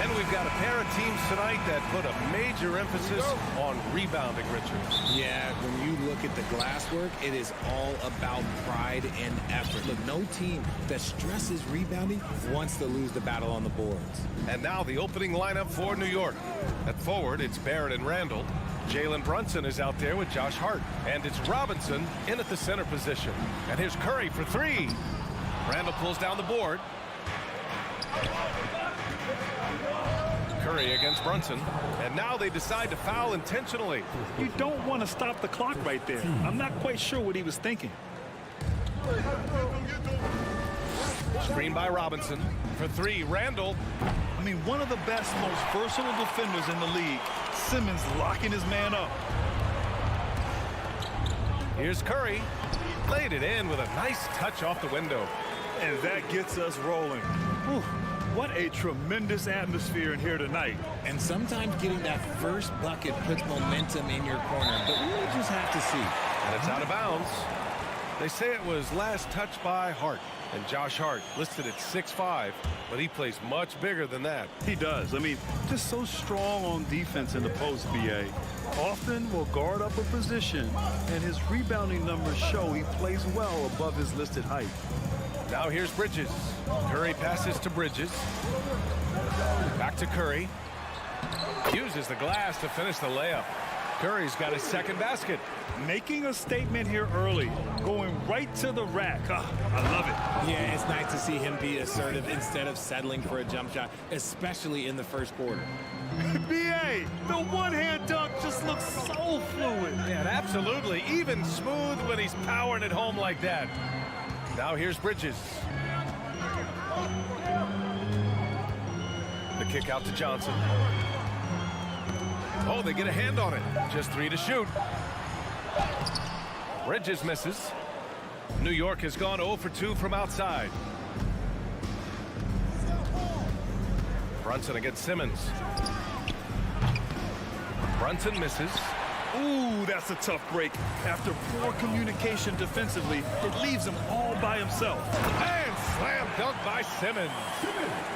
And we've got a pair of teams tonight that put a major emphasis on rebounding, Richard. Yeah, when you look at the glass work, it is all about pride and effort. Look, no team that stresses rebounding wants to lose the battle on the boards. And now the opening lineup for New York. At forward, it's Barrett and Randall. Jalen Brunson is out there with Josh Hart. And it's Robinson in at the center position. And here's Curry for three. Randall pulls down the board. Curry against Brunson, and now they decide to foul intentionally. You don't want to stop the clock right there. I'm not quite sure what he was thinking. Screen by Robinson for three. Randall. I mean, one of the best, most versatile defenders in the league. Simmons locking his man up. Here's Curry. Laid it in with a nice touch off the window. And that gets us rolling. Whew. What a tremendous atmosphere in here tonight. And sometimes getting that first bucket puts momentum in your corner, but we'll just have to see. And it's out of bounds. They say it was last touched by Hart. And Josh Hart listed at 6'5", but he plays much bigger than that. He does. I mean, just so strong on defense in the post, BA. Often will guard up a position, and his rebounding numbers show he plays well above his listed height. Now here's Bridges. Curry passes to Bridges. Back to Curry. Uses the glass to finish the layup. Curry's got his second basket. Making a statement here early. Going right to the rack. I love it. Yeah, it's nice to see him be assertive instead of settling for a jump shot, especially in the first quarter. BA, the one-hand dunk just looks so fluid. Yeah, absolutely. Even smooth when he's powering it home like that. Now here's Bridges. The kick out to Johnson. Oh, they get a hand on it. Just three to shoot. Bridges misses. New York has gone 0 for 2 from outside. Brunson against Simmons. Brunson misses. Ooh, that's a tough break. After poor communication defensively, it leaves him all by himself. And slam dunk by Simmons.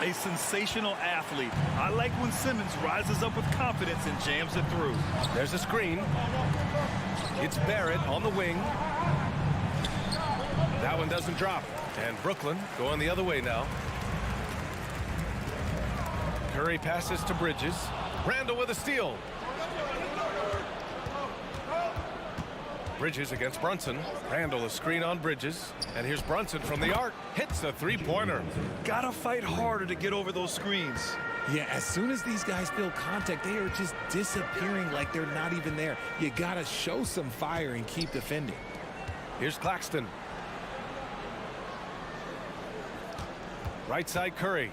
A sensational athlete. I like when Simmons rises up with confidence and jams it through. There's a screen. It's Barrett on the wing. That one doesn't drop. And Brooklyn going the other way now. Curry passes to Bridges. Randall with a steal. Bridges against Brunson. Randall a screen on Bridges. And here's Brunson from the arc. Hits a three-pointer. Gotta fight harder to get over those screens. Yeah, as soon as these guys feel contact, they are just disappearing like they're not even there. You gotta show some fire and keep defending. Here's Claxton. Right side Curry.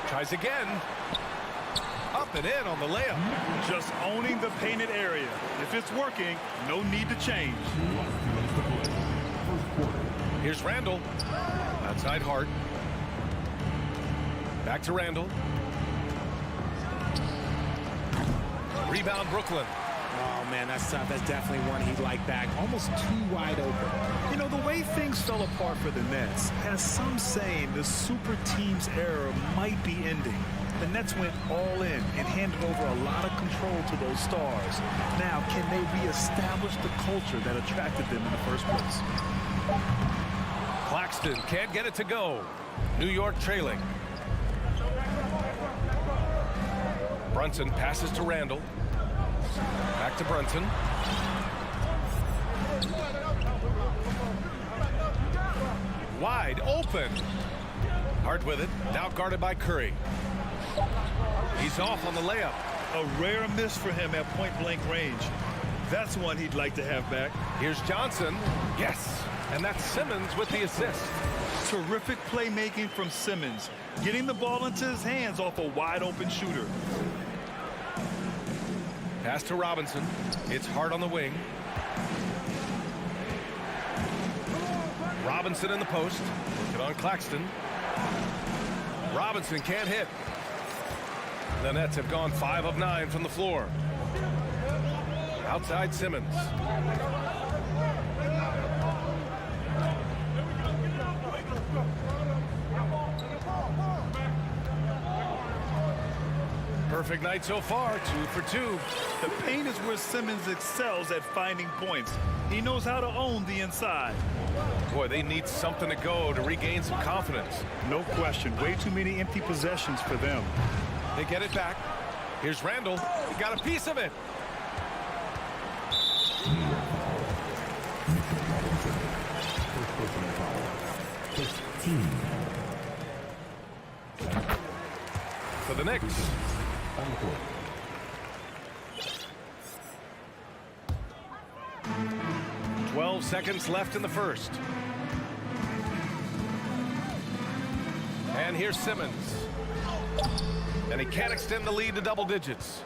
Tries again. Up and in on the layup. Just owning the painted area. If it's working, no need to change. Here's Randall. Outside Hart. Back to Randall. Rebound Brooklyn. Oh, man, that's tough. That's definitely one he'd like back. Almost too wide open. You know, the way things fell apart for the Nets has some saying the super team's era might be ending. The Nets went all in and handed over a lot of control to those stars. Now, can they reestablish the culture that attracted them in the first place? Claxton can't get it to go. New York trailing. Brunson passes to Randall. Back to Brunson. Wide open. Hart with it. Now guarded by Curry. He's off on the layup. A rare miss for him at point-blank range. That's one he'd like to have back. Here's Johnson. Yes. And that's Simmons with the assist. Terrific playmaking from Simmons, getting the ball into his hands off a wide-open shooter. Pass to Robinson. It's Hart on the wing. Robinson in the post. Working on Claxton. Robinson can't hit. The Nets have gone 5 of 9 from the floor. Outside Simmons. Perfect night so far, 2 for 2. The paint is where Simmons excels at finding points. He knows how to own the inside. Boy, they need something to go to regain some confidence. No question, way too many empty possessions for them. They get it back. Here's Randall. He got a piece of it. For the Knicks. 12 seconds left in the first. And here's Simmons. And he can't extend the lead to double digits.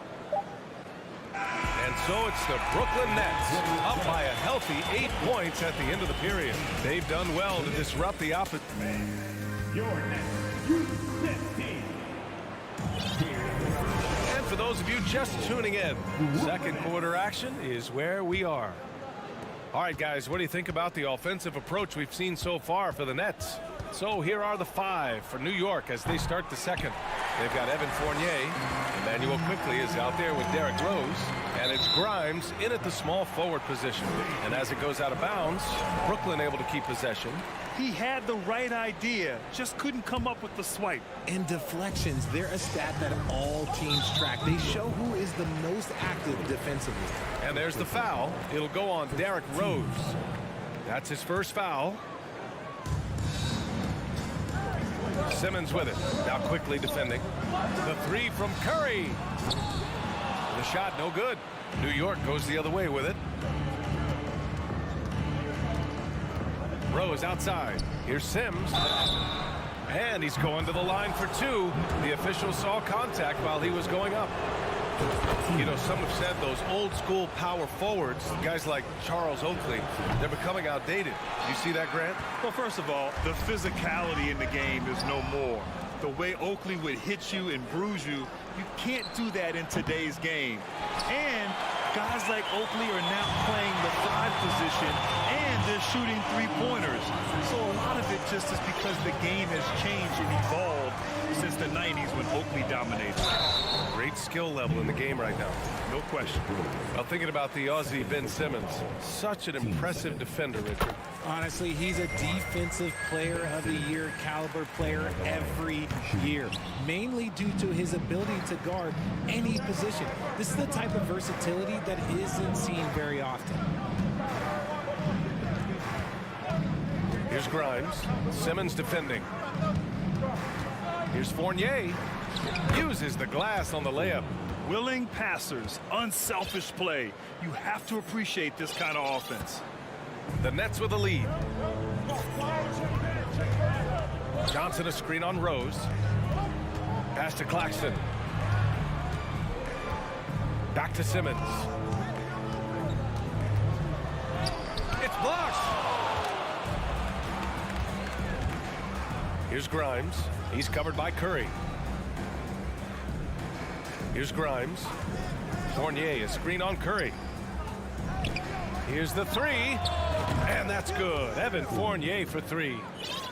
And so it's the Brooklyn Nets up by a healthy 8 points at the end of the period. They've done well to disrupt the opposite. And for those of you just tuning in, second quarter action is where we are. All right, guys, what do you think about the offensive approach we've seen so far for the Nets? So here are the 5 for New York as they start the second. They've got Evan Fournier. Emmanuel Quickly is out there with Derrick Rose. And it's Grimes in at the small forward position. And as it goes out of bounds, Brooklyn able to keep possession. He had the right idea, just couldn't come up with the swipe. And deflections, they're a stat that all teams track. They show who is the most active defensively. And there's the foul. It'll go on Derrick Rose. That's his first foul. Simmons with it. Now quickly defending. The 3 from Curry. The shot no good. New York goes the other way with it. Rose outside. Here's Sims. And he's going to the line for 2. The official saw contact while he was going up. You know, some have said those old school power forwards, guys like Charles Oakley, they're becoming outdated. You see that, Grant? Well, first of all, the physicality in the game is no more. The way Oakley would hit you and bruise you, you can't do that in today's game. And guys like Oakley are now playing the 5 position, and they're shooting 3-pointers. So a lot of it just is because the game has changed and evolved since the 90s when Oakley dominated. Great skill level in the game right now. No question. Well, thinking about the Aussie Ben Simmons, such an impressive defender, Richard. Honestly, he's a defensive player of the year caliber player every year, mainly due to his ability to guard any position. This is the type of versatility that isn't seen very often. Here's Grimes. Simmons defending. Here's Fournier. Uses the glass on the layup. Willing passers, unselfish play. You have to appreciate this kind of offense. The Nets with a lead. Johnson a screen on Rose. Pass to Claxton. Back to Simmons. It's blocked. Here's Grimes. He's covered by Curry. Here's Grimes. Fournier, a screen on Curry. Here's the 3. And that's good. Evan Fournier for 3.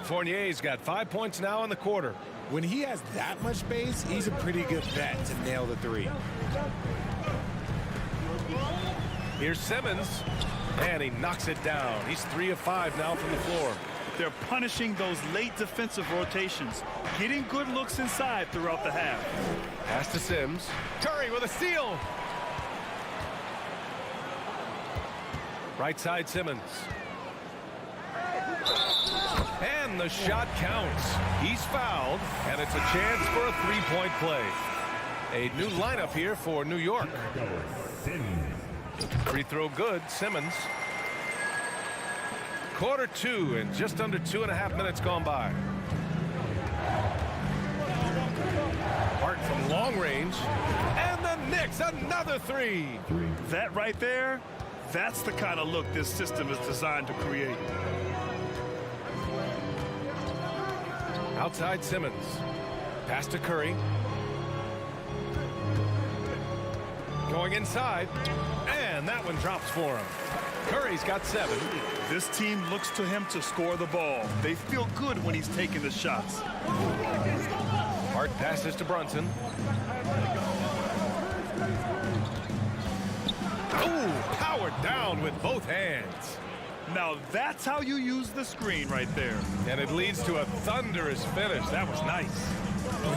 Fournier's got 5 points now in the quarter. When he has that much space, he's a pretty good bet to nail the 3. Here's Simmons. And he knocks it down. He's 3 of 5 now from the floor. They're punishing those late defensive rotations, getting good looks inside throughout the half. Pass to Sims. Curry with a steal. Right side Simmons. And the shot counts. He's fouled, and it's a chance for a 3-point play. A new lineup here for New York. Free throw good, Simmons. Quarter 2 and just under 2.5 minutes gone by. Hart from long range. And the Knicks, another three. That right there, that's the kind of look this system is designed to create. Outside Simmons. Pass to Curry. Going inside. And that one drops for him. Curry's got 7. This team looks to him to score the ball. They feel good when he's taking the shots. Hart passes to Brunson. Oh, powered down with both hands. Now that's how you use the screen right there. And it leads to a thunderous finish. That was nice.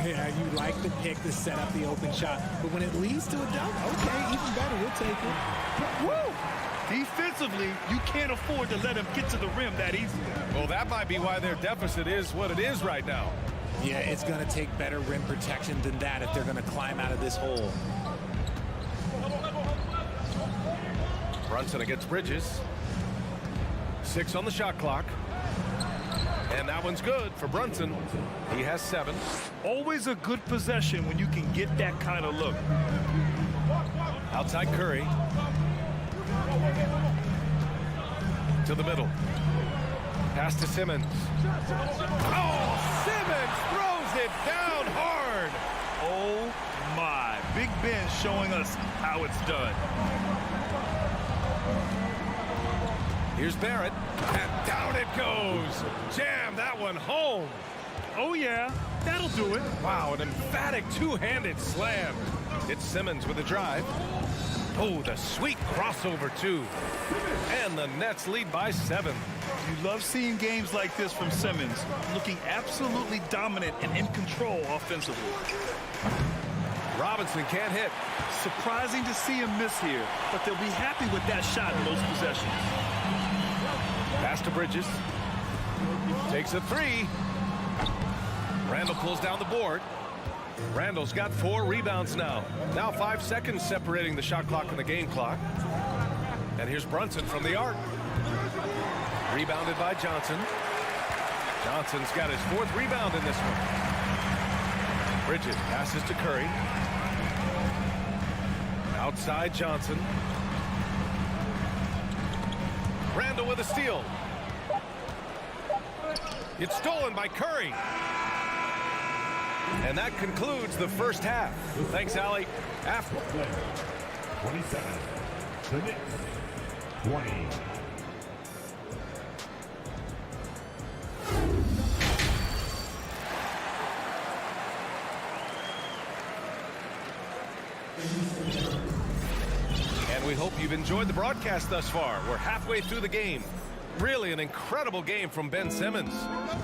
Yeah, you like the pick to set up the open shot. But when it leads to a dunk, okay, even better, we'll take it. Woo! Defensively, you can't afford to let him get to the rim that easily. Well, that might be why their deficit is what it is right now. Yeah, it's going to take better rim protection than that if they're going to climb out of this hole. Brunson against Bridges. 6 on the shot clock. And that one's good for Brunson. He has 7. Always a good possession when you can get that kind of look. Outside Curry. To the middle. Pass to Simmons. Oh, Simmons throws it down hard. Oh, my. Big Ben showing us how it's done. Here's Barrett. And down it goes. Jam that one home. Oh, yeah. That'll do it. Wow, an emphatic two-handed slam. It's Simmons with a drive. Oh, the sweet crossover, too. And the Nets lead by 7. You love seeing games like this from Simmons, looking absolutely dominant and in control offensively. Robinson can't hit. Surprising to see him miss here, but they'll be happy with that shot in those possessions. Pass to Bridges. Takes a 3. Randall pulls down the board. Randall's got 4 rebounds now. Now 5 seconds separating the shot clock and the game clock. And here's Brunson from the arc. Rebounded by Johnson. Johnson's got his 4th rebound in this one. Bridges passes to Curry. Outside Johnson. Randall with a steal. It's stolen by Curry. And that concludes the first half. Thanks, Allie. After 27, the Knicks, 20. And we hope you've enjoyed the broadcast thus far. We're halfway through the game. Really an incredible game from Ben Simmons.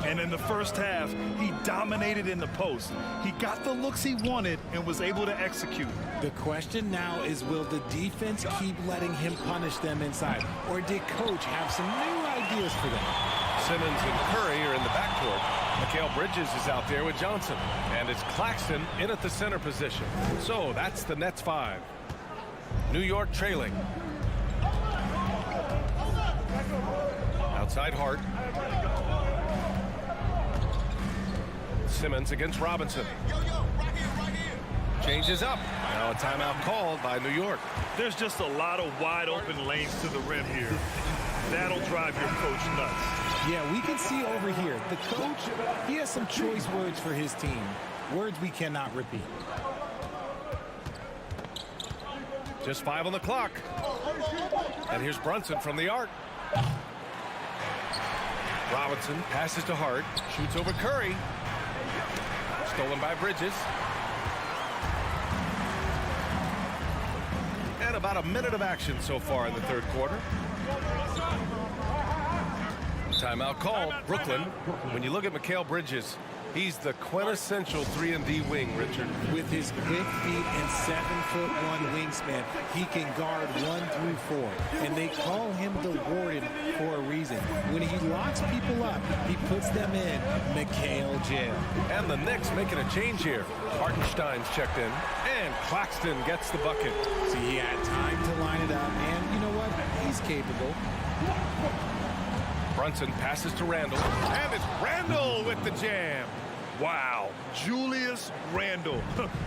And in the first half, he dominated in the post. He got the looks he wanted and was able to execute. The question now is, will the defense keep letting him punish them inside? Or did coach have some new ideas for them? Simmons and Curry are in the backcourt. Mikal Bridges is out there with Johnson. And it's Claxton in at the center position. So that's the Nets 5. New York trailing. Outside Hart. Simmons against Robinson. Changes up. Now a timeout called by New York. There's just a lot of wide open lanes to the rim here. That'll drive your coach nuts. Yeah, we can see over here, the coach, he has some choice words for his team. Words we cannot repeat. Just 5 on the clock. And here's Brunson from the arc. Robinson passes to Hart. Shoots over Curry. Stolen by Bridges. And about a minute of action so far in the third quarter. Timeout called. Brooklyn. When you look at Mikal Bridges, he's the quintessential 3-and-D wing, Richard. With his quick feet and 7'1" wingspan, he can guard 1 through 4. And they call him the Warden for a reason. When he locks people up, he puts them in Mikal jail. And the Knicks making a change here. Hartenstein's checked in. And Claxton gets the bucket. So he had time to line it up. And you know what? He's capable. Brunson passes to Randall, and it's Randall with the jam. Wow, Julius Randle.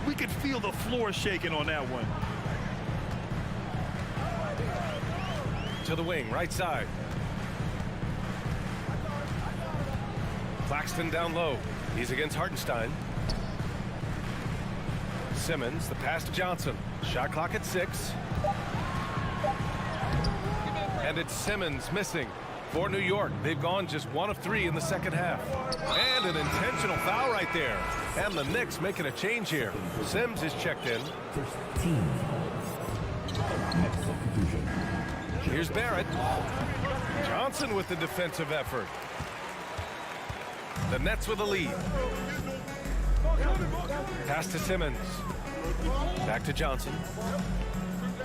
We could feel the floor shaking on that one. To the wing, right side. Claxton down low. He's against Hartenstein. Simmons, the pass to Johnson. Shot clock at 6. And it's Simmons missing for New York. They've gone just 1 of 3 in the second half. And an intentional foul right there. And the Knicks making a change here. Sims is checked in. Here's Barrett. Johnson with the defensive effort. The Nets with a lead. Pass to Simmons. Back to Johnson.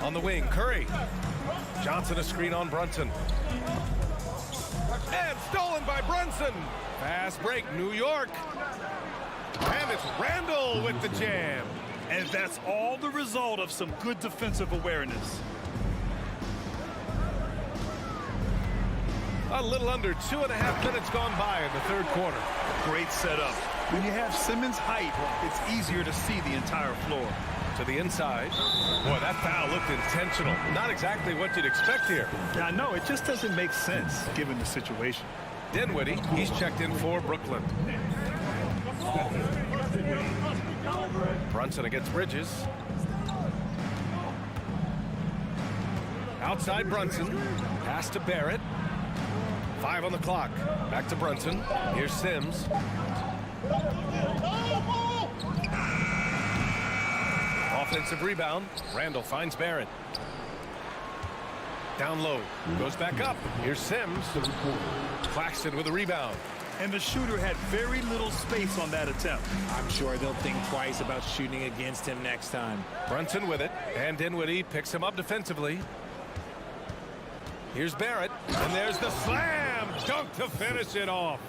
On the wing, Curry. Johnson a screen on Brunson. And stolen by Brunson. Fast break, New York. And it's Randall with the jam. And that's all the result of some good defensive awareness. A little under 2.5 minutes gone by in the third quarter. Great setup. When you have Simmons' height, it's easier to see the entire floor. To the inside. Boy, that foul looked intentional. Not exactly what you'd expect here. Yeah, I know. It just doesn't make sense given the situation. Dinwiddie, he's checked in for Brooklyn. Brunson against Bridges. Outside Brunson. Pass to Barrett. 5 on the clock. Back to Brunson. Here's Sims. Offensive rebound. Randall finds Barrett. Down low. Goes back up. Here's Sims. Claxton with a rebound. And the shooter had very little space on that attempt. I'm sure they'll think twice about shooting against him next time. Brunson with it. And Dinwiddie picks him up defensively. Here's Barrett. And there's the slam dunk to finish it off.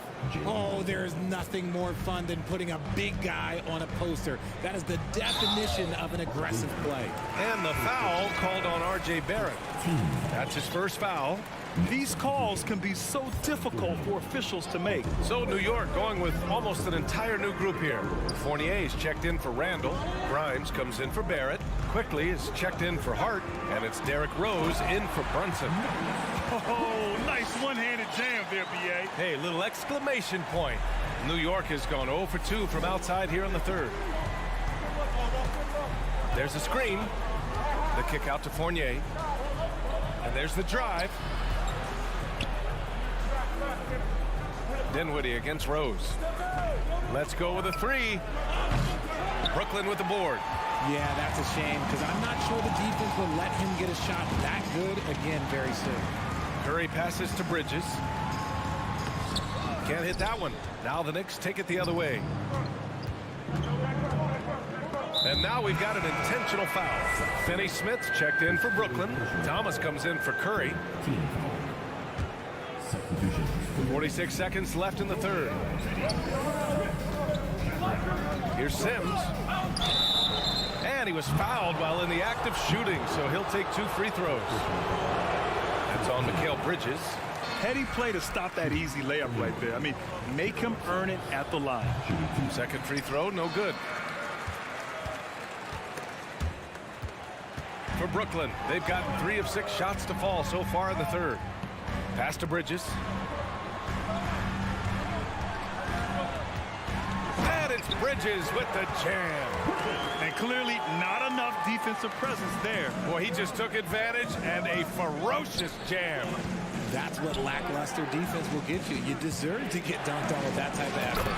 Oh, there's nothing more fun than putting a big guy on a poster. That is the definition of an aggressive play. And the foul called on R.J. Barrett. That's his first foul. These calls can be so difficult for officials to make. So New York going with almost an entire new group here. Fournier is checked in for Randall. Grimes comes in for Barrett. Quickly is checked in for Hart. And it's Derrick Rose in for Brunson. Oh, nice one-handed jam there, B.A. Hey, little exclamation point. New York has gone 0 for 2 from outside here in the third. There's a screen. The kick out to Fournier. And there's the drive. Dinwiddie against Rose. Let's go with a 3. Brooklyn with the board. Yeah, that's a shame because I'm not sure the defense will let him get a shot that good again very soon. Curry passes to Bridges. Can't hit that one. Now the Knicks take it the other way. And now we've got an intentional foul. Finney-Smith's checked in for Brooklyn. Thomas comes in for Curry. 46 seconds left in the third. Here's Sims. And he was fouled while in the act of shooting, so he'll take 2 free throws. That's on Mikal Bridges. Heady play to stop that easy layup right there. I mean, make him earn it at the line. Second free throw, no good. For Brooklyn, they've got 3 of 6 shots to fall so far in the third. Pass to Bridges. And it's Bridges with the jam. And clearly not enough defensive presence there. Boy, he just took advantage and a ferocious jam. That's what lackluster defense will get you. You deserve to get dunked on with that type of effort.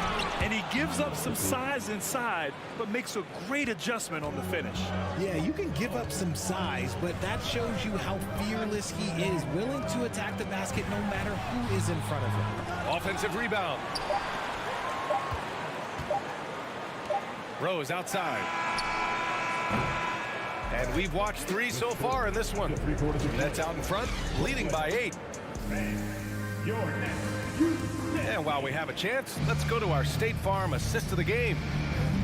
And he gives up some size inside, but makes a great adjustment on the finish. Yeah, you can give up some size, but that shows you how fearless he is, willing to attack the basket no matter who is in front of him. Offensive rebound. Rose outside. And we've watched 3 so far in this one. Nets out in front, leading by 8. And while we have a chance, let's go to our State Farm assist of the game.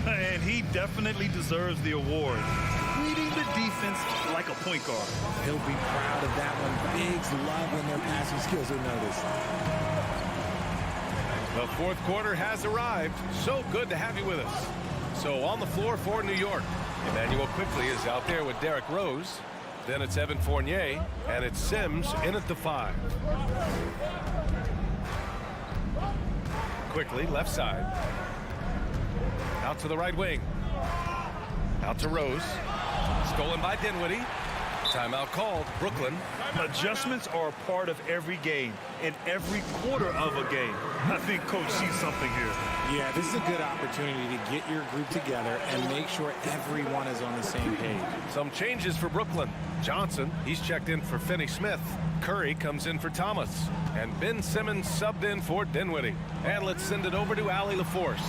And he definitely deserves the award. Leading the defense like a point guard. He'll be proud of that one. Bigs love when their passing skills are noticed. The fourth quarter has arrived. So good to have you with us. So on the floor for New York, Emmanuel Quickly is out there with Derrick Rose. Then it's Evan Fournier, and it's Sims in at the 5. Quickly, left side. Out to the right wing. Out to Rose. Stolen by Dinwiddie. Timeout called. Brooklyn. Adjustments are a part of every game, in every quarter of a game. I think Coach sees something here. Yeah, this is a good opportunity to get your group together and make sure everyone is on the same page. Some changes for Brooklyn. Johnson, he's checked in for Finney-Smith. Curry comes in for Thomas. And Ben Simmons subbed in for Dinwiddie. And let's send it over to Allie LaForce.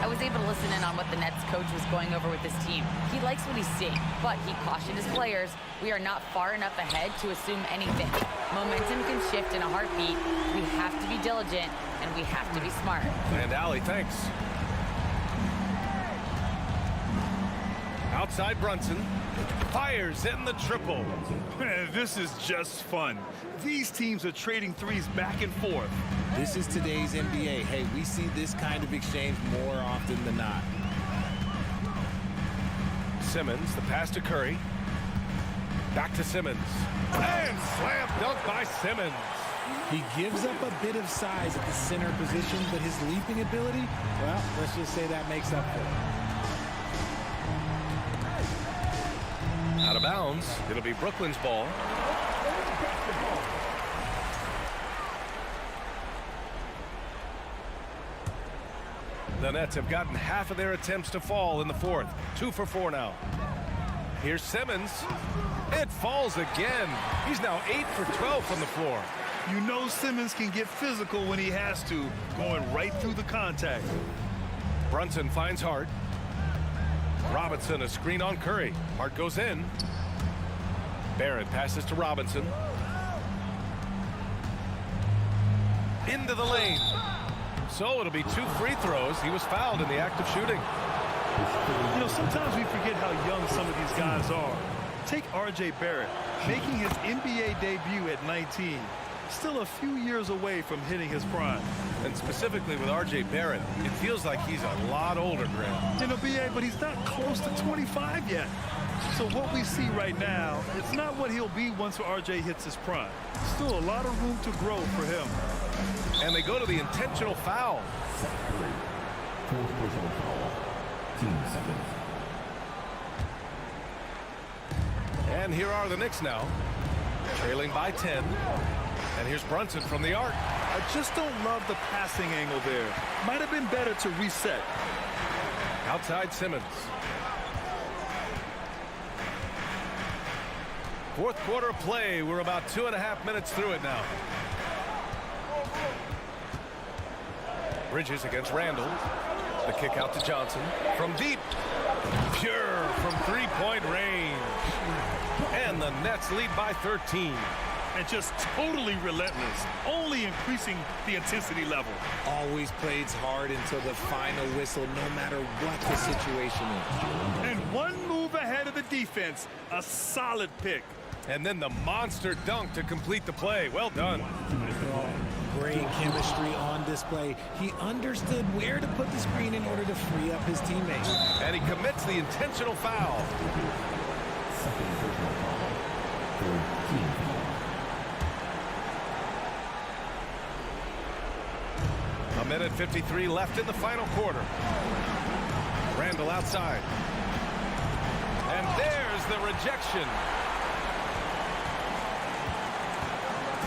I was able to listen in on what the Nets coach was going over with this team. He likes what he's seeing, but he cautioned his players, we are not far enough ahead to assume anything. Momentum can shift in a heartbeat. We have to be diligent, and we have to be smart. And Allie, thanks. Outside Brunson. Fires in the triple. Man, this is just fun. These teams are trading threes back and forth. This is today's NBA. Hey, we see this kind of exchange more often than not. Simmons, the pass to Curry. Back to Simmons. And slam dunk by Simmons. He gives up a bit of size at the center position, but his leaping ability, well, let's just say that makes up for it. Out of bounds. It'll be Brooklyn's ball. The Nets have gotten half of their attempts to fall in the fourth. 2 for 4 now. Here's Simmons. It falls again. He's now 8 for 12 from the floor. You know Simmons can get physical when he has to, going right through the contact. Brunson finds Hart. Robinson, a screen on Curry. Hart goes in. Barrett passes to Robinson. Into the lane. So it'll be 2 free throws. He was fouled in the act of shooting. You know, sometimes we forget how young some of these guys are. Take R.J. Barrett, making his NBA debut at 19. Still a few years away from hitting his prime. And specifically with R.J. Barrett, it feels like he's a lot older, Graham. You know, B.A., but he's not close to 25 yet. So what we see right now, it's not what he'll be once R.J. hits his prime. Still a lot of room to grow for him. And they go to the intentional foul. Fourth personal foul. Team 7. And here are the Knicks now, trailing by 10. And here's Brunson from the arc. I just don't love the passing angle there. Might have been better to reset. Outside Simmons. Fourth quarter play. We're about 2.5 minutes through it now. Bridges against Randall. The kick out to Johnson. From deep. Pure from three-point range. And the Nets lead by 13. And just totally relentless, only increasing the intensity level. Always plays hard until the final whistle, no matter what the situation is. And one move ahead of the defense, a solid pick. And then the monster dunk to complete the play. Well done. Great chemistry on display. He understood where to put the screen in order to free up his teammates. And he commits the intentional foul. Second personal foul. For team foul. A minute 53 left in the final quarter. Randall outside. And there's the rejection.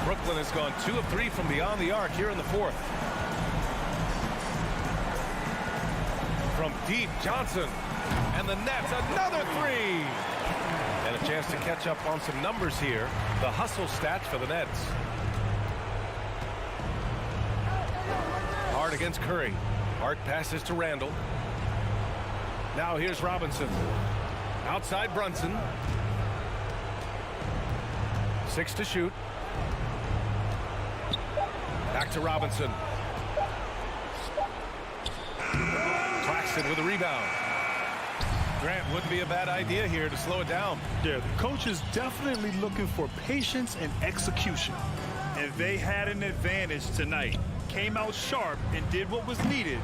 Brooklyn has gone 2 of 3 from beyond the arc here in the fourth. From deep, Johnson. And the Nets, another 3. And a chance to catch up on some numbers here. The hustle stats for the Nets. Hart against Curry. Hart passes to Randall. Now here's Robinson. Outside Brunson. 6 to shoot. Back to Robinson. Claxton with a rebound. Grant, wouldn't be a bad idea here to slow it down. Yeah, the coach is definitely looking for patience and execution. And they had an advantage tonight. came out sharp and did what was needed.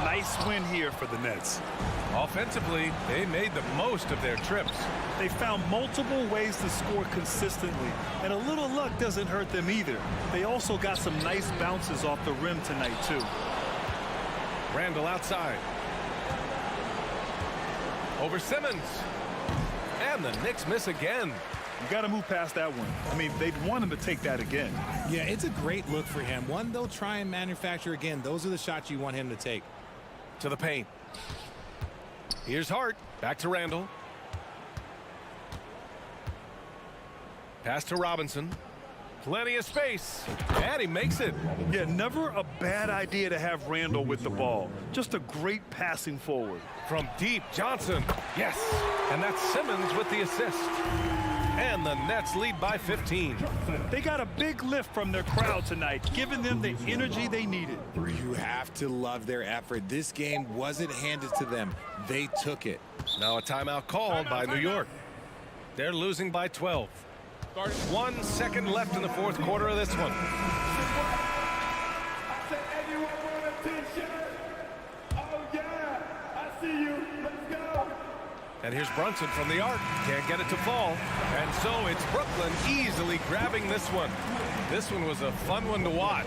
Nice win here for the Nets. Offensively, they made the most of their trips. They found multiple ways to score consistently, and a little luck doesn't hurt them either. They also got some nice bounces off the rim tonight, too. Randall outside. Over Simmons. And the Knicks miss again. You got to move past that one. I mean, they'd want him to take that again. Yeah, it's a great look for him. One they'll try and manufacture again. Those are the shots you want him to take. To the paint. Here's Hart. Back to Randall. Pass to Robinson. Plenty of space. And he makes it. Yeah, never a bad idea to have Randall with the ball. Just a great passing forward. From deep, Johnson. Yes. And that's Simmons with the assist. And the Nets lead by 15. They got a big lift from their crowd tonight, giving them the energy they needed. You have to love their effort. This game wasn't handed to them. They took it. Now a timeout called by New York. They're losing by 12. 1 second left in the fourth quarter of this one. And here's Brunson from the arc. Can't get it to fall. And so it's Brooklyn easily grabbing this one. This one was a fun one to watch.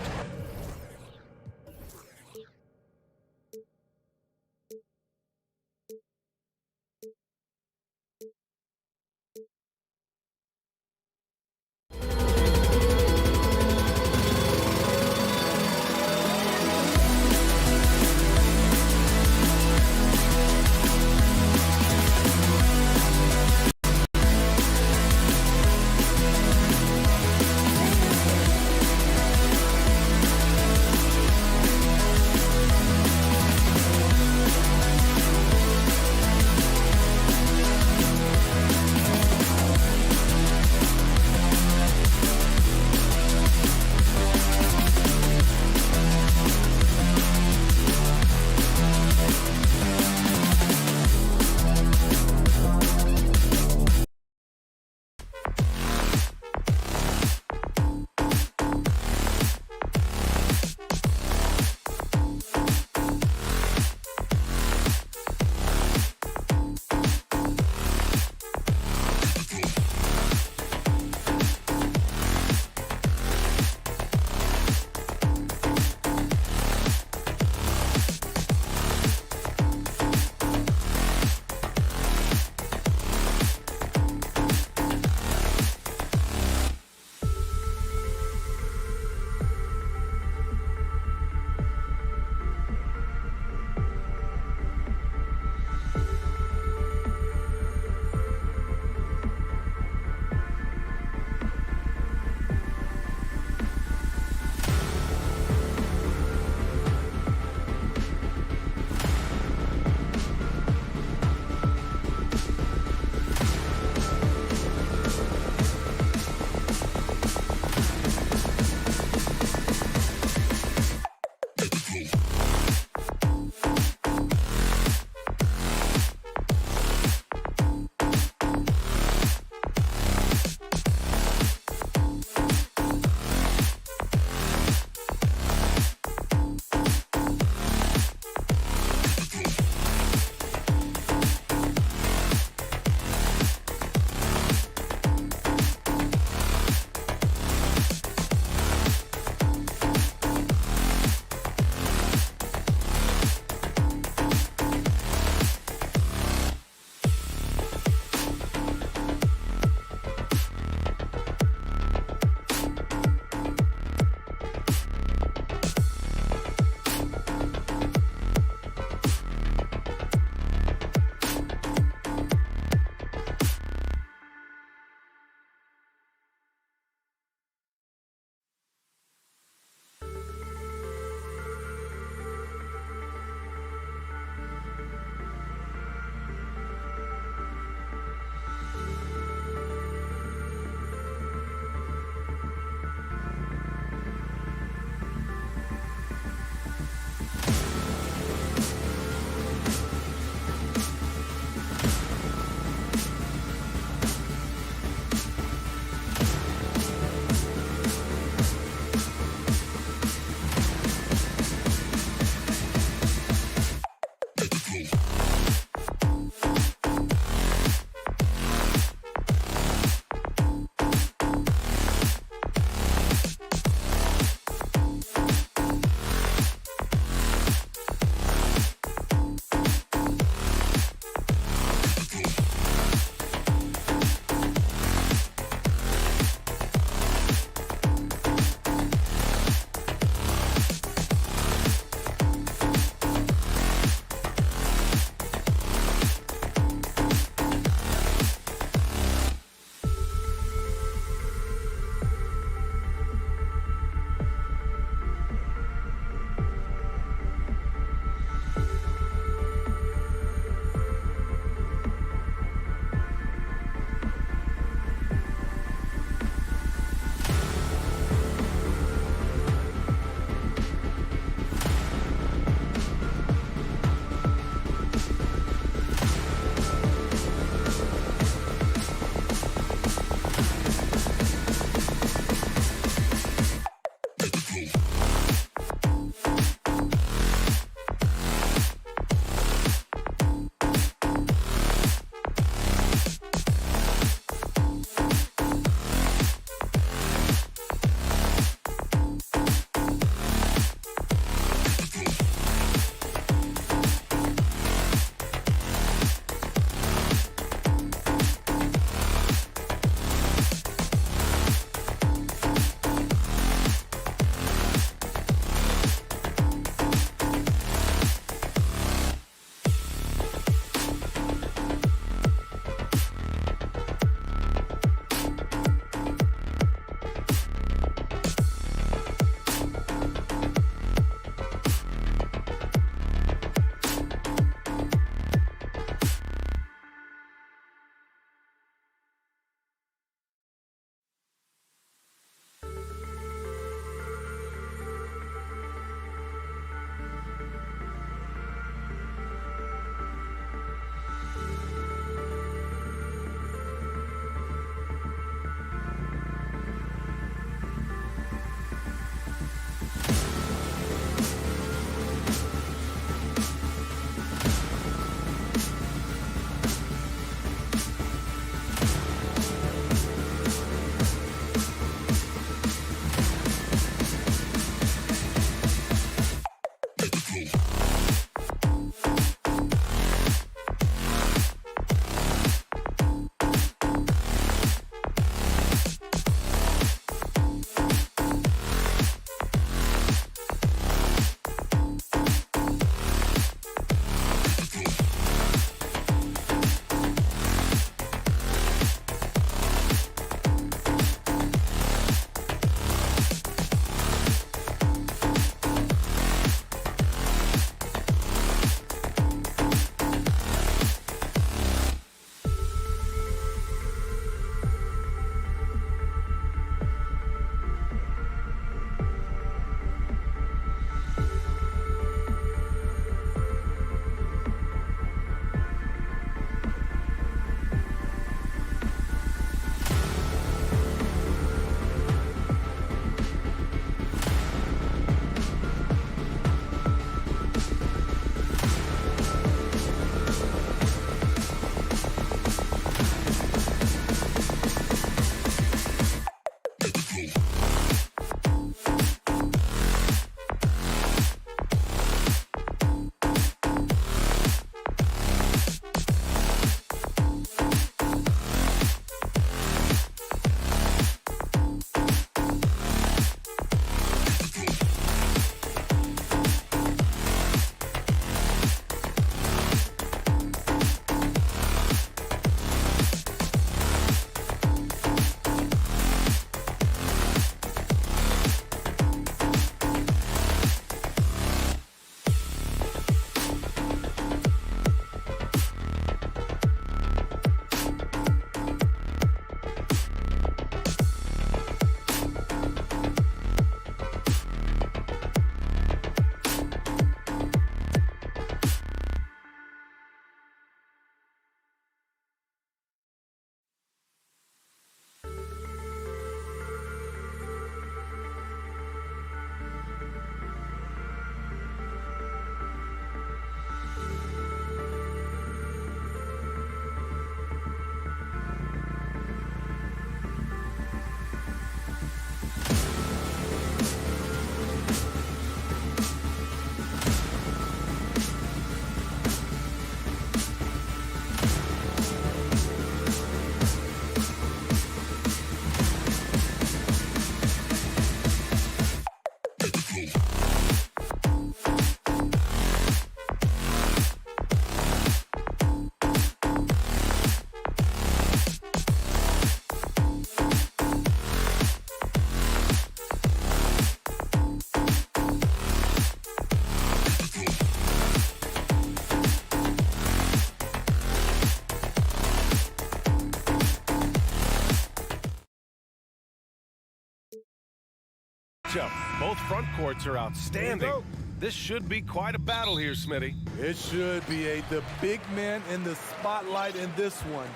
matchup. Both front courts are outstanding. This should be quite a battle here, Smitty. It should be the big man in the spotlight in this one.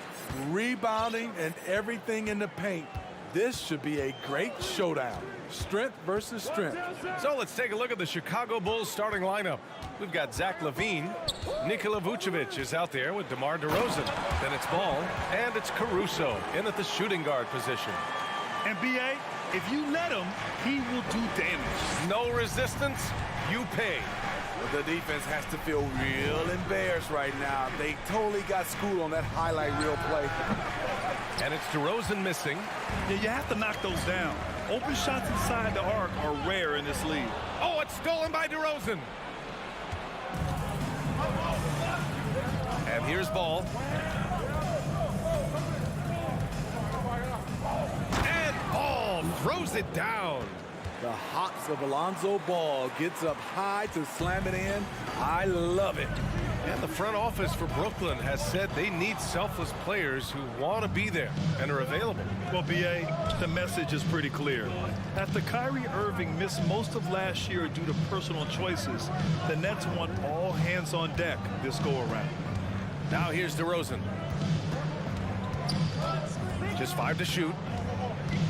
Rebounding and everything in the paint. This should be a great showdown. Strength versus strength. So let's take a look at the Chicago Bulls starting lineup. We've got Zach LaVine. Nikola Vucevic is out there with DeMar DeRozan. Then it's Ball, and it's Caruso in at the shooting guard position. And B.A., if you let him, he will do damage. No resistance, you pay. The defense has to feel real embarrassed right now. They totally got schooled on that highlight reel play. And it's DeRozan missing. Yeah, you have to knock those down. Open shots inside the arc are rare in this league. Oh, it's stolen by DeRozan. And here's Ball. And Ball throws it down. The hops of Alonzo Ball gets up high to slam it in. I love it. And the front office for Brooklyn has said they need selfless players who want to be there and are available. Well, B.A., the message is pretty clear. After Kyrie Irving missed most of last year due to personal choices, the Nets want all hands on deck this go-around. Now here's DeRozan. Just 5 to shoot.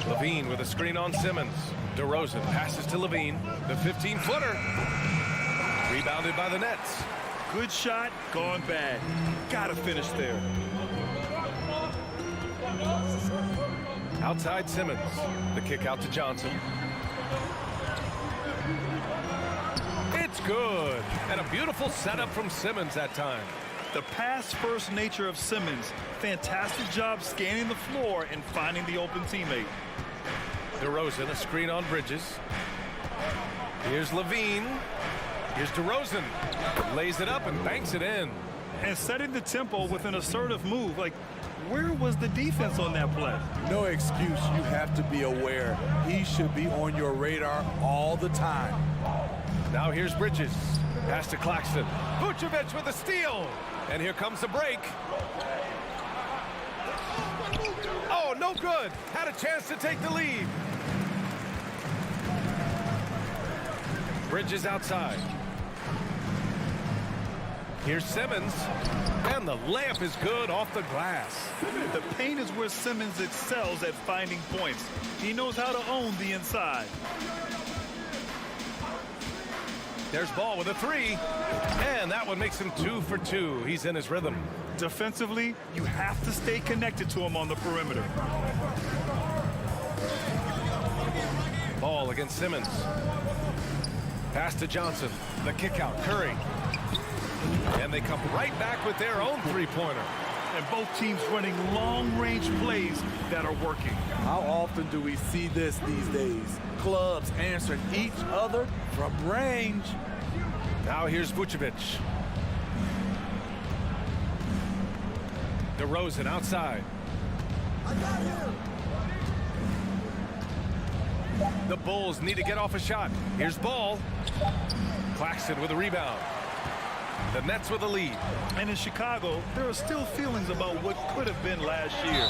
LaVine with a screen on Simmons. DeRozan passes to LaVine. The 15-footer. Rebounded by the Nets. Good shot, gone bad. Gotta finish there. Outside Simmons. The kick out to Johnson. It's good. And a beautiful setup from Simmons that time. The pass-first nature of Simmons. Fantastic job scanning the floor and finding the open teammate. DeRozan, a screen on Bridges. Here's LaVine. Here's DeRozan. Lays it up and banks it in. And setting the tempo with an assertive move. Like, where was the defense on that play? No excuse. You have to be aware. He should be on your radar all the time. Now here's Bridges. Pass to Claxton. Vucevic with a steal. And here comes the break. Oh, no good. Had a chance to take the lead. Bridges outside. Here's Simmons. And the layup is good off the glass. The paint is where Simmons excels at finding points. He knows how to own the inside. There's Ball with a 3. And that one makes him 2 for 2. He's in his rhythm. Defensively, you have to stay connected to him on the perimeter. Ball against Simmons. Pass to Johnson. The kick out. Curry. And they come right back with their own three-pointer. And both teams running long-range plays that are working. How often do we see this these days? Clubs answering each other from range. Now here's Vucevic. DeRozan outside. I got him. The Bulls need to get off a shot. Here's Ball. Claxton with a rebound. The Nets with a lead. And in Chicago, there are still feelings about what could have been last year.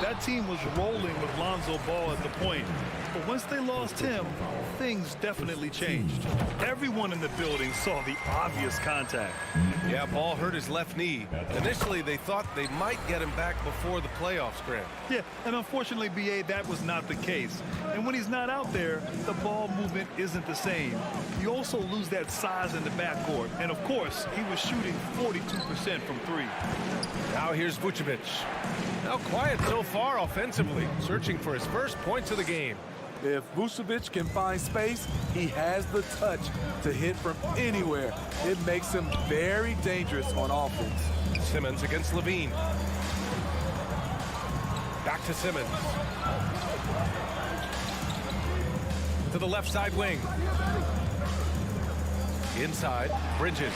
That team was rolling with Lonzo Ball at the point. But once they lost him, things definitely changed. Everyone in the building saw the obvious contact. Yeah, Ball hurt his left knee. Initially, they thought they might get him back before the playoffs, Grant. Yeah, and unfortunately, B.A., that was not the case. And when he's not out there, the ball movement isn't the same. You also lose that size in the backcourt. And, of course, he was shooting 42% from 3. Now here's Vucevic. Now quiet so far offensively, searching for his first points of the game. If Vucevic can find space, he has the touch to hit from anywhere. It makes him very dangerous on offense. Simmons against LaVine. Back to Simmons. To the left side wing. Inside, Bridges.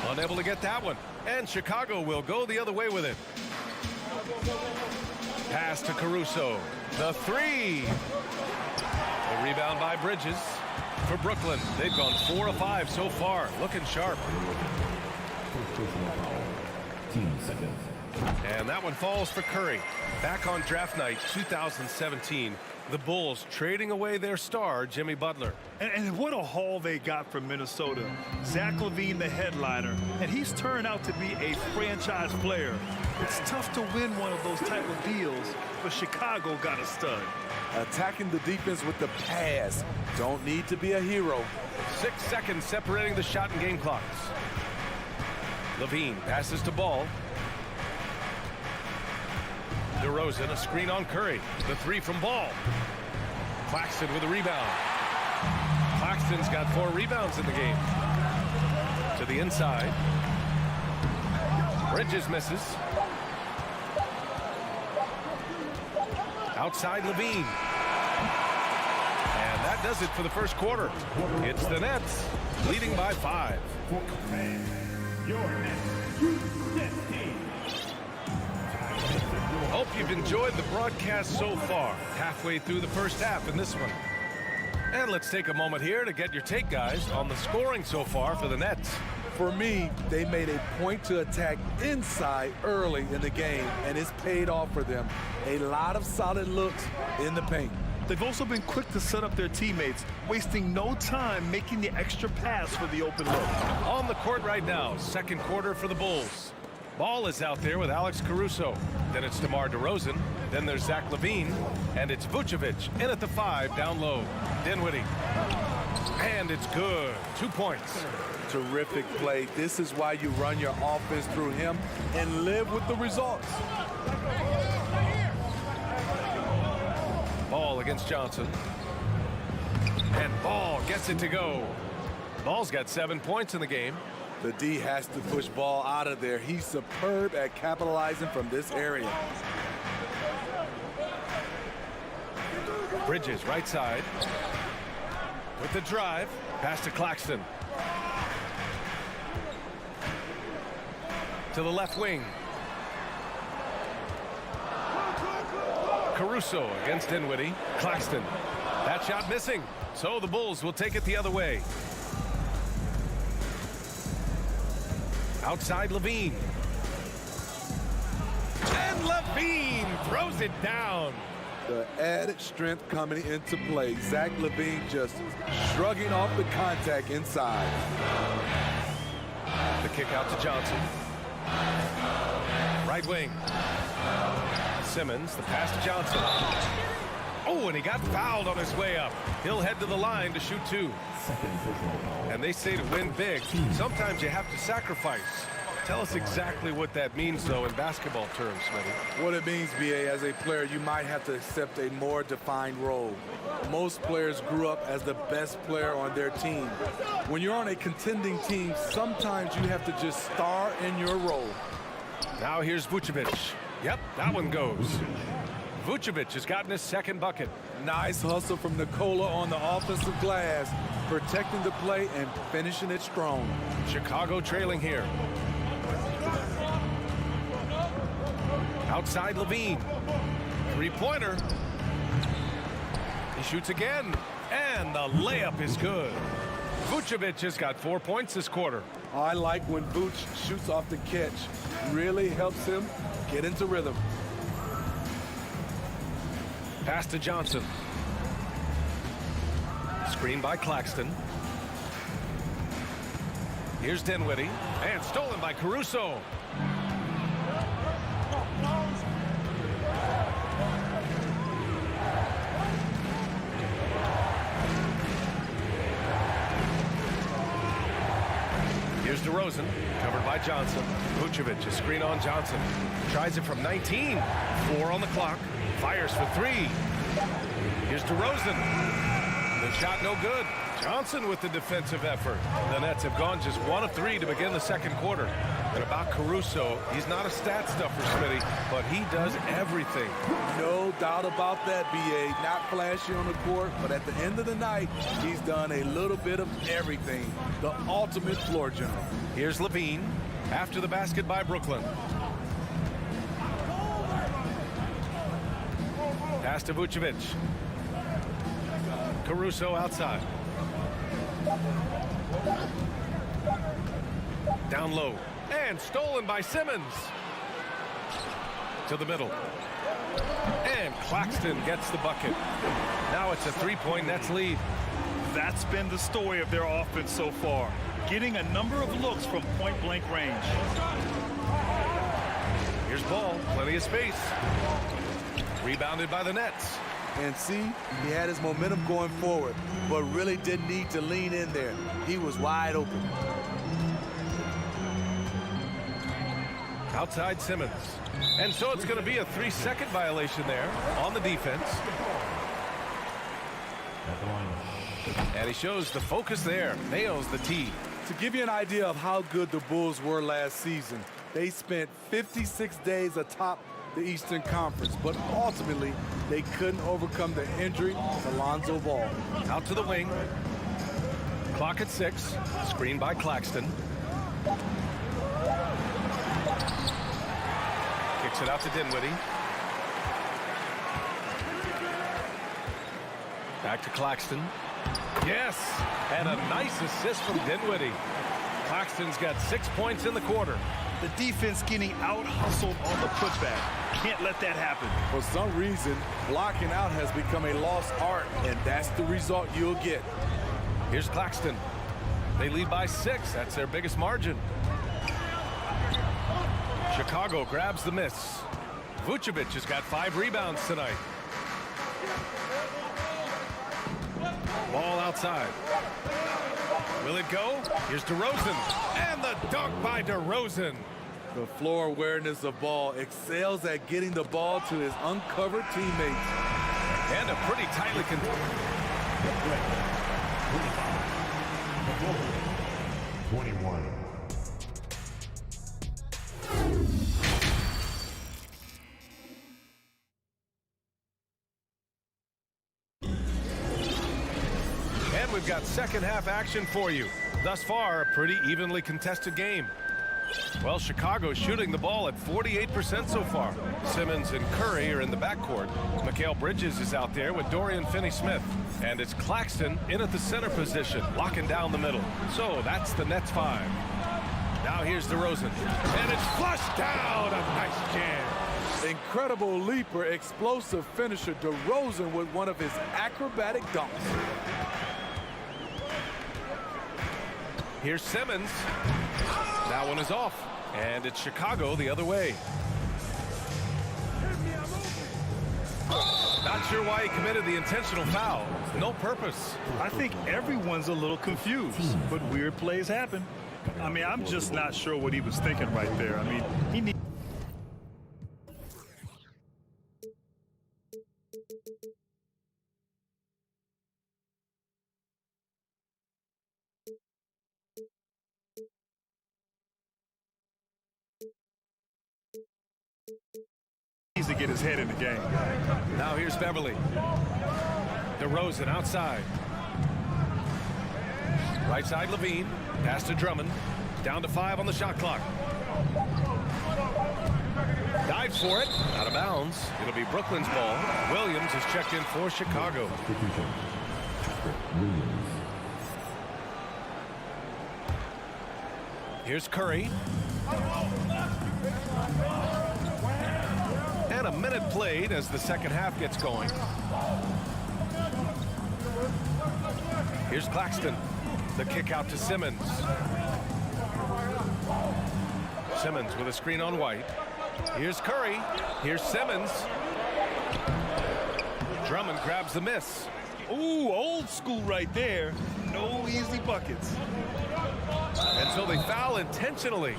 Unable to get that one. And Chicago will go the other way with it. Pass to Caruso. The 3. The rebound by Bridges. For Brooklyn, they've gone 4 of 5 so far. Looking sharp. First personal foul. Team second. And that one falls for Curry. Back on draft night 2017, The Bulls trading away their star, Jimmy Butler. And what a haul they got from Minnesota. Zach LaVine, the headliner, and he's turned out to be a franchise player. It's tough to win one of those type of deals, but Chicago got a stud. Attacking the defense with the pass. Don't need to be a hero. 6 seconds separating the shot and game clocks. LaVine passes to Ball. DeRozan, a screen on Curry. The three from Ball. Claxton with a rebound. Claxton's got 4 rebounds in the game. To the inside. Bridges misses. Outside LaVine. And that does it for the first quarter. It's the Nets leading by 5. Hope you've enjoyed the broadcast so far. Halfway through the first half in this one. And let's take a moment here to get your take, guys, on the scoring so far for the Nets. For me, they made a point to attack inside early in the game, and it's paid off for them. A lot of solid looks in the paint. They've also been quick to set up their teammates, wasting no time making the extra pass for the open look. On the court right now, second quarter for the Bulls. Ball is out there with Alex Caruso. Then it's DeMar DeRozan. Then there's Zach LaVine. And it's Vucevic in at the 5 down low. Dinwiddie. And it's good. 2 points. Terrific play. This is why you run your offense through him and live with the results. Ball against Johnson. And Ball gets it to go. Ball's got 7 points in the game. The D has to push Ball out of there. He's superb at capitalizing from this area. Bridges right side. With the drive. Pass to Claxton. To the left wing. Caruso against Dinwiddie. Claxton. That shot missing. So the Bulls will take it the other way. Outside LaVine. And LaVine throws it down. The added strength coming into play. Zach LaVine just shrugging off the contact inside. The kick out to Johnson. Right wing. Simmons, the pass to Johnson. Oh, and he got fouled on his way up. He'll head to the line to shoot 2. And they say to win big, sometimes you have to sacrifice. Tell us exactly what that means, though, in basketball terms, Smitty. What it means, B.A., as a player, you might have to accept a more defined role. Most players grew up as the best player on their team. When you're on a contending team, sometimes you have to just star in your role. Now here's Vucevic. Yep, that one goes. Vucevic has gotten his second bucket. Nice hustle from Nikola on the offensive glass, protecting the play and finishing it strong. Chicago trailing here. Outside LaVine. Three-pointer. He shoots again. And the layup is good. Vucevic has got 4 points this quarter. I like when Vuce shoots off the catch. Really helps him get into rhythm. Pass to Johnson. Screen by Claxton. Here's Dinwiddie. And stolen by Caruso. Here's DeRozan, covered by Johnson. Vucevic, a screen on Johnson. Tries it from 19. 4 on the clock. Fires for 3. Here's DeRozan. The shot no good. Johnson with the defensive effort. The Nets have gone just 1 of 3 to begin the second quarter. And about Caruso, he's not a stat stuffer, Smitty, but he does everything. No doubt about that, B.A. Not flashy on the court, but at the end of the night, he's done a little bit of everything. The ultimate floor general. Here's LaVine after the basket by Brooklyn. Pass to Vucevic. Caruso outside. Down low. And stolen by Simmons. To the middle. And Claxton gets the bucket. Now it's a three-point Nets lead. That's been the story of their offense so far. Getting a number of looks from point-blank range. Here's Ball. Plenty of space. Rebounded by the Nets. And see, he had his momentum going forward, but really didn't need to lean in there. He was wide open. Outside Simmons. And so it's going to be a 3-second violation there on the defense. And he shows the focus there. Nails the tee. To give you an idea of how good the Bulls were last season, they spent 56 days atop the Eastern Conference, but ultimately they couldn't overcome the injury to Lonzo Ball. Out to the wing. Clock at 6. Screen by Claxton. Kicks it out to Dinwiddie. Back to Claxton. Yes, and a nice assist from Dinwiddie. Claxton's got 6 points in the quarter. The defense getting out-hustled on the putback. Can't let that happen. For some reason, blocking out has become a lost art, and that's the result you'll get. Here's Claxton. They lead by 6. That's their biggest margin. Chicago grabs the miss. Vucevic has got 5 rebounds tonight. Ball outside. Will it go? Here's DeRozan. And the dunk by DeRozan. The floor awareness of Ball excels at getting the ball to his uncovered teammates. And a pretty tightly controlled. 21. And we've got second half action for you. Thus far, a pretty evenly contested game. Well, Chicago's shooting the ball at 48% so far. Simmons and Curry are in the backcourt. Mikal Bridges is out there with Dorian Finney-Smith. And it's Claxton in at the center position, locking down the middle. So that's the Nets 5. Now here's DeRozan. And it's flushed down. A nice jam. Incredible leaper, explosive finisher, DeRozan with one of his acrobatic dunks. Here's Simmons. That one is off. And it's Chicago the other way. Not sure why he committed the intentional foul. No purpose. I think everyone's a little confused, but weird plays happen. I mean, I'm just not sure what he was thinking right there. I mean, he needs. To get his head in the game. Now here's Beverly. DeRozan outside. Right side Levine. Pass to Drummond. Down to 5 on the shot clock. Dives for it. Out of bounds. It'll be Brooklyn's ball. Williams is checked in for Chicago. Here's Curry. And a minute played as the second half gets going. Here's Claxton. The kick out to Simmons. Simmons with a screen on White. Here's Curry. Here's Simmons. Drummond grabs the miss. Ooh, old school right there. No easy buckets. And so they foul intentionally.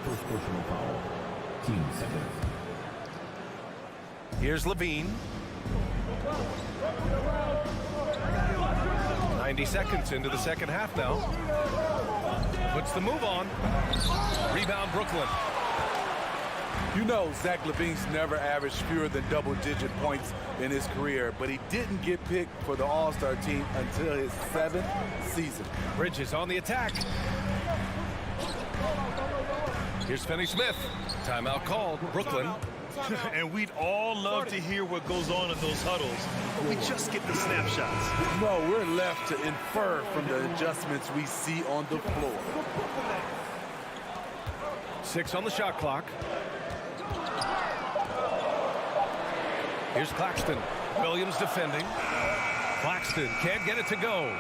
First personal foul. Team Simmons. Here's Levine. 90 seconds into the second half now. Puts the move on. Rebound Brooklyn. You know Zach LaVine's never averaged fewer than double-digit points in his career, but he didn't get picked for the All-Star team until his 7th season. Bridges on the attack. Here's Finney-Smith. Timeout called. Brooklyn. And we'd all love to hear what goes on in those huddles, but we just get the snapshots. No, we're left to infer from the adjustments we see on the floor. 6 on the shot clock. Here's Claxton. Williams defending. Claxton can't get it to go.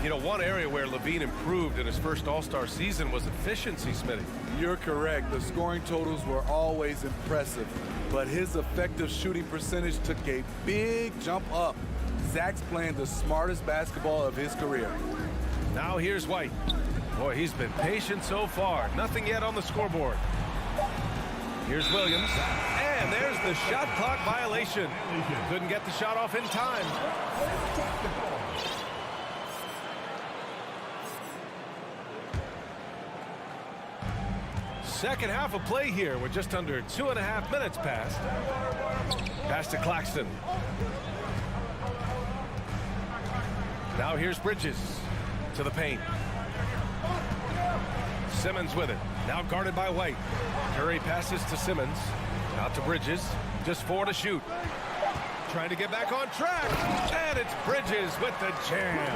You know, one area where Levine improved in his first All-Star season was efficiency, Smitty. You're correct. The scoring totals were always impressive, but his effective shooting percentage took a big jump up. Zach's playing the smartest basketball of his career. Now here's White. Boy, he's been patient so far. Nothing yet on the scoreboard. Here's Williams. And there's the shot clock violation. Couldn't get the shot off in time. Second half of play here with just under 2.5 minutes passed. Pass to Claxton. Now here's Bridges to the paint. Simmons with it. Now guarded by White. Curry passes to Simmons. Out to Bridges. Just 4 to shoot. Trying to get back on track. And it's Bridges with the jam.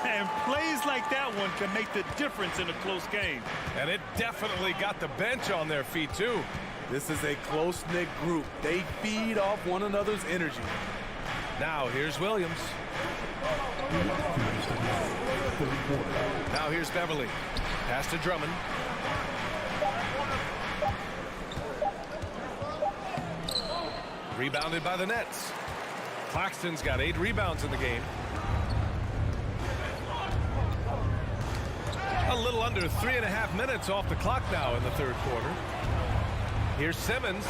And plays like that one can make the difference in a close game. And it definitely got the bench on their feet, too. This is a close-knit group. They feed off one another's energy. Now here's Williams. Now here's Beverly. Pass to Drummond. Rebounded by the Nets. Claxton's got 8 rebounds in the game. A little under 3.5 minutes off the clock now in the third quarter. Here's Simmons.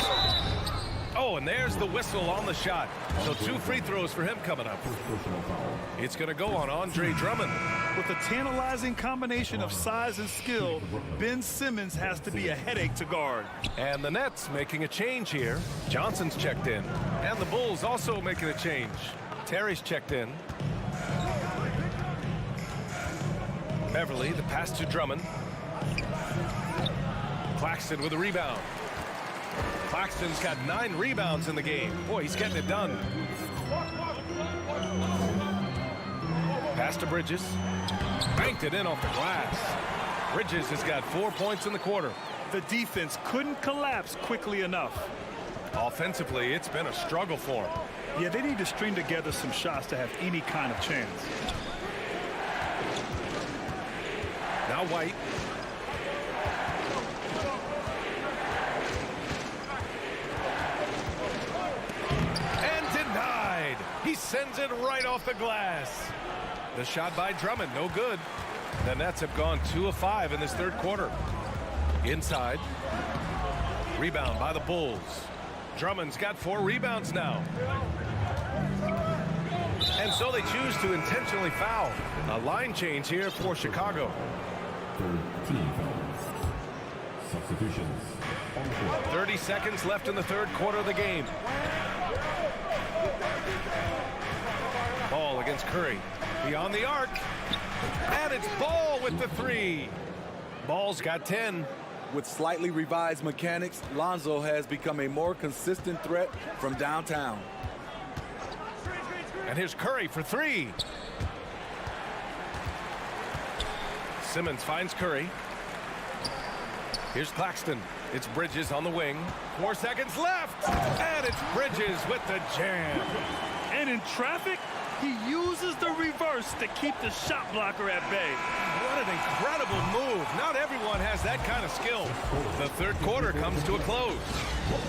Oh, and there's the whistle on the shot. So 2 free throws for him coming up. It's going to go on Andre Drummond. With a tantalizing combination of size and skill, Ben Simmons has to be a headache to guard. And the Nets making a change here. Johnson's checked in. And the Bulls also making a change. Terry's checked in. Beverly, the pass to Drummond. Claxton with a rebound. Claxton's got 9 rebounds in the game. Boy, he's getting it done. Pass to Bridges. Banked it in off the glass. Bridges has got 4 points in the quarter. The defense couldn't collapse quickly enough. Offensively, it's been a struggle for him. Yeah, they need to string together some shots to have any kind of chance. Now White. And denied. He sends it right off the glass. The shot by Drummond, no good. The Nets have gone 2 of 5 in this third quarter. Inside. Rebound by the Bulls. Drummond's got 4 rebounds now. And so they choose to intentionally foul. A line change here for Chicago. Team fouls. Substitutions. 30 seconds left in the third quarter of the game. Ball against Curry. Beyond the arc. And it's Ball with the 3. Ball's got 10. With slightly revised mechanics, Lonzo has become a more consistent threat from downtown. And here's Curry for 3. Simmons finds Curry. Here's Claxton. It's Bridges on the wing. 4 seconds left. And it's Bridges with the jam. And in traffic, he uses the reverse to keep the shot blocker at bay. What an incredible move. Not everyone has that kind of skill. The third quarter comes to a close.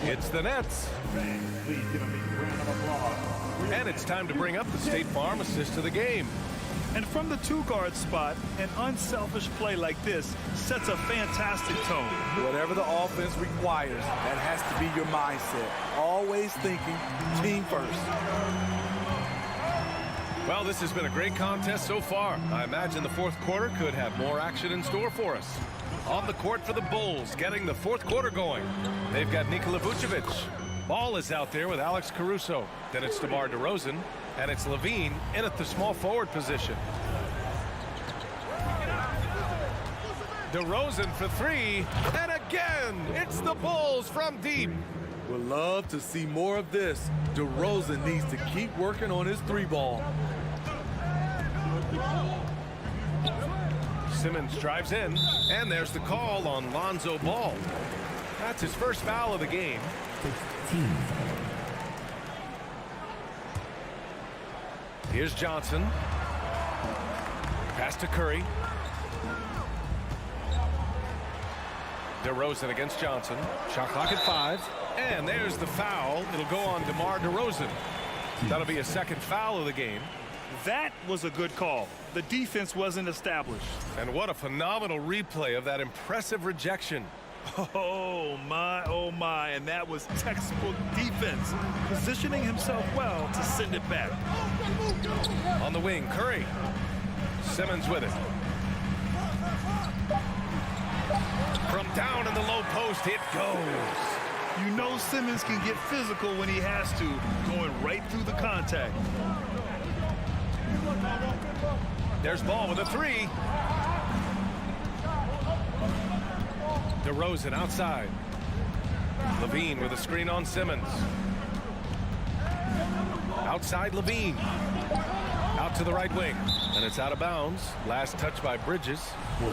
It's the Nets. Please give them a round of applause. And it's time to bring up the State Farm assist of the game. And from the 2-guard spot, an unselfish play like this sets a fantastic tone. Whatever the offense requires, that has to be your mindset. Always thinking team first. Well, this has been a great contest so far. I imagine the fourth quarter could have more action in store for us. On the court for the Bulls, getting the fourth quarter going. They've got Nikola Vucevic. Ball is out there with Alex Caruso. Then it's DeMar DeRozan, and it's Levine in at the small forward position. DeRozan for 3, and again, it's the Bulls from deep. Would love to see more of this. DeRozan needs to keep working on his 3-ball. Simmons drives in, and there's the call on Lonzo Ball. That's his first foul of the game. 16 fouls. Here's Johnson. Pass to Curry. DeRozan against Johnson. Shot clock at 5. And there's the foul. It'll go on DeMar DeRozan. That'll be a second foul of the game. That was a good call. The defense wasn't established. And what a phenomenal replay of that impressive rejection. Oh my, and that was textbook defense, positioning himself well to send it back. On the wing, Curry. Simmons with it. From down in the low post, it goes. You know Simmons can get physical when he has to, going right through the contact. There's Ball with a 3. DeRozan outside. Levine with a screen on Simmons. Outside Levine. Out to the right wing. And it's out of bounds. Last touch by Bridges.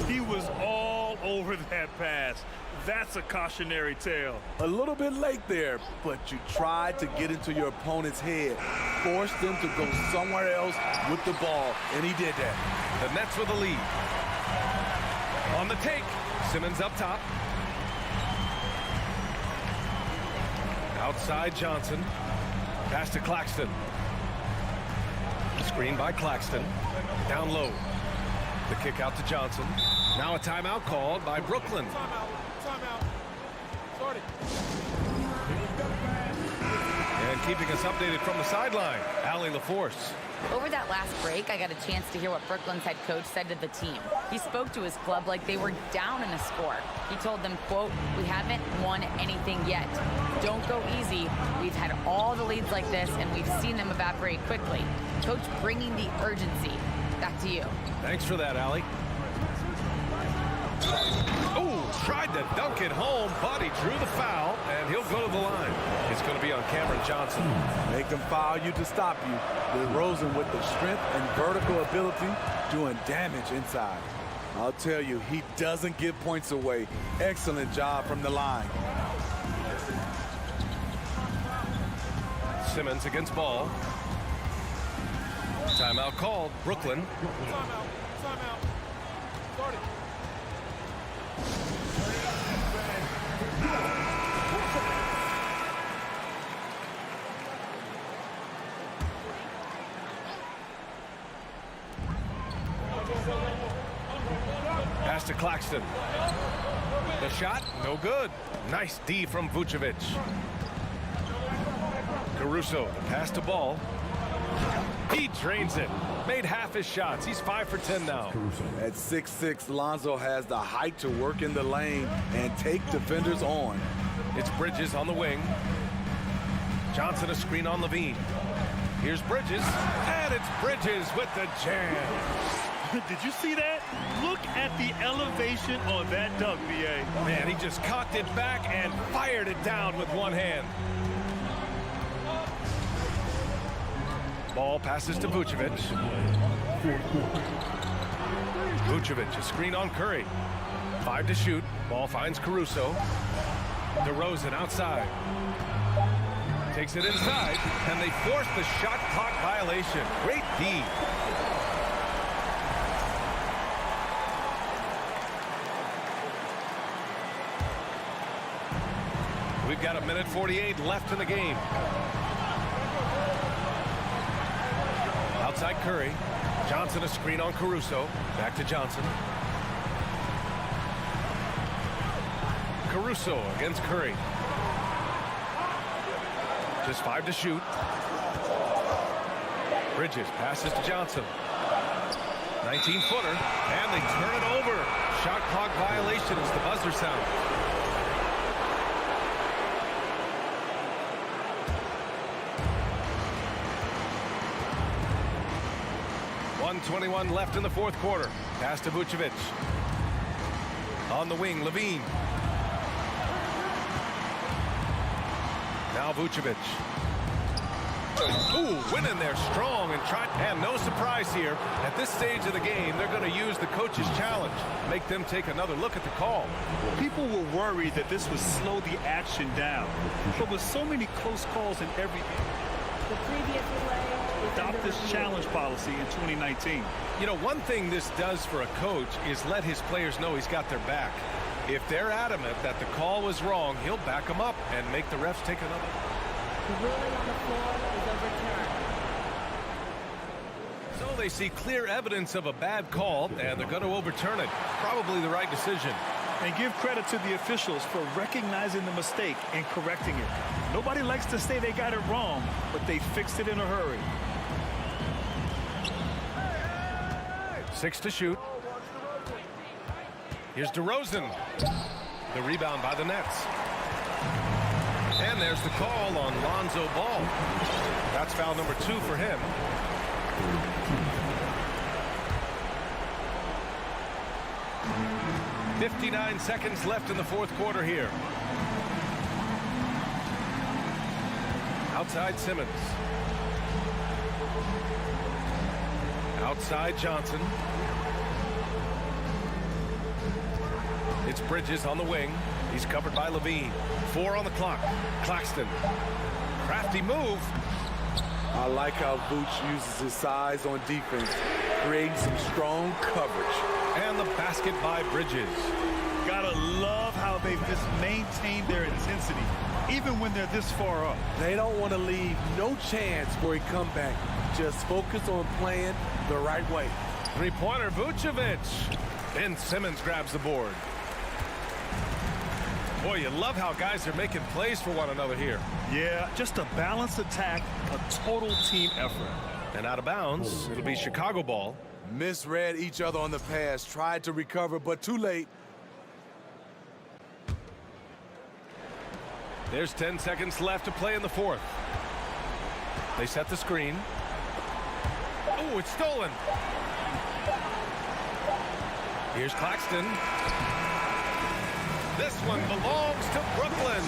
He was all over that pass. That's a cautionary tale. A little bit late there, but you tried to get into your opponent's head. Forced them to go somewhere else with the ball, and he did that. The Nets with the lead. On the take. Simmons up top. Outside Johnson. Pass to Claxton. Screen by Claxton. Down low. The kick out to Johnson. Now a timeout called by Brooklyn. Timeout. Sorry. And keeping us updated from the sideline, Allie LaForce. Over that last break, I got a chance to hear what Brooklyn's head coach said to the team. He spoke to his club like they were down in a score. He told them, quote, "We haven't won anything yet. Don't go easy. We've had all the leads like this, and we've seen them evaporate quickly." Coach bringing the urgency. Back to you. Thanks for that, Allie. Oh, tried to dunk it home, but he drew the foul, and he'll go to the line. It's going to be on Cameron Johnson. They can foul you to stop you. DeRozan with the strength and vertical ability doing damage inside. I'll tell you, he doesn't give points away. Excellent job from the line. Simmons against Ball. Timeout called. Brooklyn. Timeout. Started. Pass to Claxton. The shot, no good. Nice D from Vucevic. Caruso, the pass to Ball. He drains it. Made half his shots. He's 5 for 10 now. At 6'6", Lonzo has the height to work in the lane and take defenders on. It's Bridges on the wing. Johnson a screen on Levine. Here's Bridges, and it's Bridges with the jam. Did you see that? Look at the elevation on that dunk, B.A. Man, he just cocked it back and fired it down with one hand. Ball passes to Vucevic. Vucevic, a screen on Curry. 5 to shoot. Ball finds Caruso. DeRozan outside. Takes it inside, and they force the shot clock violation. Great D. We've got 1:48 left in the game. Outside Curry. Johnson a screen on Caruso. Back to Johnson. Caruso against Curry. Just 5 to shoot. Bridges passes to Johnson. 19-footer. And they turn it over. Shot clock violation as the buzzer sounds. .21 left in the fourth quarter. Pass to Vucevic. On the wing, Levine. Now Vucevic. Ooh, winning there strong and trying. And no surprise here. At this stage of the game, they're going to use the coach's challenge. Make them take another look at the call. People were worried that this would slow the action down. But with so many close calls in every game, The previous play is adopt this challenge policy in 2019. You know, one thing this does for a coach is let his players know he's got their back. If they're adamant that the call was wrong, he'll back them up and make the refs take another. The ruling on the floor is overturned. So they see clear evidence of a bad call, and they're going to overturn it. Probably the right decision. And give credit to the officials for recognizing the mistake and correcting it. Nobody likes to say they got it wrong, but they fixed it in a hurry. 6 to shoot. Here's DeRozan. The rebound by the Nets. And there's the call on Lonzo Ball. That's foul number 2 for him. .59 seconds left in the fourth quarter here. Outside Simmons. Outside Johnson. It's Bridges on the wing. He's covered by Levine. 4 on the clock. Claxton. Crafty move. I like how Vooch uses his size on defense, creating some strong coverage. And the basket by Bridges. Gotta love how they've just maintained their intensity, even when they're this far up. They don't want to leave no chance for a comeback. Just focus on playing the right way. Three-pointer Vucevic. Ben Simmons grabs the board. Boy, you love how guys are making plays for one another here. Yeah, just a balanced attack, a total team effort. And out of bounds, it'll be Chicago ball. Misread each other on the pass, tried to recover, but too late. There's 10 seconds left to play in the fourth. They set the screen. Oh, it's stolen. Here's Claxton. This one belongs to Brooklyn.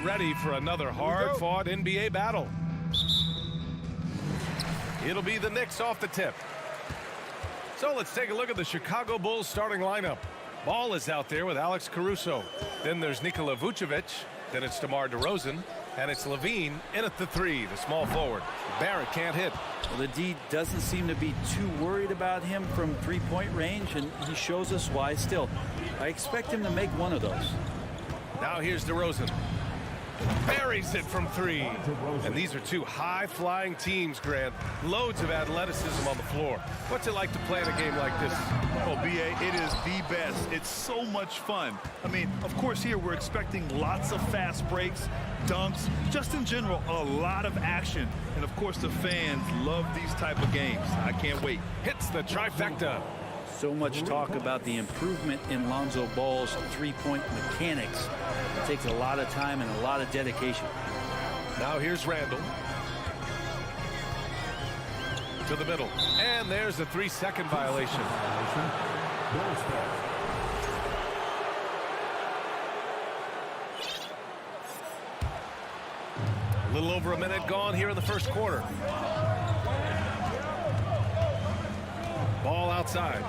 Ready for another hard-fought NBA battle. It'll be the Knicks off the tip. So let's take a look at the Chicago Bulls starting lineup. Ball is out there with Alex Caruso. Then there's Nikola Vucevic. Then it's DeMar DeRozan. And it's Levine in at the three, the small forward. Barrett can't hit. Well, the D doesn't seem to be too worried about him from three-point range, and he shows us why still. I expect him to make one of those. Now here's DeRozan. Buries it from three. And these are two high-flying teams, Grant. Loads of athleticism on the floor. What's it like to play in a game like this? Oh, B.A., it is the best. It's so much fun. I mean, of course, here we're expecting lots of fast breaks, dunks, just in general, a lot of action. And, of course, the fans love these type of games. I can't wait. Hits the trifecta. So much talk about the improvement in Lonzo Ball's three-point mechanics. It takes a lot of time and a lot of dedication. Now here's Randall. To the middle. And there's a 3-second violation. A little over a minute gone here in the first quarter. Ball outside.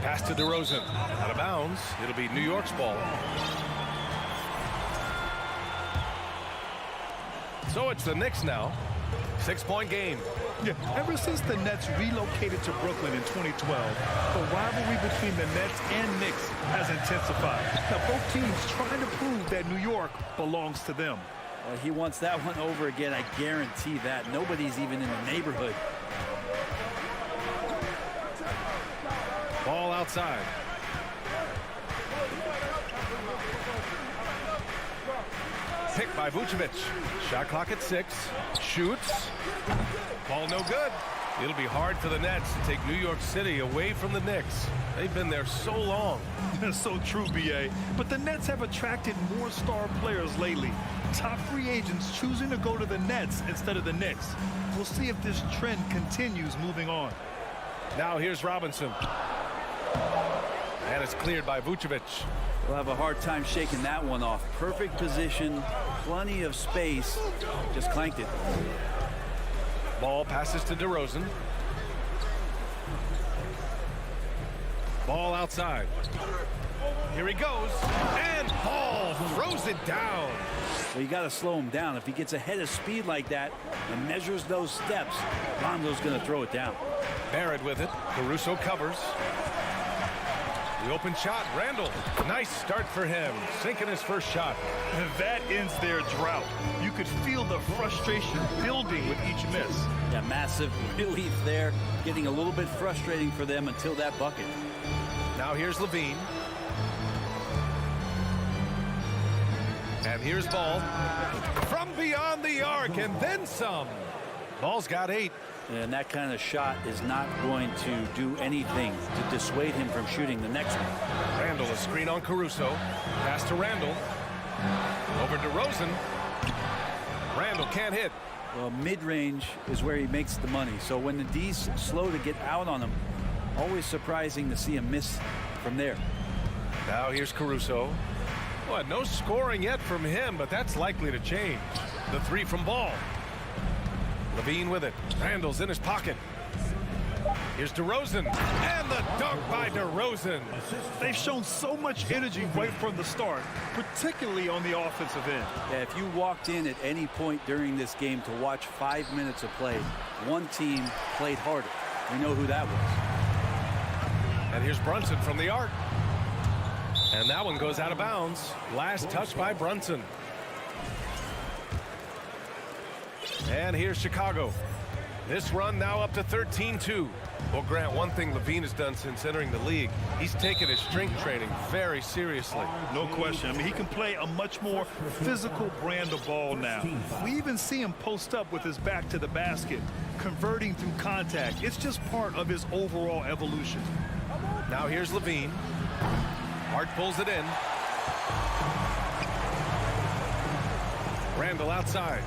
Pass to DeRozan. Out of bounds. It'll be New York's ball. So it's the Knicks now. 6-point game. Yeah, ever since the Nets relocated to Brooklyn in 2012, the rivalry between the Nets and Knicks has intensified. Now, both teams trying to prove that New York belongs to them. He wants that one over again, I guarantee that. Nobody's even in the neighborhood. Ball outside. Picked by Vucevic. Shot clock at 6. Shoots. Ball no good. It'll be hard for the Nets to take New York City away from the Knicks. They've been there so long. That's so true, B.A. But the Nets have attracted more star players lately. Top free agents choosing to go to the Nets instead of the Knicks. We'll see if this trend continues moving on. Now here's Robinson. And it's cleared by Vucevic. We'll have a hard time shaking that one off. Perfect position, plenty of space. Just clanked it. Ball passes to DeRozan. Ball outside. Here he goes. And Ball throws it down. Well, you got to slow him down. If he gets ahead of speed like that and measures those steps, Lonzo's going to throw it down. Barrett with it. Caruso covers. The open shot, Randall. Nice start for him, sinking his first shot. That ends their drought. You could feel the frustration building with each miss. Yeah, massive relief there. Getting a little bit frustrating for them until that bucket. Now here's Levine. And here's Ball. From beyond the arc and then some. Ball's got 8. And that kind of shot is not going to do anything to dissuade him from shooting the next one. Randall, a screen on Caruso. Pass to Randall. Over to DeRozan. Randall can't hit. Well, mid-range is where he makes the money. So when the D's slow to get out on him, always surprising to see him miss from there. Now here's Caruso. Well, no scoring yet from him, but that's likely to change. The 3 from Ball. Levine with it. Randall's in his pocket. Here's DeRozan. And the dunk by DeRozan. They've shown so much energy right from the start, particularly on the offensive end. Yeah, if you walked in at any point during this game to watch 5 minutes of play, one team played harder. We know who that was. And here's Brunson from the arc. And that one goes out of bounds. Last touch by Brunson. And here's Chicago. This run now up to 13-2. Well, Grant, one thing Levine has done since entering the league, he's taken his strength training very seriously. No question. I mean, he can play a much more physical brand of ball now. We even see him post up with his back to the basket, converting through contact. It's just part of his overall evolution. Now here's Levine. Hart pulls it in. Randall outside.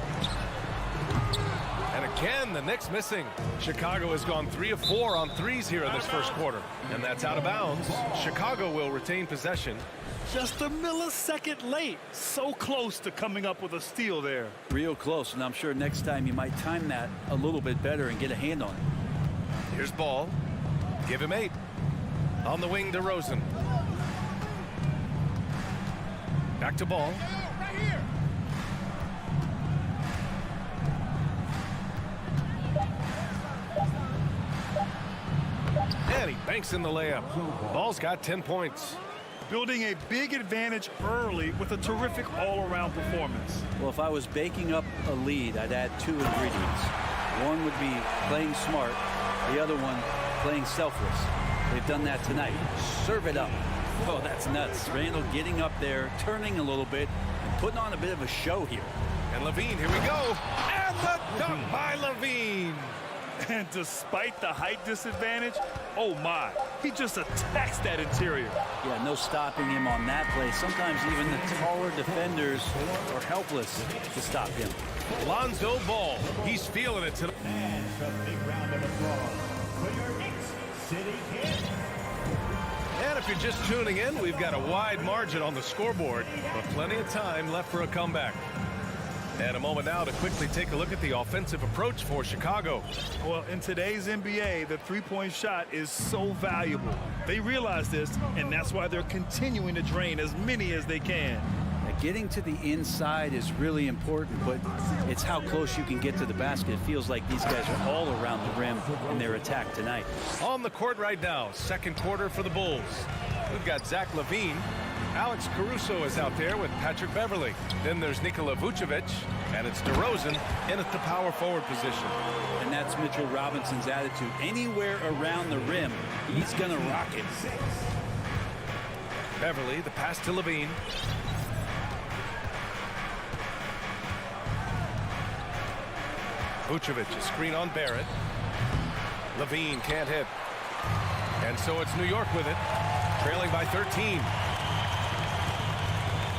And again, the Knicks missing. Chicago has gone 3 of 4 on threes here in this first quarter. And that's out of bounds. Chicago will retain possession. Just a millisecond late. So close to coming up with a steal there. Real close, and I'm sure next time you might time that a little bit better and get a hand on it. Here's Ball. Give him 8. On the wing, DeRozan. Back to Ball. And he banks in the layup. Ball's got 10 points. Building a big advantage early with a terrific all-around performance. Well, if I was baking up a lead, I'd add 2 ingredients. One would be playing smart. The other one, playing selfless. They've done that tonight. Serve it up. Oh, that's nuts. Randall getting up there, turning a little bit, and putting on a bit of a show here. And Levine, here we go. And the dunk by Levine. And despite the height disadvantage, oh my, he just attacks that interior. Yeah, no stopping him on that play. Sometimes even the taller defenders are helpless to stop him. Lonzo Ball, he's feeling it tonight. And a big round of applause for your Knicks City Kid. And if you're just tuning in, we've got a wide margin on the scoreboard, but plenty of time left for a comeback. And a moment now to quickly take a look at the offensive approach for Chicago. Well, in today's NBA, the three-point shot is so valuable. They realize this, and that's why they're continuing to drain as many as they can. Getting to the inside is really important, but it's how close you can get to the basket. It feels like these guys are all around the rim in their attack tonight. On the court right now, second quarter for the Bulls. We've got Zach LaVine. Alex Caruso is out there with Patrick Beverly. Then there's Nikola Vucevic, and it's DeRozan in at the power forward position. And that's Mitchell Robinson's attitude. Anywhere around the rim, he's going to rock it. Beverly, the pass to LaVine. Vucevic, a screen on Barrett. LaVine can't hit. And so it's New York with it, trailing by 13.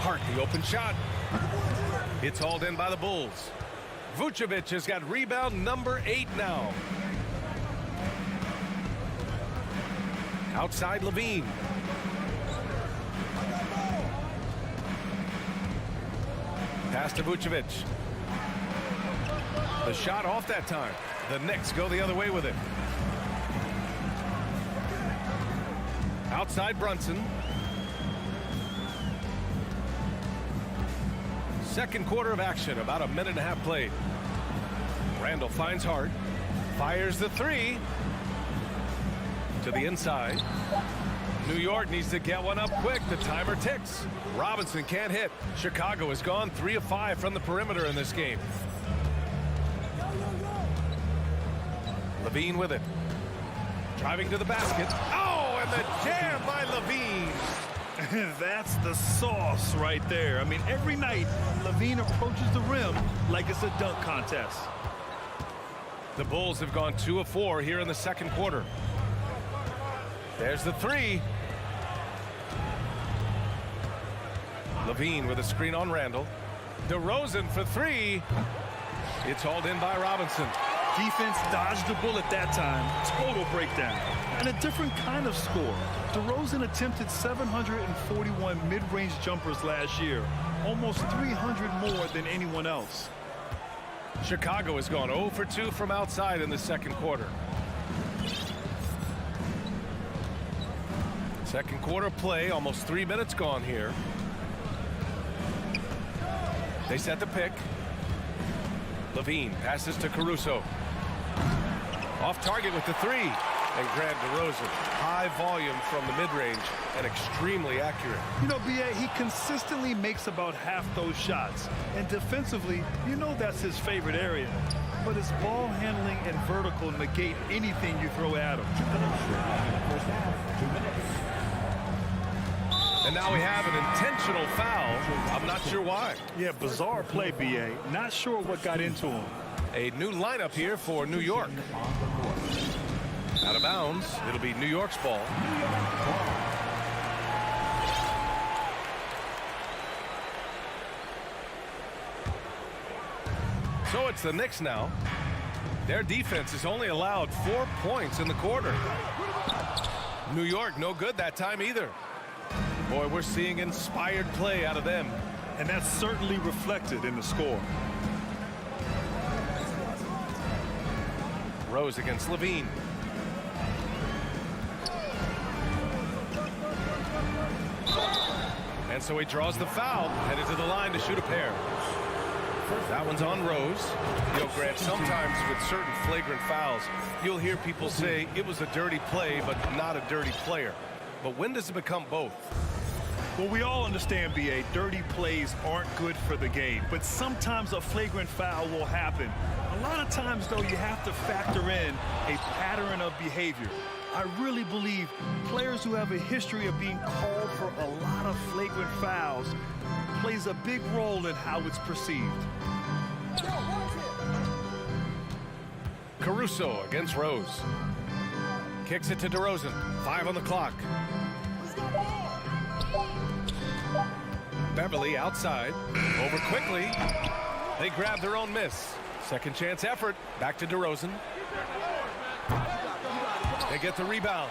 Hart, the open shot. It's hauled in by the Bulls. Vucevic has got rebound number 8 now. Outside LaVine. Pass to Vucevic. The shot off that time. The Knicks go the other way with it. Outside Brunson. Second quarter of action, about a minute and a half played. Randall finds Hart, fires the three to the inside. New York needs to get one up quick. The timer ticks. Robinson can't hit. Chicago has gone 3 of 5 from the perimeter in this game. Levine with it. Driving to the basket. Oh, and the jam by Levine. That's the sauce right there. I mean, every night, Levine approaches the rim like it's a dunk contest. The Bulls have gone 2 of 4 here in the second quarter. There's the three. Levine with a screen on Randall. DeRozan for three. It's hauled in by Robinson. Defense dodged the bullet that time. Total breakdown. And a different kind of score. DeRozan attempted 741 mid-range jumpers last year. Almost 300 more than anyone else. Chicago has gone 0 for 2 from outside in the second quarter. Second quarter play, almost 3 minutes gone here. They set the pick. Levine passes to Caruso. Off target with the three. And Grant DeRozan, high volume from the mid-range and extremely accurate. You know, B.A., he consistently makes about half those shots. And defensively, you know that's his favorite area. But his ball handling and vertical negate anything you throw at him. And now we have an intentional foul. I'm not sure why. Yeah, bizarre play, B.A. Not sure what got into him. A new lineup here for New York. Out of bounds. It'll be New York's ball. So it's the Knicks now. Their defense has only allowed 4 points in the quarter. New York no good that time either. Boy, we're seeing inspired play out of them. And that's certainly reflected in the score. Rose against Levine. And so he draws the foul, headed to the line to shoot a pair. That one's on Rose. You know, Grant, sometimes with certain flagrant fouls, you'll hear people say it was a dirty play, but not a dirty player. But when does it become both? Well, we all understand, B.A., dirty plays aren't good for the game, but sometimes a flagrant foul will happen. A lot of times, though, you have to factor in a pattern of behavior. I really believe players who have a history of being called for a lot of flagrant fouls plays a big role in how it's perceived. Caruso against Rose. Kicks it to DeRozan. 5 on the clock. Beverly outside. Over quickly. They grab their own miss. Second chance effort. Back to DeRozan. They get the rebound.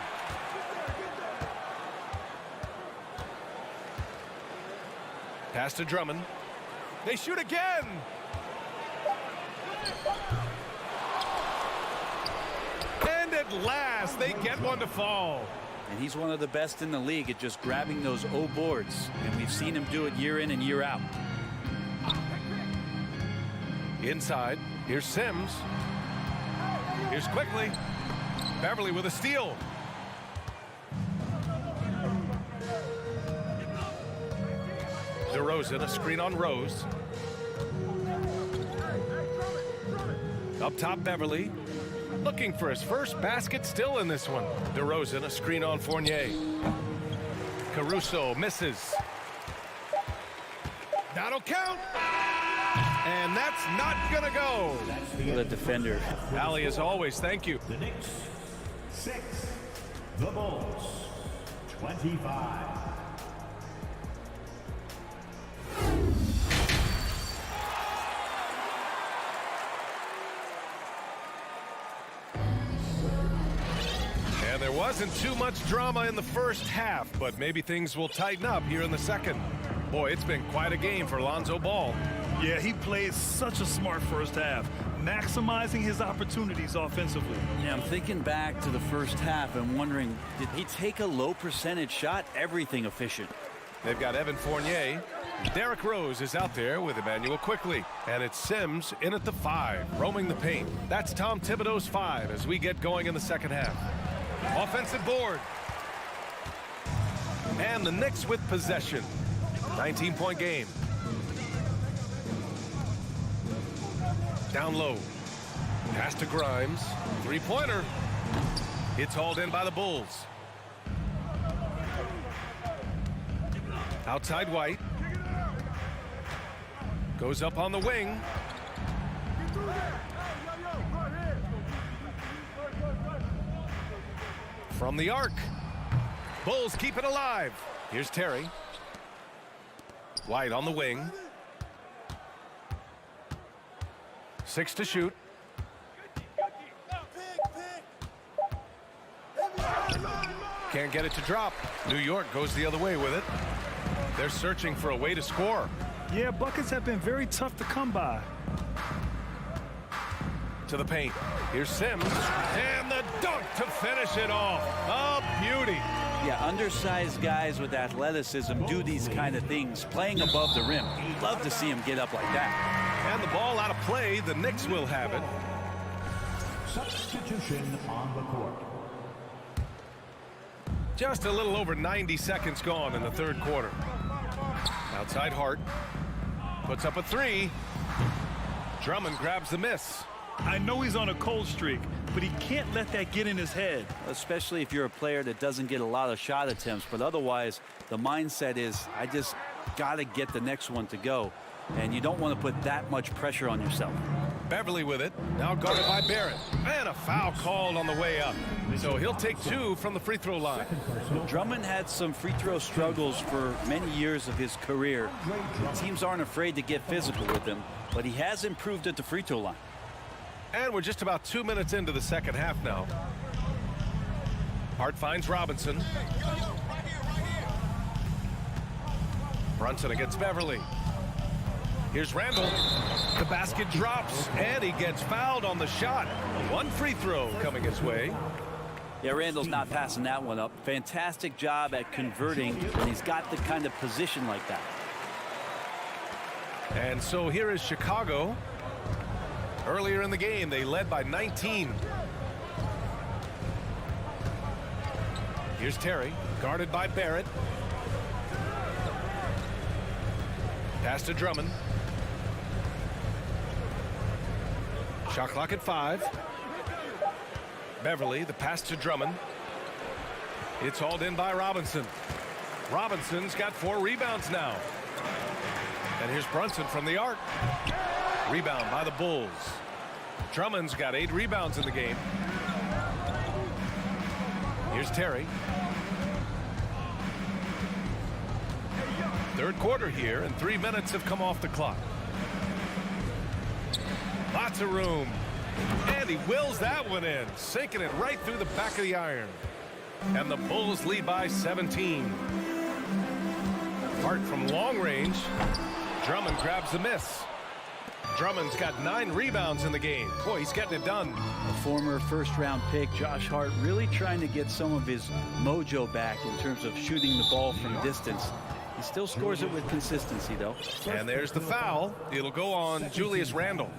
Pass to Drummond. They shoot again. And at last, they get one to fall. And he's one of the best in the league at just grabbing those O boards. And we've seen him do it year in and year out. Inside, here's Sims. Here's Quickly. Beverly with a steal. DeRozan, a screen on Rose. Up top, Beverly. Looking for his first basket, still in this one. DeRozan, a screen on Fournier. Caruso misses. That'll count. And that's not gonna go. The defender. Ali, as always, thank you. The Knicks 6, the Bulls 25. And there wasn't too much drama in the first half, but maybe things will tighten up here in the second. Boy, it's been quite a game for Lonzo Ball. Yeah, he played such a smart first half, maximizing his opportunities offensively. Yeah, I'm thinking back to the first half and wondering, did he take a low percentage shot? Everything efficient. They've got Evan Fournier. Derrick Rose is out there with Emmanuel quickly. And it's Sims in at the 5, roaming the paint. That's Tom Thibodeau's 5 as we get going in the second half. Offensive board. And the Knicks with possession. 19-point game. Down low. Pass to Grimes. Three-pointer. It's hauled in by the Bulls. Outside White. Goes up on the wing. From the arc. Bulls keep it alive. Here's Terry. White on the wing. 6 to shoot. Can't get it to drop. New York goes the other way with it. They're searching for a way to score. Yeah, buckets have been very tough to come by. To the paint. Here's Sims. And the dunk to finish it off. A beauty. Yeah, undersized guys with athleticism do these kind of things, playing above the rim. Love to see him get up like that. And the ball out of play. The Knicks will have it. Substitution on the court. Just a little over 90 seconds gone in the third quarter. Outside Hart. Puts up a 3. Drummond grabs the miss. I know he's on a cold streak, but he can't let that get in his head. Especially if you're a player that doesn't get a lot of shot attempts, but otherwise the mindset is, I just got to get the next one to go. And you don't want to put that much pressure on yourself. Beverly with it. Now guarded by Barrett. And a foul called on the way up. So he'll take 2 from the free throw line. Drummond had some free throw struggles for many years of his career. Teams aren't afraid to get physical with him, but he has improved at the free throw line. And we're just about 2 minutes into the second half now. Hart finds Robinson. Brunson against Beverly. Here's Randall. The basket drops, and he gets fouled on the shot. 1 free throw coming his way. Yeah, Randall's not passing that one up. Fantastic job at converting when he's got the kind of position like that. And so here is Chicago. Earlier in the game, they led by 19. Here's Terry, guarded by Barrett. Pass to Drummond. Shot clock at 5. Beverly, the pass to Drummond. It's hauled in by Robinson. Robinson's got 4 rebounds now. And here's Brunson from the arc. Rebound by the Bulls. Drummond's got 8 rebounds in the game. Here's Terry. Third quarter here, and 3 minutes have come off the clock. Lots of room. And he wills that one in, sinking it right through the back of the iron. And the Bulls lead by 17. Hart from long range. Drummond grabs the miss. Drummond's got 9 rebounds in the game. Boy, he's getting it done. A former first-round pick, Josh Hart, really trying to get some of his mojo back in terms of shooting the ball from distance. He still scores it with consistency, though. And there's the foul. It'll go on Julius Randle.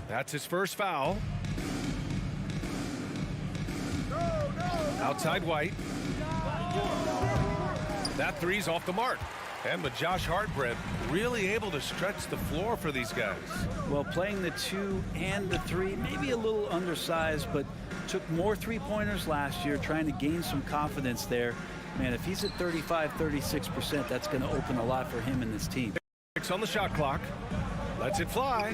That's his first foul. Outside White. That 3's off the mark. And with Josh Hart, Brent, really able to stretch the floor for these guys. Well, playing the 2 and the 3, maybe a little undersized, but took more 3-pointers last year, trying to gain some confidence there. Man, if he's at 35, 36%, that's going to open a lot for him and this team. 6 on the shot clock. Lets it fly.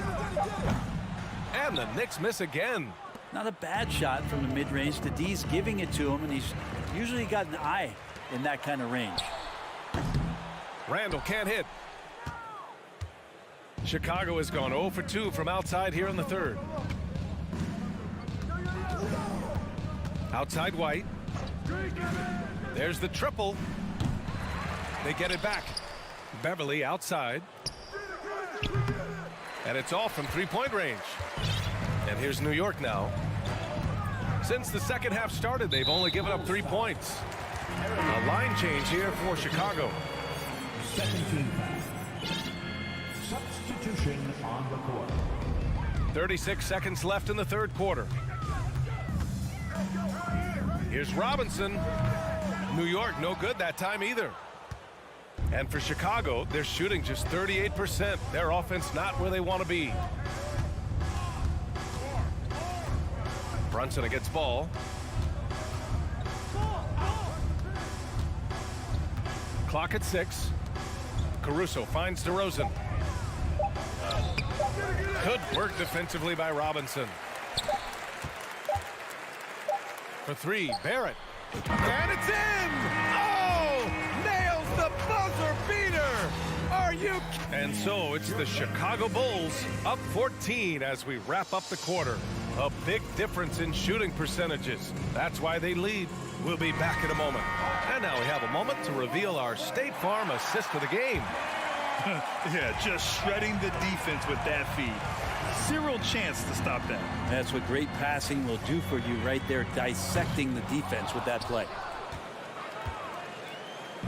And the Knicks miss again. Not a bad shot from the mid-range. The D's giving it to him, and he's usually got an eye in that kind of range. Randall can't hit. Chicago has gone 0 for 2 from outside here in the third. Outside White. There's the triple. They get it back. Beverly outside. And it's off from three-point range. And here's New York now. Since the second half started, they've only given up 3 points. A line change here for Chicago. Second team foul. Substitution on the court. 36 seconds left in the third quarter. Here's Robinson. New York, no good that time either. And for Chicago, they're shooting just 38%. Their offense not where they want to be. Brunson against ball. Clock at 6. Caruso finds DeRozan. Good work defensively by Robinson. For 3, Barrett. And it's in! Oh! Nails the buzzer beater! Are you? And so it's the Chicago Bulls up 14 as we wrap up the quarter. A big difference in shooting percentages. That's why they lead. We'll be back in a moment. And now we have a moment to reveal our State Farm assist of the game. Yeah, just shredding the defense with that feed. Zero chance to stop that. That's what great passing will do for you right there, dissecting the defense with that play.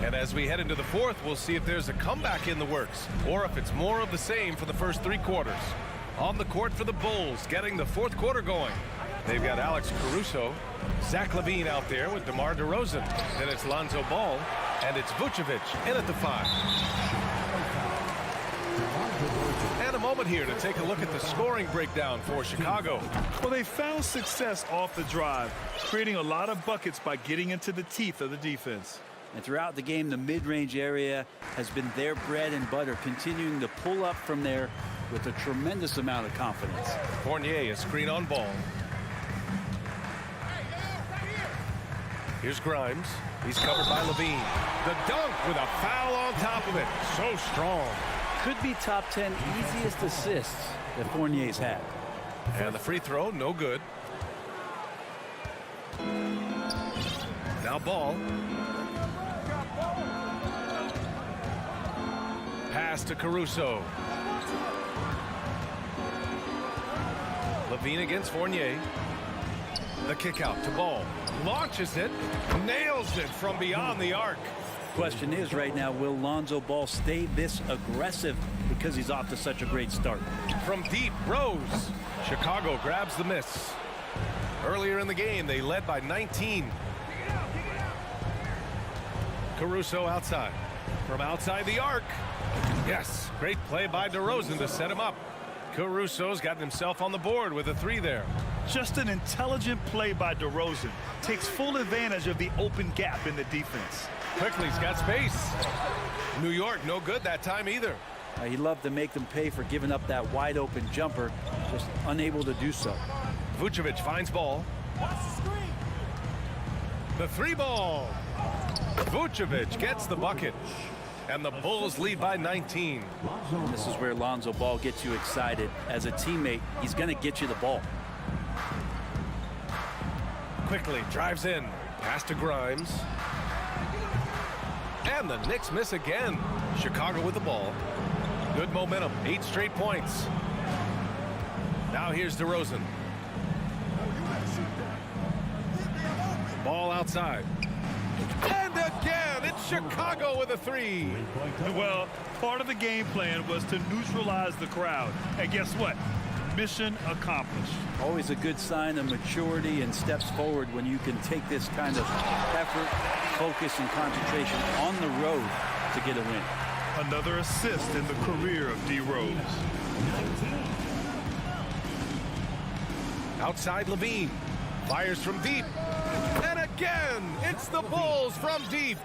And as we head into the fourth, we'll see if there's a comeback in the works or if it's more of the same for the first 3 quarters. On the court for the Bulls, getting the fourth quarter going. They've got Alex Caruso, Zach LaVine out there with DeMar DeRozan. Then it's Lonzo Ball, and it's Vucevic in at the 5. And a moment here to take a look at the scoring breakdown for Chicago. Well, they found success off the drive, creating a lot of buckets by getting into the teeth of the defense. And throughout the game, the mid-range area has been their bread and butter, continuing to pull up from there with a tremendous amount of confidence. Fournier, a screen on ball. Here's Grimes. He's covered by LaVine. The dunk with a foul on top of it. So strong. Could be top 10 easiest assists that Fournier's had. And the free throw, no good. Now Ball. Pass to Caruso. LaVine against Fournier. The kick out to Ball. Launches it. Nails it from beyond the arc. Question is right now, will Lonzo Ball stay this aggressive because he's off to such a great start? From deep, Rose. Chicago grabs the miss. Earlier in the game, they led by 19. Caruso outside. From outside the arc. Yes, great play by DeRozan to set him up. Caruso's gotten himself on the board with a 3 there. Just an intelligent play by DeRozan. Takes full advantage of the open gap in the defense. Quickly's got space. New York, no good that time either. He loved to make them pay for giving up that wide open jumper, just unable to do so. Vucevic finds Ball. The 3 ball. Vucevic gets the bucket. And the Bulls lead by 19. And this is where Lonzo Ball gets you excited. As a teammate, he's going to get you the ball. Quickly drives in. Pass to Grimes. And the Knicks miss again. Chicago with the ball. Good momentum. 8 straight points. Now here's DeRozan. Ball outside. And again, it's Chicago with a 3. Well, part of the game plan was to neutralize the crowd. And guess what? Mission accomplished. Always a good sign of maturity and steps forward when you can take this kind of effort, focus, and concentration on the road to get a win. Another assist in the career of D. Rose. Outside LaVine. Fires from deep. And again, it's the Bulls from deep.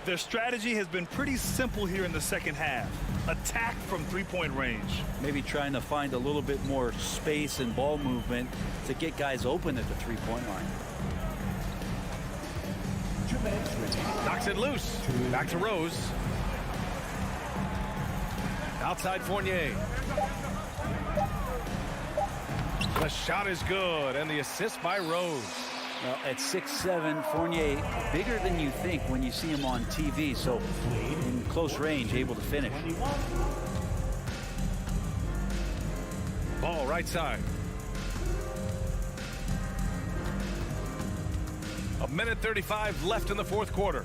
Their strategy has been pretty simple here in the second half. Attack from three-point range. Maybe trying to find a little bit more space and ball movement to get guys open at the three-point line. Knocks it loose. Back to Rose. Outside Fournier. The shot is good, and the assist by Rose. Well, at 6'7", Fournier, bigger than you think when you see him on TV, so in close range, able to finish. Ball right side. A minute 35 left in the fourth quarter.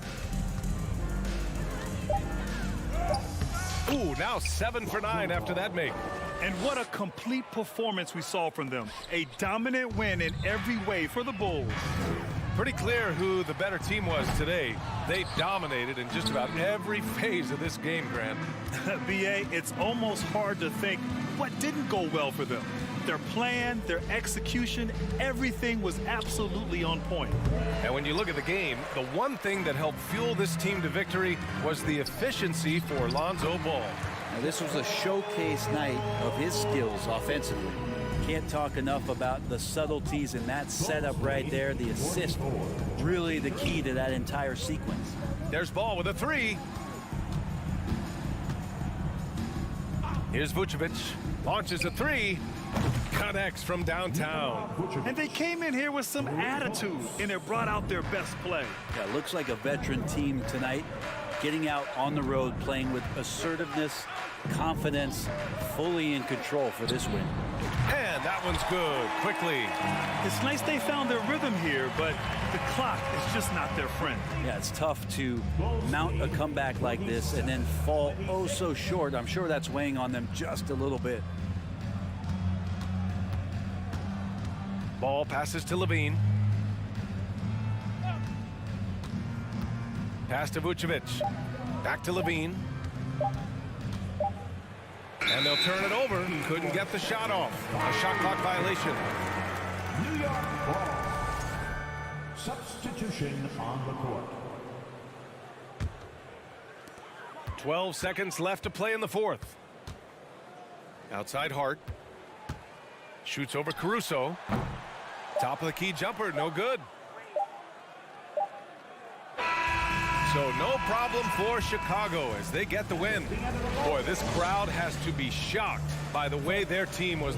Ooh, now 7 for 9 after that make. And what a complete performance we saw from them. A dominant win in every way for the Bulls. Pretty clear who the better team was today. They dominated in just about every phase of this game, Grant. BA, it's almost hard to think what didn't go well for them. Their plan, their execution, everything was absolutely on point. And when you look at the game, the one thing that helped fuel this team to victory was the efficiency for Lonzo Ball. Now, this was a showcase night of his skills offensively. Can't talk enough about the subtleties in that setup right there. The assist, really the key to that entire sequence. There's Ball with a 3. Here's Vucevic. Launches a 3. Connects from downtown. And they came in here with some attitude, and it brought out their best play. Yeah, looks like a veteran team tonight, getting out on the road, playing with assertiveness, confidence, fully in control for this win. And that one's good, quickly. It's nice they found their rhythm here, but the clock is just not their friend. Yeah, it's tough to mount a comeback like this and then fall oh so short. I'm sure that's weighing on them just a little bit. Ball passes to Levine. Pass to Vucevic. Back to Levine. And they'll turn it over. Couldn't get the shot off. A shot clock violation. New York Ball. Substitution on the court. 12 seconds left to play in the fourth. Outside Hart. Shoots over Caruso. Top of the key jumper, no good. So no problem for Chicago as they get the win. Boy, this crowd has to be shocked by the way their team was.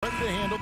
Ready to handle.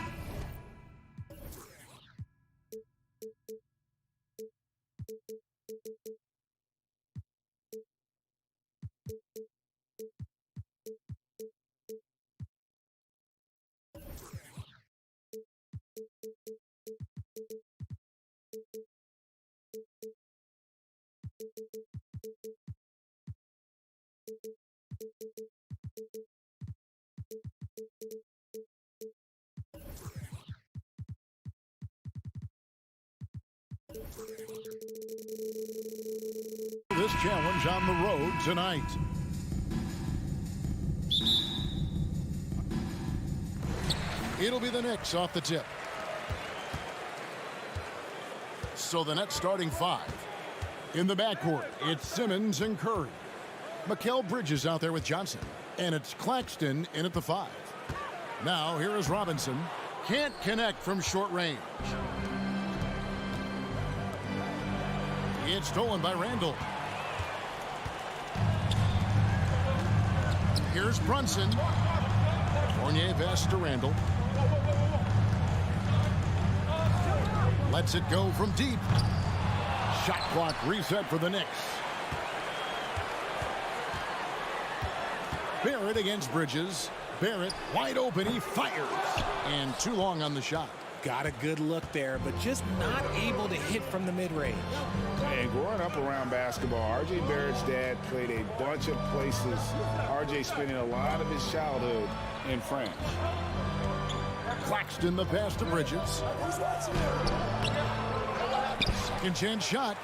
This challenge on the road tonight. It'll be the Knicks off the tip. So the Nets starting five. In the backcourt, it's Simmons and Curry. Mikal Bridges out there with Johnson. And it's Claxton in at the five. Now here is Robinson. Can't connect from short range. It's stolen by Randall. Here's Brunson. Fournier pass to Randall. Lets it go from deep. Shot clock reset for the Knicks. Barrett against Bridges. Barrett wide open. He fires. And too long on the shot. Got a good look there, but just not able to hit from the mid-range. And growing up around basketball, R.J. Barrett's dad played a bunch of places. R.J. spending a lot of his childhood in France. Claxton the pass to Bridges. Second chance shot.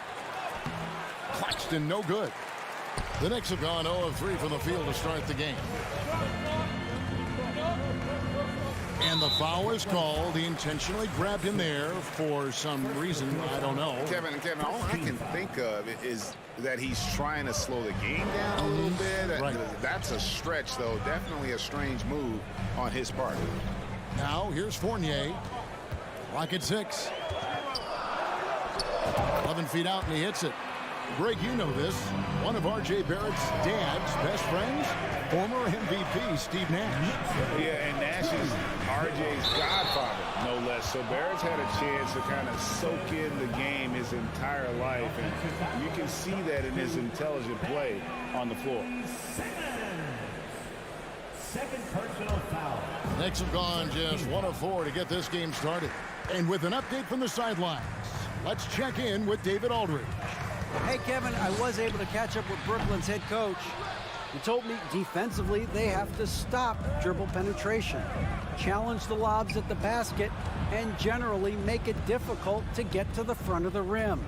Claxton no good. The Knicks have gone 0 of 3 from the field to start the game. And the foul is called. He intentionally grabbed him there for some reason. I don't know. Kevin, all I can think of is that he's trying to slow the game down a little bit. Right. That's a stretch, though. Definitely a strange move on his part. Now, here's Fournier. Clock at 6. 11 feet out, and he hits it. Greg, you know this. One of R.J. Barrett's dad's best friends, former MVP Steve Nash. Yeah, and Nash is R.J.'s godfather, no less. So Barrett's had a chance to kind of soak in the game his entire life, and you can see that in his intelligent play on the floor. Second personal foul. Knicks have gone just 1 of 4 to get this game started. And with an update from the sidelines, let's check in with David Aldridge. Hey, Kevin, I was able to catch up with Brooklyn's head coach. He told me defensively they have to stop dribble penetration, challenge the lobs at the basket, and generally make it difficult to get to the front of the rim.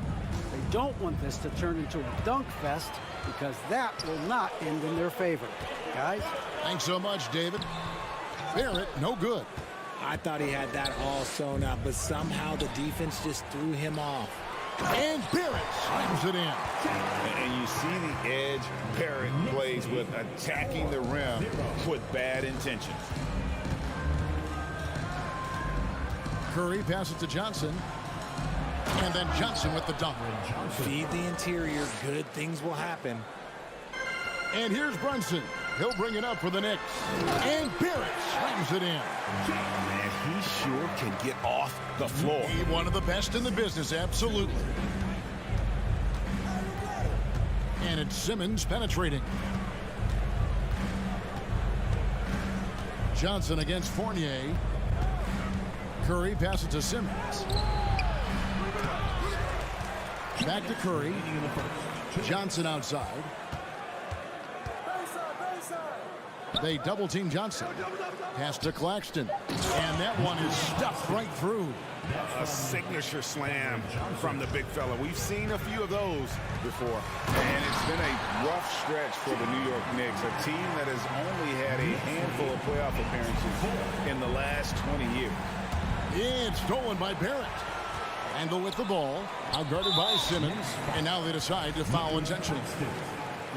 They don't want this to turn into a dunk fest because that will not end in their favor. Guys? Thanks so much, David. Barrett, no good. I thought he had that all sewn up, but somehow the defense just threw him off. And Barrett slams it in. And you see the edge Barrett plays with, attacking the rim with bad intentions. Curry passes to Johnson. And then Johnson with the dunk. Feed the interior. Good things will happen. And here's Brunson. He'll bring it up for the Knicks. And Barrett slams it in. Man, he sure can get off the floor. He's one of the best in the business, absolutely. And it's Simmons penetrating. Johnson against Fournier. Curry passes to Simmons. Back to Curry. Johnson outside. They double team Johnson. Pass to Claxton. And that one is stuffed right through. A signature slam from the big fella. We've seen a few of those before. And it's been a rough stretch for the New York Knicks, a team that has only had a handful of playoff appearances in the last 20 years. It's stolen by Barrett. Randall with the ball, outguarded by Simmons, and now they decide to foul intentionally.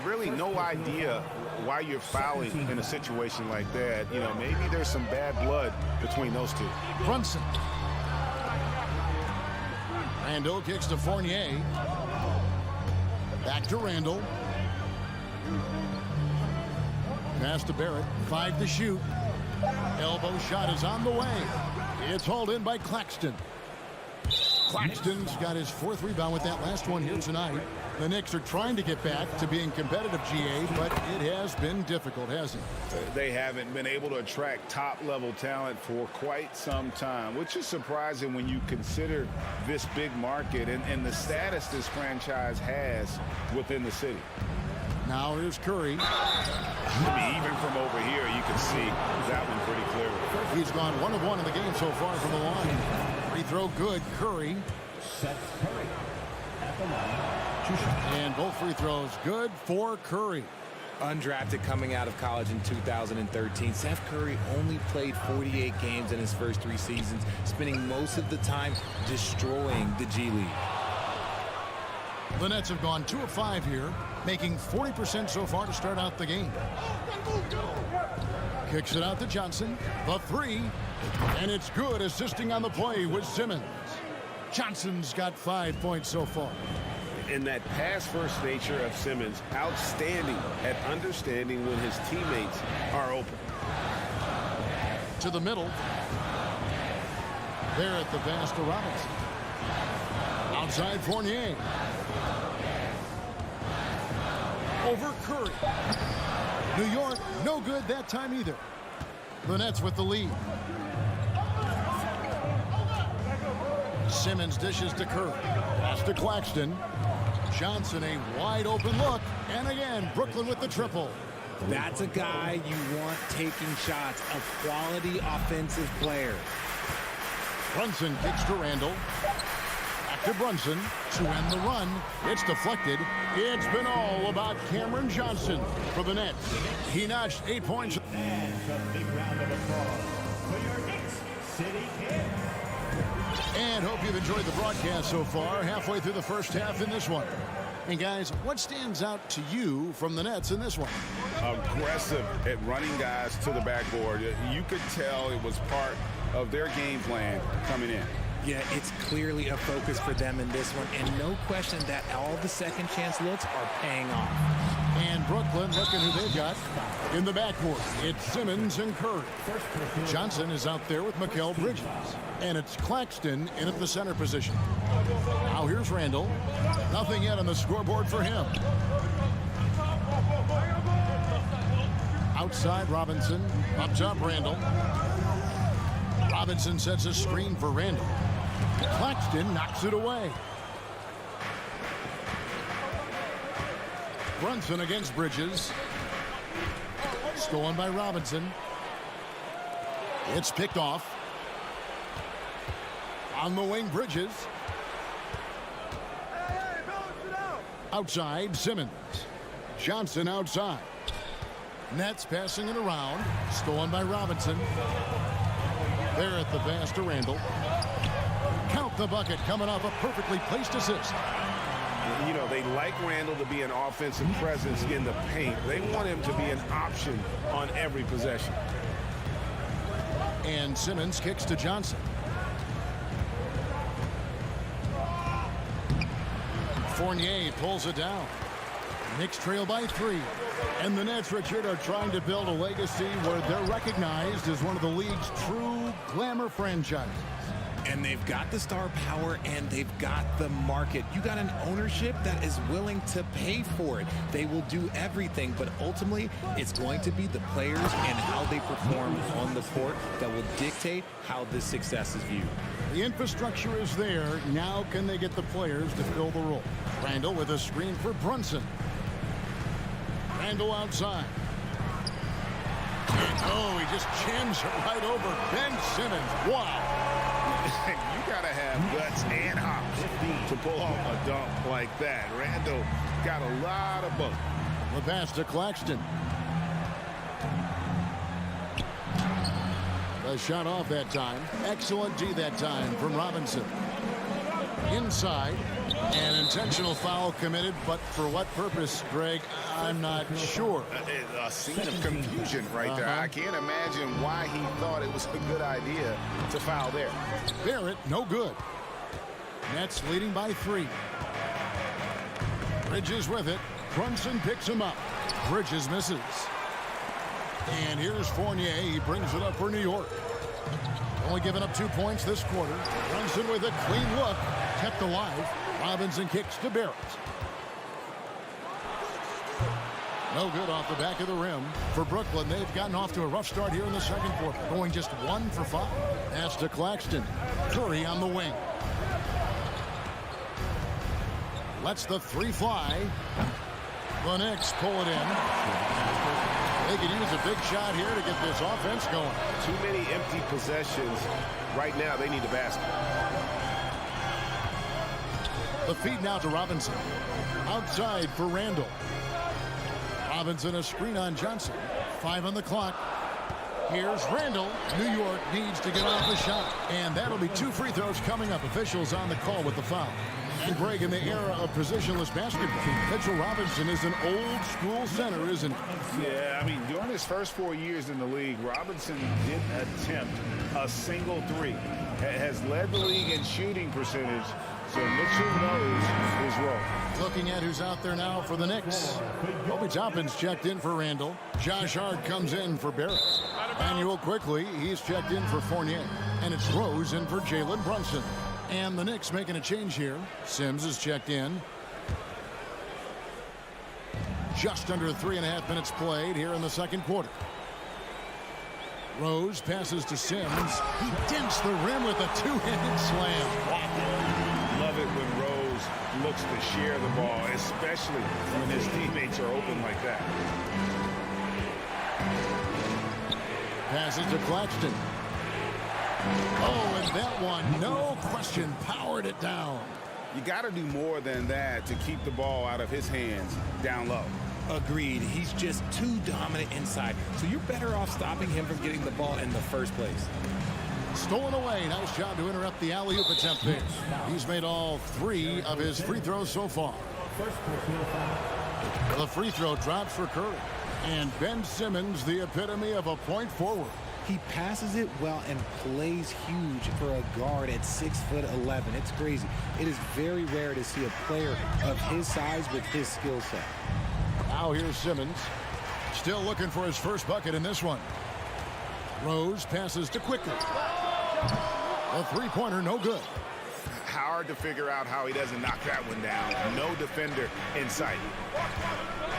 Really no idea why you're fouling in a situation like that. You know, maybe there's some bad blood between those two. Brunson. Randall kicks to Fournier. Back to Randall. Pass to Barrett. 5 to shoot. Elbow shot is on the way. It's hauled in by Claxton. Claxton's got his 4th rebound with that last one here tonight. The Knicks are trying to get back to being competitive, GA, but it has been difficult, hasn't it? They haven't been able to attract top-level talent for quite some time, which is surprising when you consider this big market and the status this franchise has within the city. Now here's Curry. I mean, even from over here, you can see that one pretty clearly. He's gone 1 of 1 in the game so far from the line. Free throw good. Curry. Seth Curry at the line. And both free throws good for Curry. Undrafted coming out of college in 2013, Seth Curry only played 48 games in his first 3 seasons, spending most of the time destroying the G League. The Nets have gone 2 of 5 here, making 40% so far to start out the game. Kicks it out to Johnson. The 3. And it's good, assisting on the play with Simmons. Johnson's got 5 points so far. And that pass-first nature of Simmons, outstanding at understanding when his teammates are open. To the middle. There at the pass to Robinson. Outside Fournier. Over Curry. New York, no good that time either. The Nets with the lead. Simmons dishes to Curry. Pass to Claxton. Johnson, a wide open look. And again, Brooklyn with the triple. That's a guy you want taking shots, a quality offensive player. Brunson kicks to Randall. Back to Brunson to end the run. It's deflected. It's been all about Cameron Johnson for the Nets. He notched 8 points. And a big round of applause for your Knicks City Kid. And hope you've enjoyed the broadcast so far, halfway through the first half in this one. And guys, what stands out to you from the Nets in this one? Aggressive at running guys to the backboard. You could tell it was part of their game plan coming in. Yeah, it's clearly a focus for them in this one, and no question that all the second chance looks are paying off. And Brooklyn, looking who they've got in the backcourt. It's Simmons and Curry. Johnson is out there with Mikal Bridges. And it's Claxton in at the center position. Now here's Randall. Nothing yet on the scoreboard for him. Outside Robinson. Up top Randall. Robinson sets a screen for Randall. Claxton knocks it away. Brunson against Bridges. Stolen by Robinson. It's picked off. On the wing, Bridges. Outside, Simmons. Johnson outside. Nets passing it around. Stolen by Robinson. There at the pass to Randall. Count the bucket coming off a perfectly placed assist. You know, they like Randall to be an offensive presence in the paint. They want him to be an option on every possession. And Simmons kicks to Johnson. Fournier pulls it down. Knicks trail by 3. And the Nets, Richard, are trying to build a legacy where they're recognized as one of the league's true glamour franchises. And they've got the star power and they've got the market. You got an ownership that is willing to pay for it. They will do everything, but ultimately it's going to be the players and how they perform on the court that will dictate how this success is viewed. The infrastructure is there. Now can they get the players to fill the role? Randall with a screen for Brunson. Randall outside. And oh, he just jams it right over Ben Simmons. Wow. You got to have guts and hops to pull off a dunk like that. Randall got a lot of both. The pass to Claxton. A shot off that time. Excellent D that time from Robinson. Inside. An intentional foul committed, but for what purpose, Greg? I'm not sure. A scene of confusion right there. I can't imagine why he thought it was a good idea to foul there. Barrett, no good. Nets leading by 3. Bridges with it. Brunson picks him up. Bridges misses. And here's Fournier. He brings it up for New York. Only giving up 2 points this quarter. Brunson with a clean look. Kept alive. Robinson kicks to Barrett. No good off the back of the rim. For Brooklyn, they've gotten off to a rough start here in the second quarter, going just 1 for 5. Pass to Claxton. Curry on the wing. Lets the 3 fly. The Knicks pull it in. They could use a big shot here to get this offense going. Too many empty possessions. Right now, they need a basket. The feed now to Robinson. Outside for Randall. Robinson a screen on Johnson. 5 on the clock. Here's Randall. New York needs to get off the shot. And that'll be 2 free throws coming up. Officials on the call with the foul. And Greg, in the era of positionless basketball, Mitchell Robinson is an old school center, isn't he? Yeah, I mean, during his first 4 years in the league, Robinson didn't attempt a single 3. Has led the league in shooting percentage. So Mitchell knows his role. Looking at who's out there now for the Knicks. Obi Toppin's checked in for Randall. Josh Hart comes in for Barrett. Manuel quickly, he's checked in for Fournier. And it's Rose in for Jalen Brunson. And the Knicks making a change here. Sims is checked in. Just under 3.5 minutes played here in the second quarter. Rose passes to Sims. He dents the rim with a 2-handed slam. Love it when Rose looks to share the ball, especially when his teammates are open like that. Passes to Claxton. Oh, and that one, no question, powered it down. You got to do more than that to keep the ball out of his hands down low. Agreed. He's just too dominant inside. So you're better off stopping him from getting the ball in the first place. Stolen away. Nice job to interrupt the alley-oop attempt there. He's made all 3 of his free throws so far. The free throw drops for Curry. And Ben Simmons, the epitome of a point forward. He passes it well and plays huge for a guard at 6'11". It's crazy. It is very rare to see a player of his size with his skill set. Now here's Simmons. Still looking for his first bucket in this one. Rose passes to Quickly. A three-pointer, no good. Hard to figure out how he doesn't knock that one down. No defender in sight.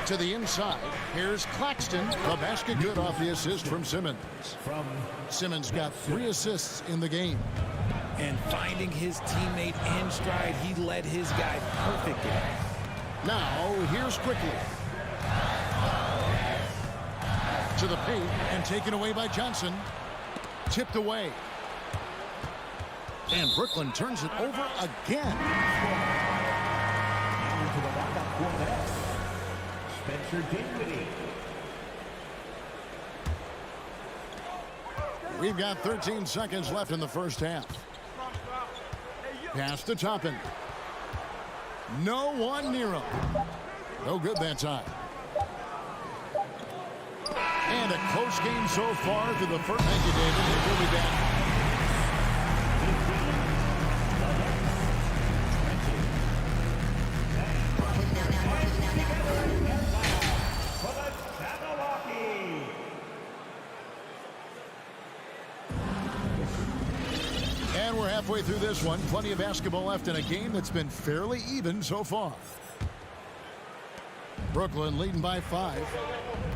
To the inside. Here's Claxton. The basket good off the assist from Simmons. Simmons got 3 assists in the game. And finding his teammate in stride, he led his guy perfectly. Now, here's Quickly. To the paint and taken away by Johnson. Tipped away. And Brooklyn turns it over again. Into the backup for the Nets, Spencer Dinwiddie. We've got 13 seconds left in the first half. Pass to Toppin. No one near him. No good that time. And a close game so far through the first. Thank you, David. We'll be back. And we're halfway through this one. Plenty of basketball left in a game that's been fairly even so far. Brooklyn leading by 5.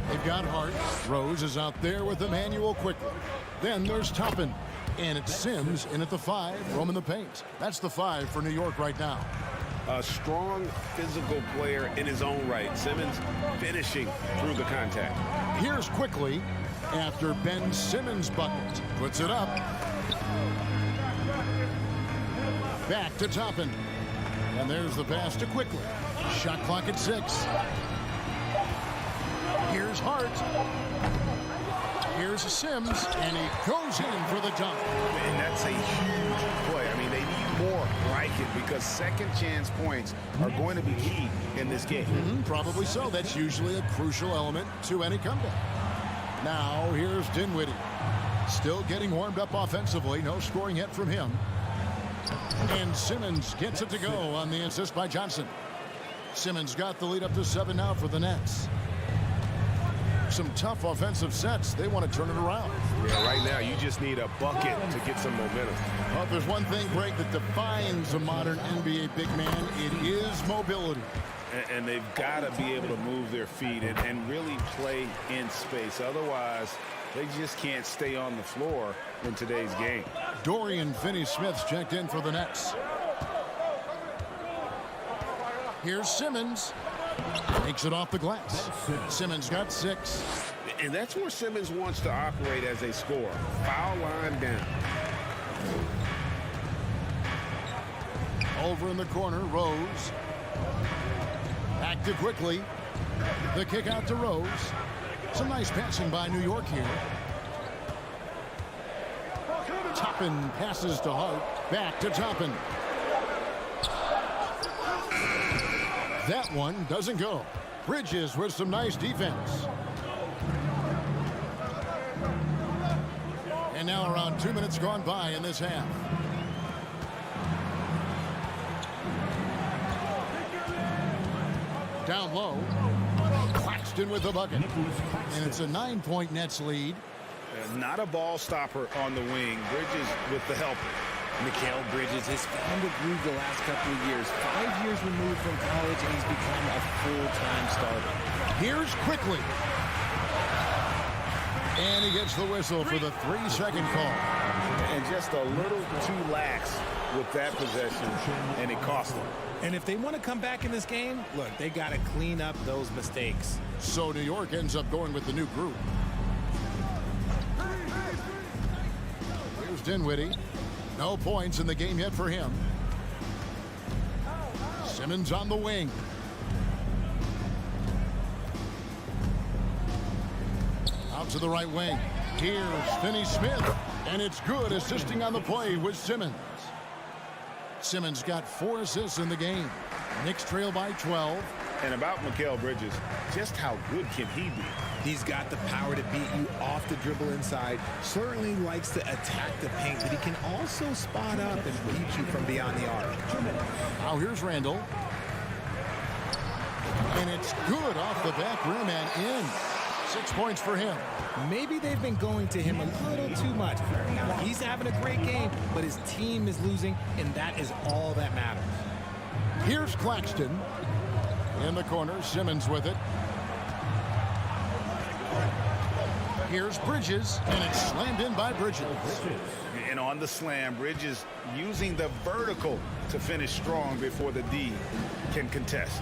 They've got Hart. Rose is out there with Emmanuel Quickly. Then there's Toppin. And it's Sims in at the 5, roaming the paint. That's the 5 for New York right now. A strong physical player in his own right. Simmons finishing through the contact. Here's Quickly after Ben Simmons' bucket. Puts it up. Back to Toppin. And there's the pass to Quickly. Shot clock at 6. Here's Hart. Here's Sims, and he goes in for the dunk. And that's a huge play. I mean, they need more like it because second chance points are going to be key in this game. Probably so. That's usually a crucial element to any comeback. Now, here's Dinwiddie. Still getting warmed up offensively. No scoring yet from him. And Simmons gets it to go on the assist by Johnson. Simmons got the lead up to 7 now for the Nets. Some tough offensive sets. They want to turn it around. Yeah, right now you just need a bucket to get some momentum. Well, if there's one thing, Greg, that defines a modern NBA big man, it is mobility. And they've got to be able to move their feet and really play in space. Otherwise, they just can't stay on the floor in today's game. Dorian Finney-Smith's checked in for the Nets. Here's Simmons. Takes it off the glass. Simmons got 6. And that's where Simmons wants to operate as a scorer. Foul line down. Over in the corner, Rose. Back to Quickly. The kick out to Rose. Some nice passing by New York here. Toppin passes to Hart. Back to Toppin. That one doesn't go. Bridges with some nice defense. And now around 2 minutes gone by in this half. Down low. Claxton with the bucket. And it's a 9-point Nets lead. Not a ball stopper on the wing. Bridges with the help. Mikal Bridges has found a groove the last couple of years. 5 years removed from college, and he's become a full-time starter. Here's Quickly. And he gets the whistle for the 3-second call. And just a little too lax with that possession, and it cost them. And if they want to come back in this game, look, they got to clean up those mistakes. So New York ends up going with the new group. Here's Dinwiddie. No points in the game yet for him. Simmons on the wing. Out to the right wing. Here's Finney-Smith. And it's good, assisting on the play with Simmons. Simmons got 4 assists in the game. Knicks trail by 12. And about Mikal Bridges, just how good can he be? He's got the power to beat you off the dribble inside. Certainly likes to attack the paint, but he can also spot up and beat you from beyond the arc. Now here's Randall. And it's good off the back rim and in. 6 points for him. Maybe they've been going to him a little too much. Now, he's having a great game, but his team is losing, and that is all that matters. Here's Claxton. In the corner, Simmons with it. Here's Bridges, and it's slammed in by Bridges. And on the slam, Bridges using the vertical to finish strong before the D can contest.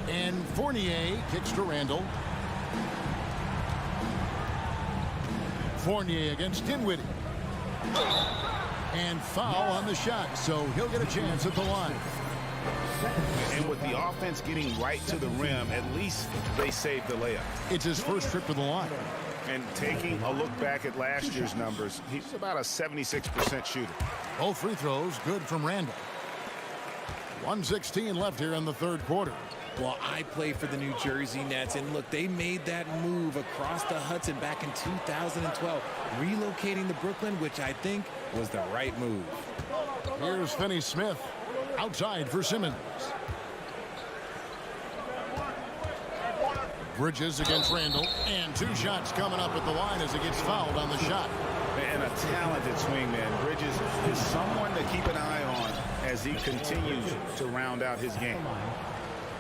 And Fournier kicks to Randall. Fournier against Dinwiddie. And foul on the shot, so he'll get a chance at the line. And with the offense getting right to the rim, at least they saved the layup. It's his first trip to the line. And taking a look back at last year's numbers, he's about a 76% shooter. Both free throws good from Randall. 1:16 left here in the third quarter. Well, I play for the New Jersey Nets, and look, they made that move across the Hudson back in 2012, relocating to Brooklyn, which I think was the right move. Here's Finney-Smith outside for Simmons. Bridges against Randall, and 2 shots coming up at the line as he gets fouled on the shot. And a talented swingman. Bridges is someone to keep an eye on as he continues to round out his game.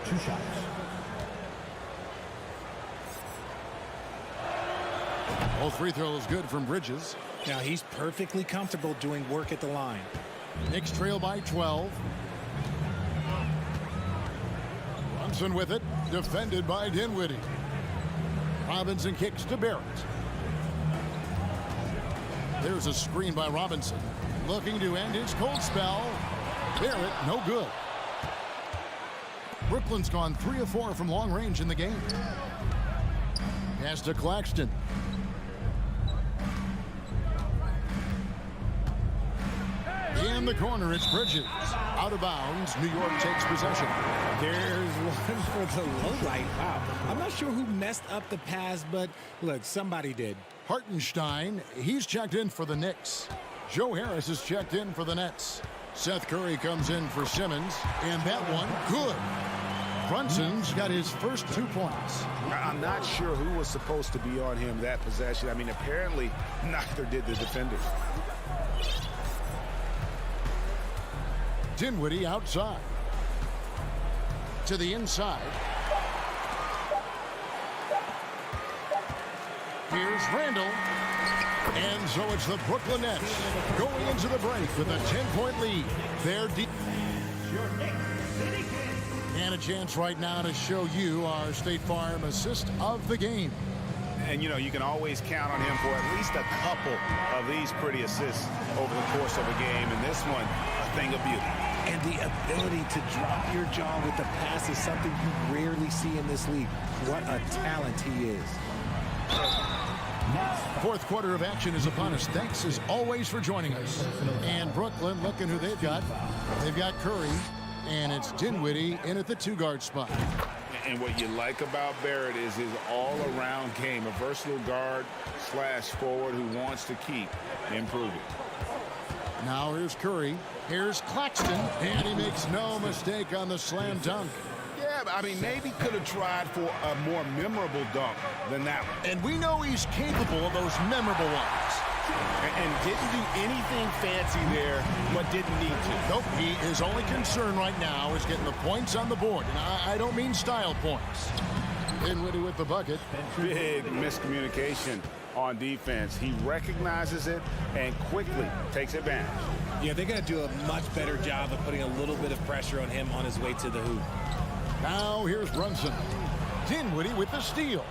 2 shots. Both free throws good from Bridges. Now he's perfectly comfortable doing work at the line. Knicks trail by 12. Brunson with it, defended by Dinwiddie. Robinson kicks to Barrett. There's a screen by Robinson. Looking to end his cold spell. Barrett, no good. Brooklyn's gone 3 of 4 from long range in the game. Pass to Claxton. In the corner, it's Bridges. Out of bounds, New York takes possession. There's one for the low light. Wow. I'm not sure who messed up the pass, but look, somebody did. Hartenstein, he's checked in for the Knicks. Joe Harris is checked in for the Nets. Seth Curry comes in for Simmons, and that one, good. Brunson's got his first 2 points. I'm not sure who was supposed to be on him that possession. I mean, apparently neither did the defenders. Dinwiddie outside. To the inside. Here's Randall. And so it's the Brooklyn Nets going into the break with a 10-point lead. They're deep. And a chance right now to show you our State Farm assist of the game. And, you know, you can always count on him for at least a couple of these pretty assists over the course of a game. And this one, a thing of beauty. And the ability to drop your jaw with the pass is something you rarely see in this league. What a talent he is. Fourth quarter of action is upon us. Thanks as always for joining us. And Brooklyn, looking who they've got. They've got Curry, and it's Dinwiddie in at the 2-guard spot. And what you like about Barrett is his all-around game, a versatile guard / forward who wants to keep improving. Now here's Curry. Here's Claxton, and he makes no mistake on the slam dunk. Yeah, I mean, maybe could have tried for a more memorable dunk than that one. And we know he's capable of those memorable ones. And didn't do anything fancy there, but didn't need to. Nope, his only concern right now is getting the points on the board. And I don't mean style points. Dinwiddie with the bucket. Big miscommunication on defense. He recognizes it and quickly takes advantage. Yeah, they're going to do a much better job of putting a little bit of pressure on him on his way to the hoop. Now here's Brunson. Dinwiddie with the steal.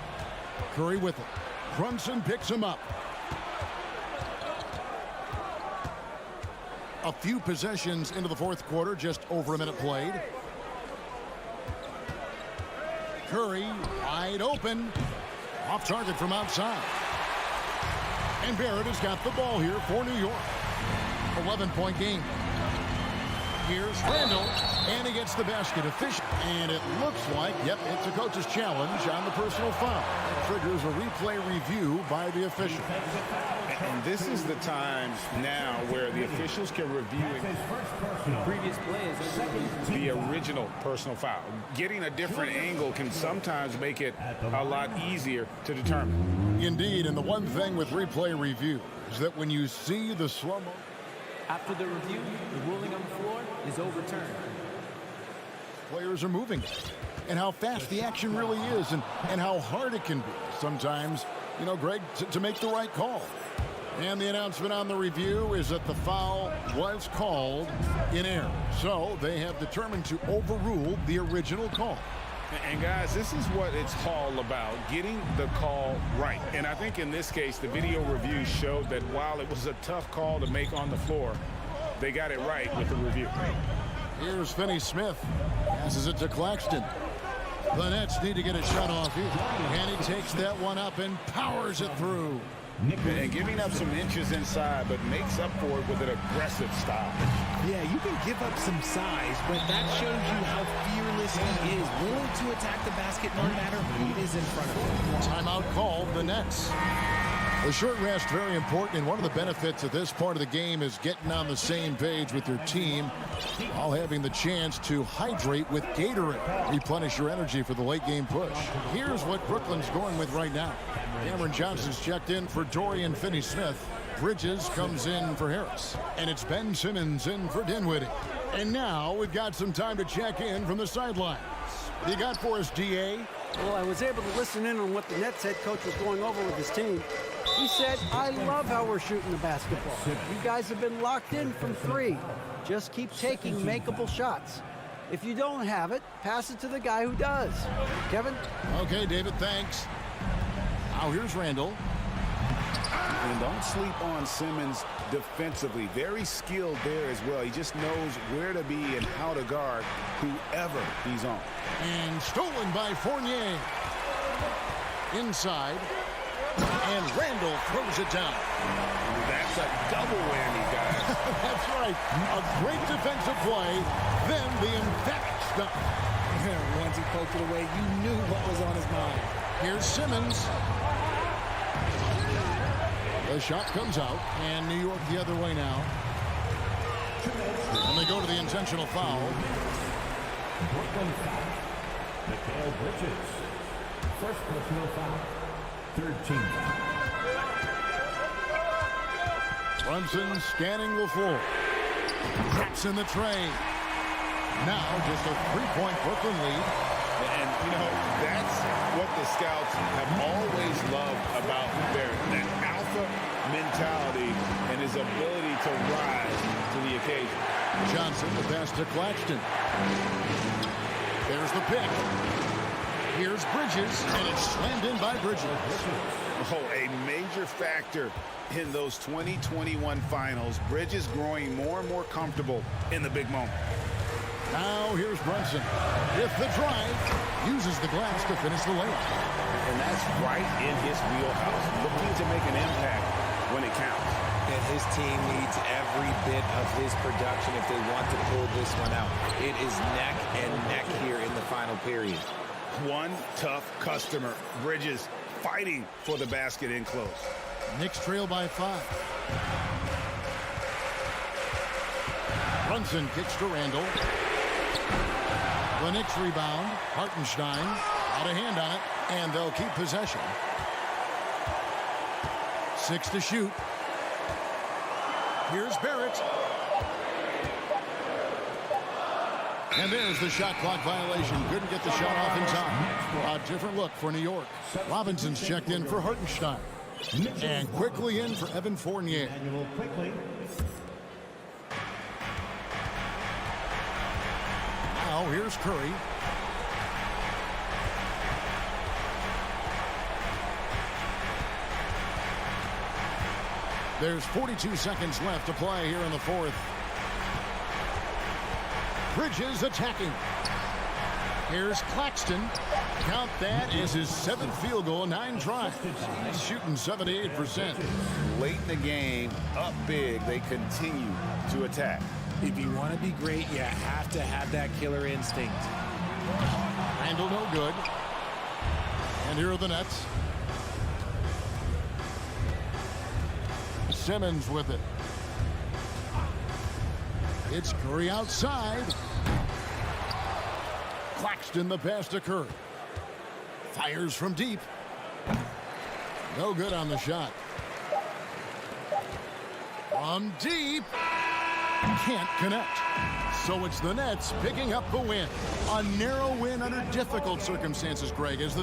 Curry with it. Brunson picks him up. A few possessions into the fourth quarter, just over a minute played. Curry wide open. Off target from outside. And Barrett has got the ball here for New York. 11-point game. Here's Randall, and he gets the basket efficient. And it looks like, yep, it's a coach's challenge on the personal foul. Triggers a replay review by the official. And this is the time now where the officials can review Previous play is the original personal foul. Getting a different angle can sometimes make it a lot easier to determine. Indeed, and the one thing with replay review is that when you see the slow-mo, after the review, the ruling on the floor is overturned. Players are moving, and how fast the action really is, and how hard it can be. sometimes, you know, Greg, to make the right call. And the announcement on the review is that the foul was called in error. So they have determined to overrule the original call. And guys, this is what it's all about, getting the call right. And I think in this case, the video review showed that while it was a tough call to make on the floor, they got it right with the review. Here's Finney Smith. Passes it to Claxton. The Nets need to get a shot off here. And he takes that one up and powers it through. And giving up some inches inside, but makes up for it with an aggressive style. Yeah, you can give up some size, but that shows you how fearless he is, willing to attack the basket no matter who is in front of him. Timeout called, the Nets. The short rest, very important, and one of the benefits of this part of the game is getting on the same page with your team while having the chance to hydrate with Gatorade. Replenish your energy for the late game push. Here's what Brooklyn's going with right now. Cameron Johnson's checked in for Dorian Finney-Smith. Bridges comes in for Harris. And it's Ben Simmons in for Dinwiddie. And now we've got some time to check in from the sidelines. You got for us, DA? Well, I was able to listen in on what the Nets head coach was going over with his team. He said, I love how we're shooting the basketball. You guys have been locked in from three. Just keep taking makeable shots. If you don't have it, pass it to the guy who does. Kevin? Okay, David, thanks. Now here's Randall. And don't sleep on Simmons defensively. Very skilled there as well. He just knows where to be and how to guard whoever he's on. And stolen by Fournier. Inside. And Randall throws it down. That's a double whammy, guys. That's right. A great defensive play. Then the emphatic stuff. Once he poked it away, you knew what was on his mind. Here's Simmons. The shot comes out, and New York the other way now. And they go to the intentional foul. Brooklyn foul. Mikal Bridges. First personal foul. Third team foul. Brunson scanning the floor. Drops in the tray. Now just a three-point Brooklyn lead. And, you know, that's what the scouts have always loved about that alpha mentality and his ability to rise to the occasion. Johnson, the pass to Claxton. There's the pick. Here's Bridges, and it's slammed in by Bridges. Oh, a major factor in those 2021 finals. Bridges growing more and more comfortable in the big moment. Now here's Brunson. With the drive, uses the glass to finish the layup. And that's right in his wheelhouse, looking to make an impact when it counts. And his team needs every bit of his production if they want to pull this one out. It is neck and neck here in the final period. One tough customer. Bridges fighting for the basket in close. Knicks trail by 5. Brunson kicks to Randall. The Knicks rebound. Hartenstein out of hand on it, and they'll keep possession. 6 to shoot. Here's Barrett. And there's the shot clock violation. Couldn't get the shot off in time. A different look for New York. Robinson's checked in for Hartenstein. And quickly in for Evan Fournier. Now here's Curry. There's 42 seconds left to play here in the fourth. Bridges attacking. Here's Claxton. Count that as his 7th field goal, 9 tries. He's shooting 78%. Late in the game, up big, they continue to attack. If you want to be great, you have to have that killer instinct. Randall no good. And here are the Nets. Simmons with it. It's Curry outside. Claxton the pass to Curry. Fires from deep. No good on the shot. From deep. Can't connect. So it's the Nets picking up the win. A narrow win under difficult circumstances, Greg, as the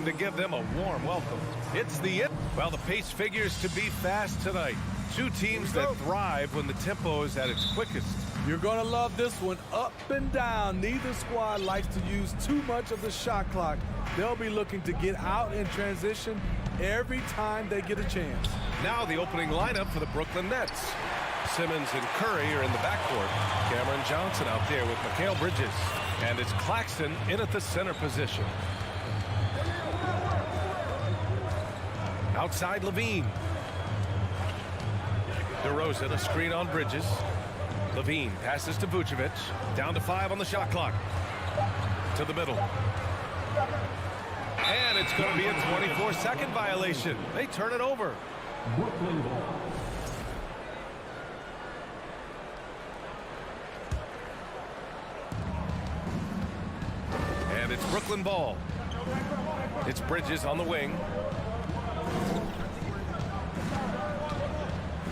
waiting to give them a warm welcome. It's the well, the pace figures to be fast tonight. Two teams that thrive when the tempo is at its quickest. You're going to love this one, up and down. Neither squad likes to use too much of the shot clock. They'll be looking to get out in transition every time they get a chance. Now the opening lineup for the Brooklyn Nets. Simmons and Curry are in the backcourt. Cameron Johnson out there with Mikal Bridges. And it's Claxton in at the center position. Outside Levine. DeRozan, a screen on Bridges. Levine passes to Vucevic. Down to 5 on the shot clock. To the middle. And it's going to be a 24-second violation. They turn it over. Brooklyn ball. And it's Brooklyn ball. It's Bridges on the wing.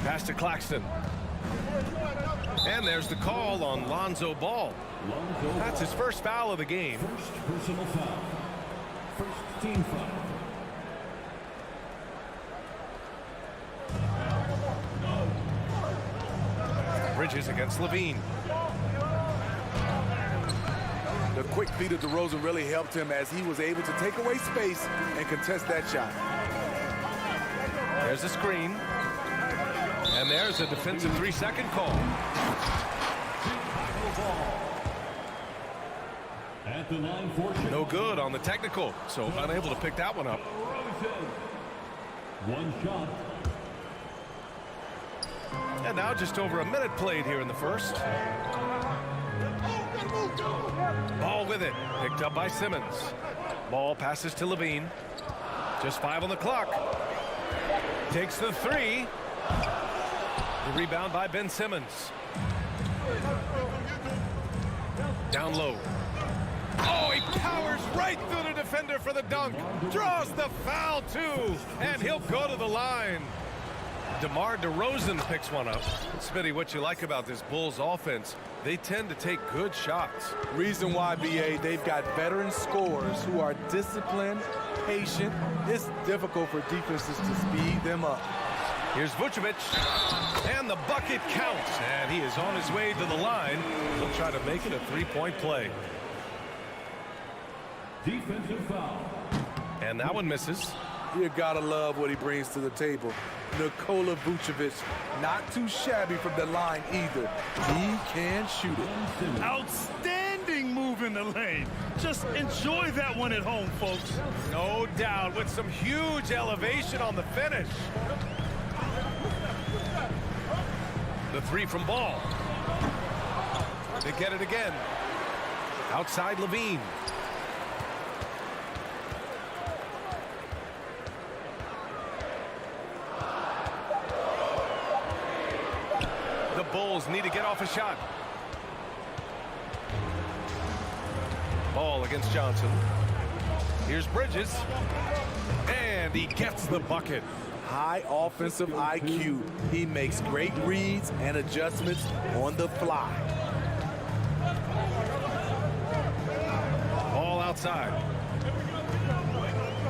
Pass to Claxton. And there's the call on Lonzo Ball. That's his first foul of the game. First personal foul. First team foul. Bridges against Levine. The quick feet of DeRozan really helped him as he was able to take away space and contest that shot. There's a screen. And there's a defensive 3-second call. At the line for Chicago. No good on the technical, so unable to pick that one up. One shot. And now just over a minute played here in the first. Ball with it, picked up by Simmons. Ball passes to Levine. Just 5 on the clock. Takes the 3. The rebound by Ben Simmons. Down low. Oh, he powers right through the defender for the dunk. Draws the foul, too. And he'll go to the line. DeMar DeRozan picks one up. Smitty, what you like about this Bulls offense, they tend to take good shots. Reason why, BA, they've got veteran scorers who are disciplined, patient. It's difficult for defenses to speed them up. Here's Vucevic, and the bucket counts, and he is on his way to the line. He'll try to make it a three-point play. Defensive foul. And that one misses. You gotta love what he brings to the table. Nikola Vucevic, not too shabby from the line either. He can shoot it. Outstanding move in the lane. Just enjoy that one at home, folks. No doubt, with some huge elevation on the finish. The 3 from Ball. They get it again. Outside Levine. The Bulls need to get off a shot. Ball against Johnson. Here's Bridges. And he gets the bucket. High offensive IQ. He makes great reads and adjustments on the fly. Ball outside.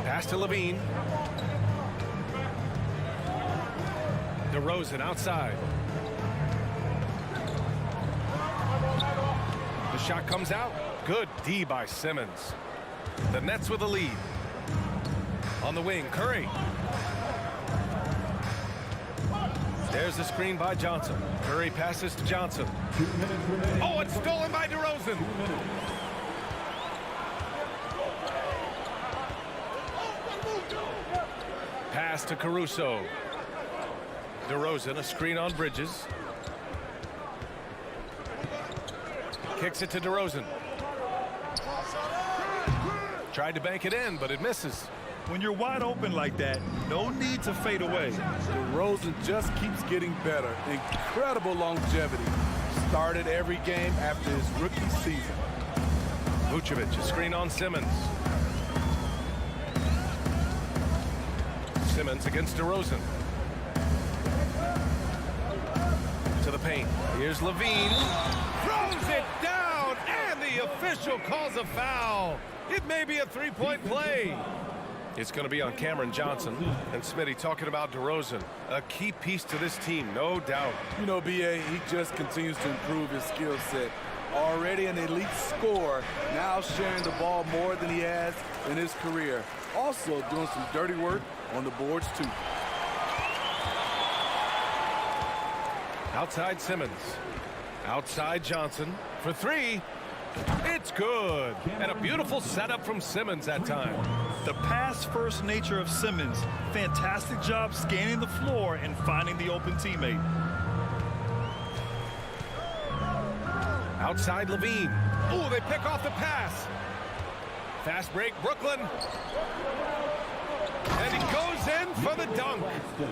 Pass to Levine. DeRozan outside. The shot comes out. Good D by Simmons. The Nets with a lead. On the wing, Curry. There's the screen by Johnson. Curry passes to Johnson. Oh, it's stolen by DeRozan. Pass to Caruso. DeRozan, a screen on Bridges. Kicks it to DeRozan. Tried to bank it in, but it misses. When you're wide open like that, no need to fade away. DeRozan just keeps getting better. Incredible longevity. Started every game after his rookie season. Vucevic, a screen on Simmons. Simmons against DeRozan. To the paint. Here's Levine. Throws it down, and the official calls a foul. It may be a three-point play. It's going to be on Cameron Johnson. And Smitty talking about DeRozan, a key piece to this team, no doubt. You know, BA, he just continues to improve his skill set. Already an elite scorer, now sharing the ball more than he has in his career. Also doing some dirty work on the boards, too. Outside Simmons. Outside Johnson for three. It's good. And a beautiful setup from Simmons that time. The pass-first nature of Simmons. Fantastic job scanning the floor and finding the open teammate. Outside Levine. Oh, they pick off the pass. Fast break, Brooklyn. And he goes in for the dunk.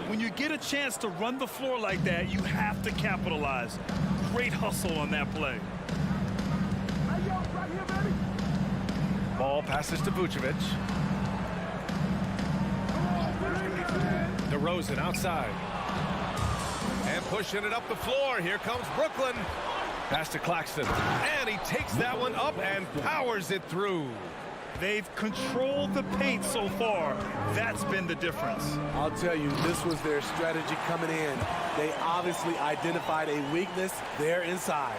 When you get a chance to run the floor like that, you have to capitalize. Great hustle on that play. Ball passes to Vucevic. DeRozan outside. And pushing it up the floor. Here comes Brooklyn. Pass to Claxton. And he takes that one up and powers it through. They've controlled the paint so far. That's been the difference. I'll tell you, this was their strategy coming in. They obviously identified a weakness there inside.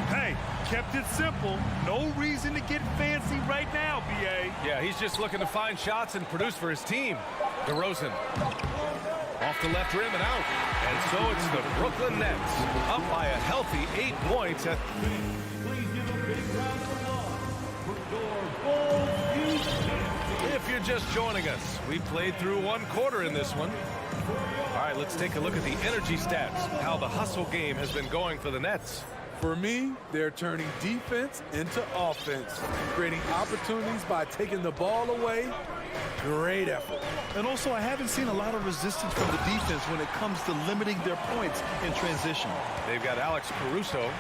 Hey, kept it simple. No reason to get fancy right now, BA. Yeah, he's just looking to find shots and produce for his team. DeRozan. Off the left rim and out. And so it's the Brooklyn Nets up by a healthy 8 points at... If you're just joining us, we played through one quarter in this one. All right, let's take a look at the energy stats, how the hustle game has been going for the Nets. For me, they're turning defense into offense, creating opportunities by taking the ball away. Great effort. And also, I haven't seen a lot of resistance from the defense when it comes to limiting their points in transition. They've got Alex Caruso,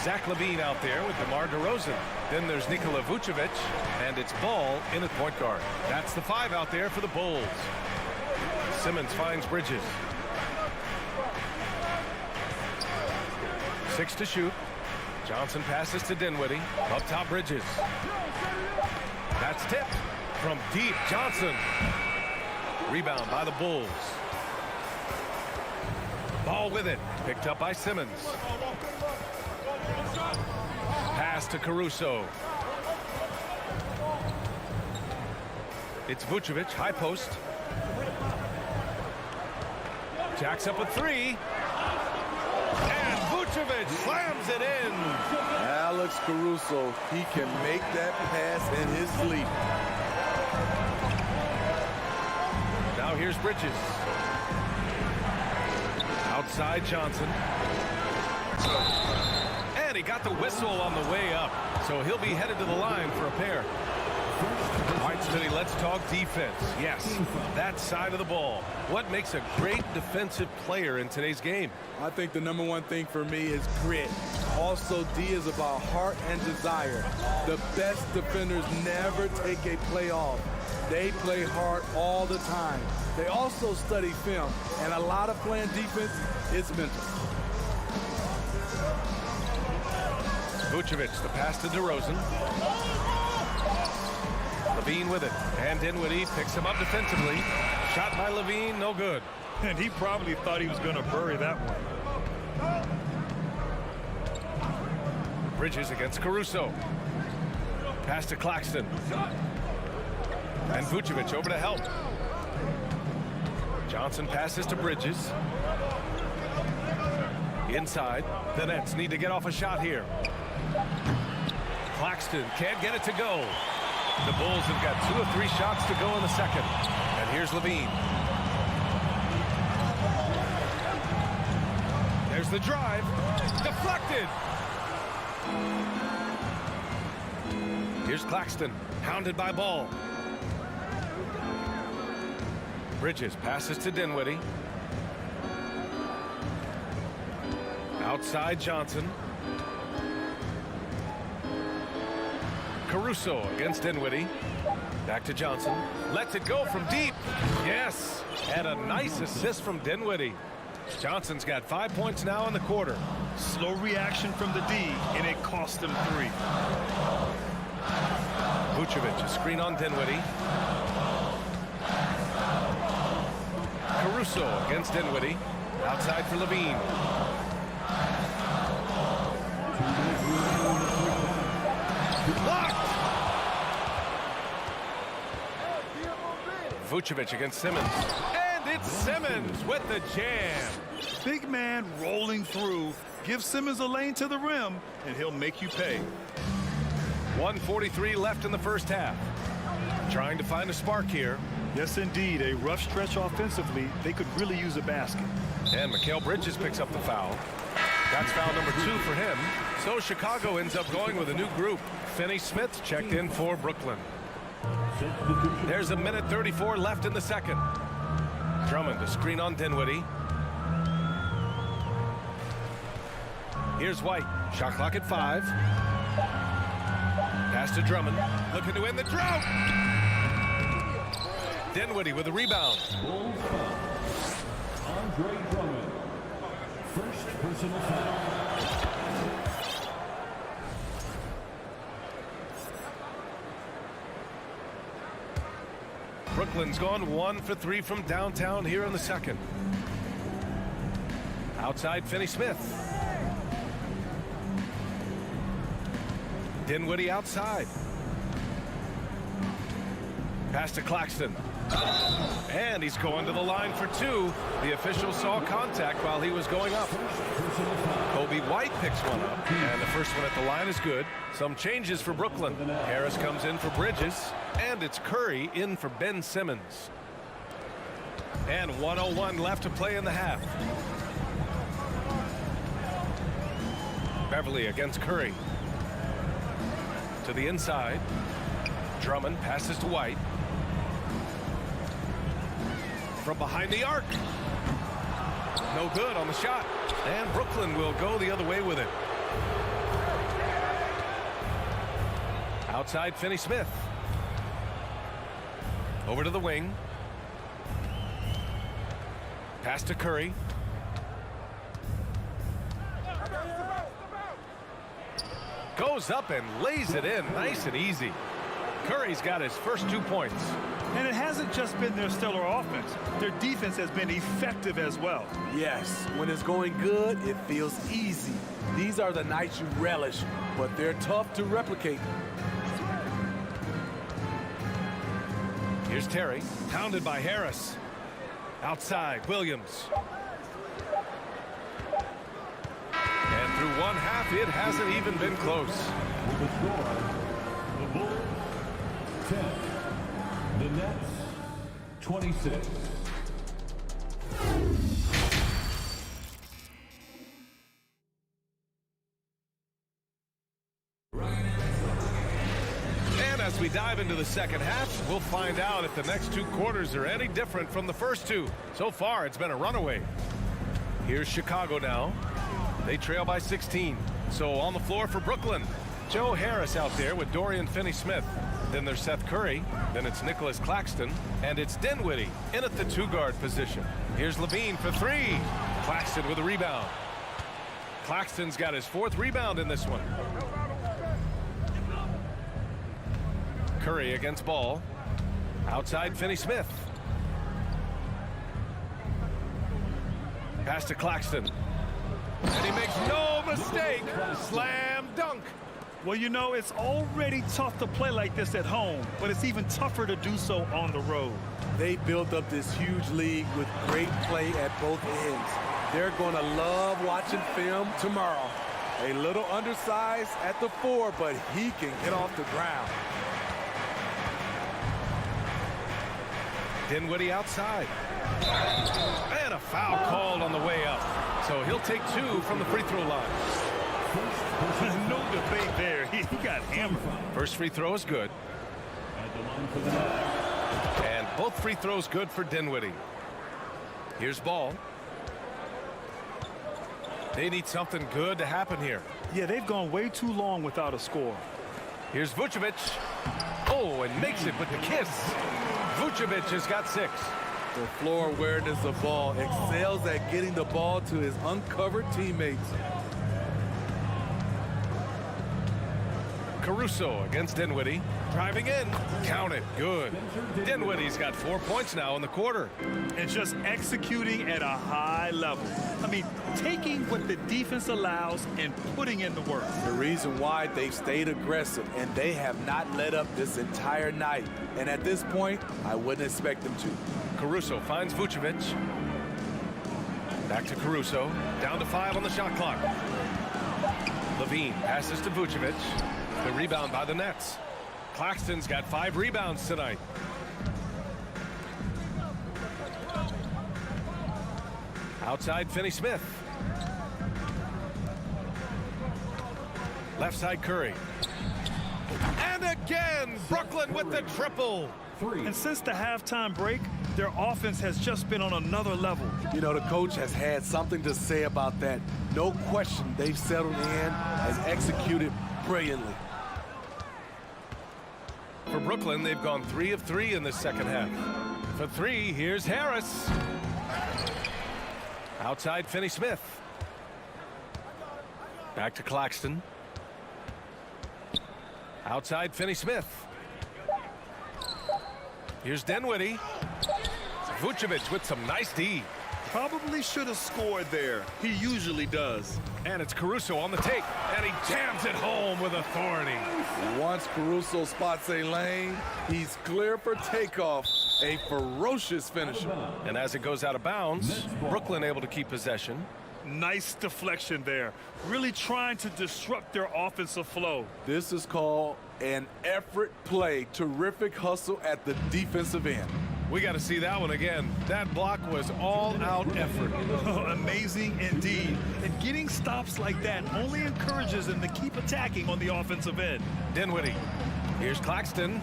Zach LaVine out there with DeMar DeRozan. Then there's Nikola Vucevic, and it's Ball in at point guard. That's the 5 out there for the Bulls. Simmons finds Bridges. 6 to shoot. Johnson passes to Dinwiddie. Up top, Bridges. That's tipped from deep. Johnson. Rebound by the Bulls. Ball with it. Picked up by Simmons. Pass to Caruso. It's Vucevic, high post. Jacks up a 3. And Vucevic slams it in. Alex Caruso, he can make that pass in his sleep. Now here's Bridges. Outside Johnson. And he got the whistle on the way up. So he'll be headed to the line for a pair. All right, Smitty, let's talk defense. Yes, that side of the ball. What makes a great defensive player in today's game? I think the number one thing for me is grit. Also, D is about heart and desire. The best defenders never take a play off. They play hard all the time. They also study film, and a lot of playing defense is mental. Vucevic, the pass to DeRozan. Levine with it, and Dinwiddie picks him up defensively. Shot by Levine, no good. And he probably thought he was going to bury that one. Bridges against Caruso. Pass to Claxton. And Vucevic over to help. Johnson passes to Bridges. Inside, the Nets need to get off a shot here. Claxton can't get it to go. The Bulls have got 2 or 3 shots to go in the second. And here's Levine. There's the drive. Deflected. Here's Claxton, hounded by Ball. Bridges passes to Dinwiddie. Outside Johnson. Caruso against Dinwiddie. Back to Johnson. Lets it go from deep. Yes. And a nice assist from Dinwiddie. Johnson's got 5 points now in the quarter. Slow reaction from the D, and it cost him 3. Vucevic, a screen on Dinwiddie. Caruso against Dinwiddie. Outside for Levine. Blocked! Vucevic against Simmons. And it's Simmons with the jam. Big man rolling through. Give Simmons a lane to the rim, and he'll make you pay. 1:43 left in the first half. Trying to find a spark here. Yes, indeed. A rough stretch offensively. They could really use a basket. And Mikal Bridges picks up the foul. That's foul number 2 for him. So Chicago ends up going with a new group. Finney Smith checked in for Brooklyn. There's a minute 34 left in the second. Drummond to screen on Dinwiddie. Here's White. Shot clock at 5. Pass to Drummond. Looking to end the drought. Dinwiddie with a rebound. Andre Drummond. First personal foul. Brooklyn's gone 1 for 3 from downtown here in the second. Outside Finney Smith. Dinwiddie outside. Pass to Claxton. And he's going to the line for 2. The official saw contact while he was going up. Kobe White picks one up. And the first one at the line is good. Some changes for Brooklyn. Harris comes in for Bridges. And it's Curry in for Ben Simmons. And 1:01 left to play in the half. Beverly against Curry. To the inside. Drummond passes to White. From behind the arc. No good on the shot. And Brooklyn will go the other way with it. Outside Finney Smith. Over to the wing. Pass to Curry. Goes up and lays it in nice and easy. Curry's got his first 2 points. And it hasn't just been their stellar offense. Their defense has been effective as well. Yes, when it's going good, it feels easy. These are the nights you relish, but they're tough to replicate. Here's Terry, pounded by Harris. Outside, Williams. And through one half, it hasn't even been close. With the score, the Bulls 10, the Nets 26. As we dive into the second half, we'll find out if the next 2 quarters are any different from the first 2. So far, it's been a runaway. Here's Chicago now. They trail by 16. So on the floor for Brooklyn, Joe Harris out there with Dorian Finney-Smith. Then there's Seth Curry. Then it's Nicholas Claxton. And it's Dinwiddie in at the 2-guard position. Here's Levine for 3. Claxton with a rebound. Claxton's got his 4th rebound in this one. Curry against Ball. Outside Finney-Smith. Pass to Claxton. And he makes no mistake. Slam dunk. Well, you know, it's already tough to play like this at home, but it's even tougher to do so on the road. They built up this huge league with great play at both ends. They're going to love watching film tomorrow. A little undersized at the 4, but he can get off the ground. Dinwiddie outside. And a foul called on the way up. So he'll take 2 from the free throw line. No debate there. He got hammered. First free throw is good. And both free throws good for Dinwiddie. Here's Ball. They need something good to happen here. Yeah, they've gone way too long without a score. Here's Vucevic. Oh, and makes it with the kiss. Vucevic has got 6. The floor awareness of Ball excels at getting the ball to his uncovered teammates. Caruso against Dinwiddie. Driving in. Count it. Good. Dinwiddie's got 4 points now in the quarter. And just executing at a high level. I mean, taking what the defense allows and putting in the work. The reason why they've stayed aggressive, and they have not let up this entire night. And at this point, I wouldn't expect them to. Caruso finds Vucevic. Back to Caruso. Down to 5 on the shot clock. Levine passes to Vucevic. The rebound by the Nets. Claxton's got 5 rebounds tonight. Outside, Finney-Smith. Left side, Curry. And again, Brooklyn with the triple. And since the halftime break, their offense has just been on another level. You know, the coach has had something to say about that. No question, they've settled in and executed brilliantly. For Brooklyn, they've gone 3 of 3 in the second half. For 3, here's Harris. Outside, Finney-Smith. Back to Claxton. Outside, Finney-Smith. Here's Dinwiddie. Vucevic with some nice D. Probably should have scored there. He usually does. And it's Caruso on the take, and he jams it home with authority. Once Caruso spots a lane, he's clear for takeoff. A ferocious finisher. And as it goes out of bounds, Brooklyn able to keep possession. Nice deflection there. Really trying to disrupt their offensive flow. This is called an effort play. Terrific hustle at the defensive end. We got to see that one again. That block was all-out effort. Amazing indeed. And getting stops like that only encourages them to keep attacking on the offensive end. Dinwiddie. Here's Claxton.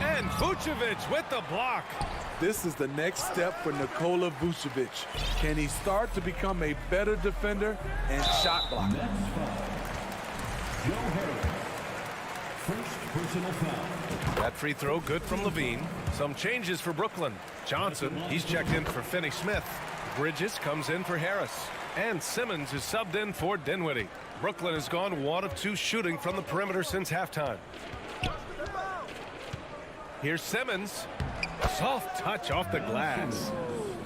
And Vucevic with the block. This is the next step for Nikola Vucevic. Can he start to become a better defender and shot blocker? First personal foul. That free throw good from Levine. Some changes for Brooklyn. Johnson, he's checked in for Finney-Smith. Bridges comes in for Harris. And Simmons is subbed in for Dinwiddie. Brooklyn has gone 1 of 2 shooting from the perimeter since halftime. Here's Simmons. Soft touch off the glass.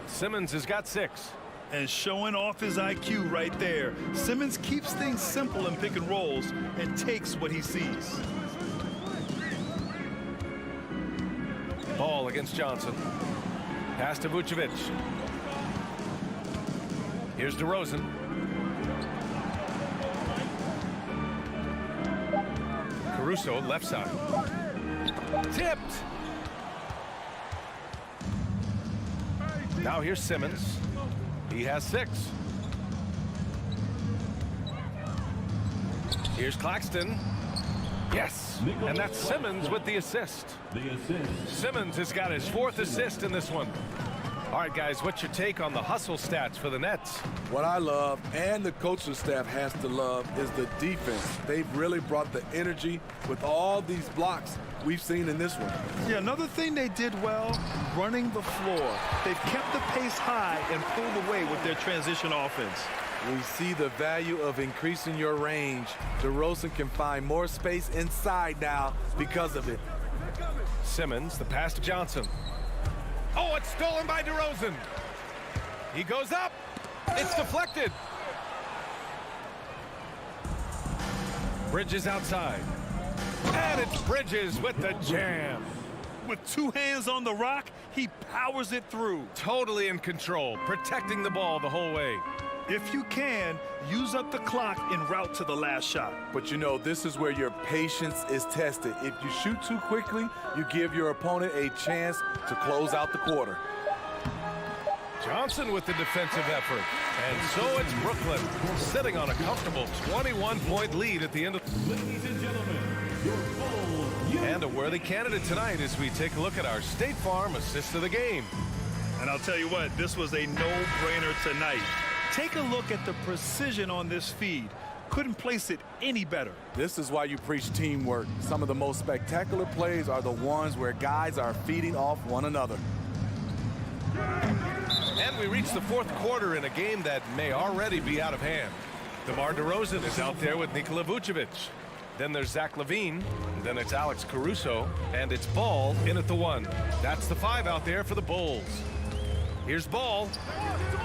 Simmons has got 6. And showing off his IQ right there. Simmons keeps things simple in pick and rolls and takes what he sees. Ball against Johnson. Pass to Vucevic. Here's DeRozan. Caruso, left side. Tipped. Now here's Simmons. He has 6. Here's Claxton. Yes. And that's Simmons with the assist. Simmons has got his 4th assist in this one. All right, guys, what's your take on the hustle stats for the Nets? What I love, and the coaching staff has to love, is the defense. They've really brought the energy with all these blocks we've seen in this one. Yeah, another thing they did well, running the floor. They've kept the pace high and pulled away with their transition offense. We see the value of increasing your range. DeRozan can find more space inside now because of it. Simmons, the pass to Johnson. Oh, it's stolen by DeRozan. He goes up. It's deflected. Bridges outside. And it's Bridges with the jam. With 2 hands on the rock, he powers it through. Totally in control, protecting the ball the whole way. If you can, use up the clock en route to the last shot. But you know, this is where your patience is tested. If you shoot too quickly, you give your opponent a chance to close out the quarter. Johnson with the defensive effort. And so it's Brooklyn sitting on a comfortable 21-point lead at the end of... Ladies and gentlemen, your full... And a worthy candidate tonight as we take a look at our State Farm assist of the game. And I'll tell you what, this was a no-brainer tonight. Take a look at the precision on this feed. Couldn't place it any better. This is why you preach teamwork. Some of the most spectacular plays are the ones where guys are feeding off one another. And we reach the 4th quarter in a game that may already be out of hand. DeMar DeRozan is out there with Nikola Vucevic. Then there's Zach LaVine. Then it's Alex Caruso. And it's Ball in at the 1. That's the 5 out there for the Bulls. Here's Ball.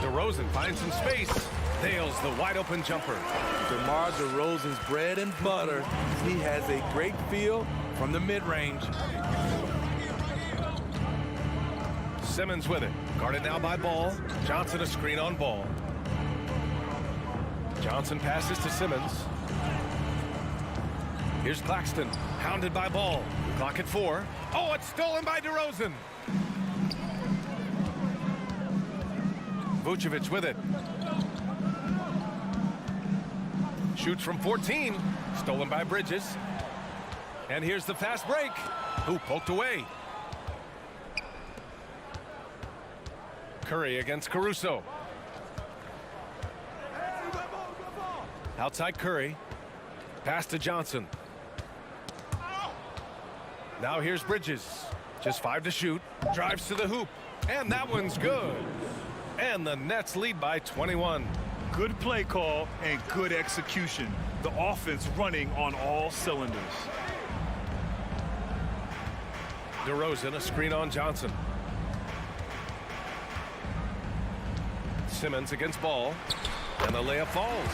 DeRozan finds some space. Nails the wide open jumper. DeMar DeRozan's bread and butter. He has a great feel from the mid-range. Simmons with it. Guarded now by Ball. Johnson a screen on Ball. Johnson passes to Simmons. Here's Claxton. Hounded by Ball. Clock at 4. Oh, it's stolen by DeRozan. Vucevic with it. Shoots from 14. Stolen by Bridges. And here's the fast break. Who poked away? Curry against Caruso. Outside Curry. Pass to Johnson. Now here's Bridges. Just 5 to shoot. Drives to the hoop. And that one's good. And the Nets lead by 21. Good play call and good execution. The offense running on all cylinders. DeRozan a screen on Johnson. Simmons against Ball. And the layup falls.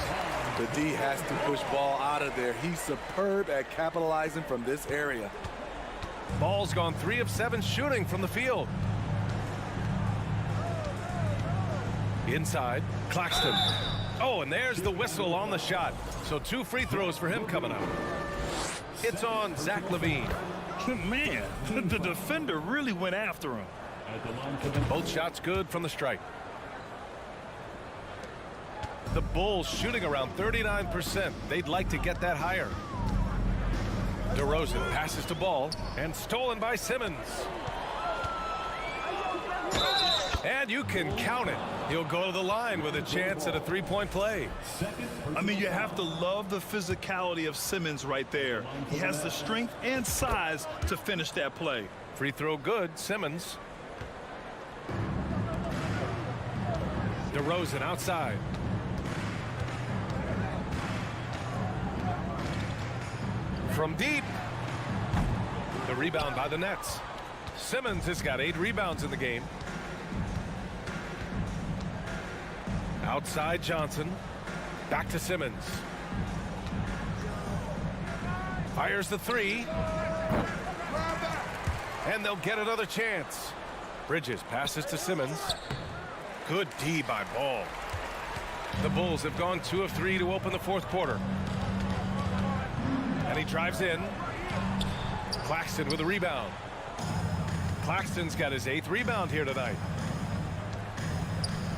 The D has to push Ball out of there. He's superb at capitalizing from this area. Ball's gone 3 of 7 shooting from the field. Inside, Claxton. Oh, and there's the whistle on the shot. So 2 free throws for him coming up. It's on Zach LaVine. Man, the defender really went after him. Both shots good from the stripe. The Bulls shooting around 39%. They'd like to get that higher. DeRozan passes to Ball and stolen by Simmons. And you can count it. He'll go to the line with a chance at a 3-point play. I mean, you have to love the physicality of Simmons right there. He has the strength and size to finish that play. Free throw good, Simmons. DeRozan outside. From deep. The rebound by the Nets. Simmons has got 8 rebounds in the game. Outside Johnson. Back to Simmons. Fires the 3. And they'll get another chance. Bridges passes to Simmons. Good D by Ball. The Bulls have gone 2 of 3 to open the 4th quarter. And he drives in. Claxton with a rebound. Claxton's got his 8th rebound here tonight.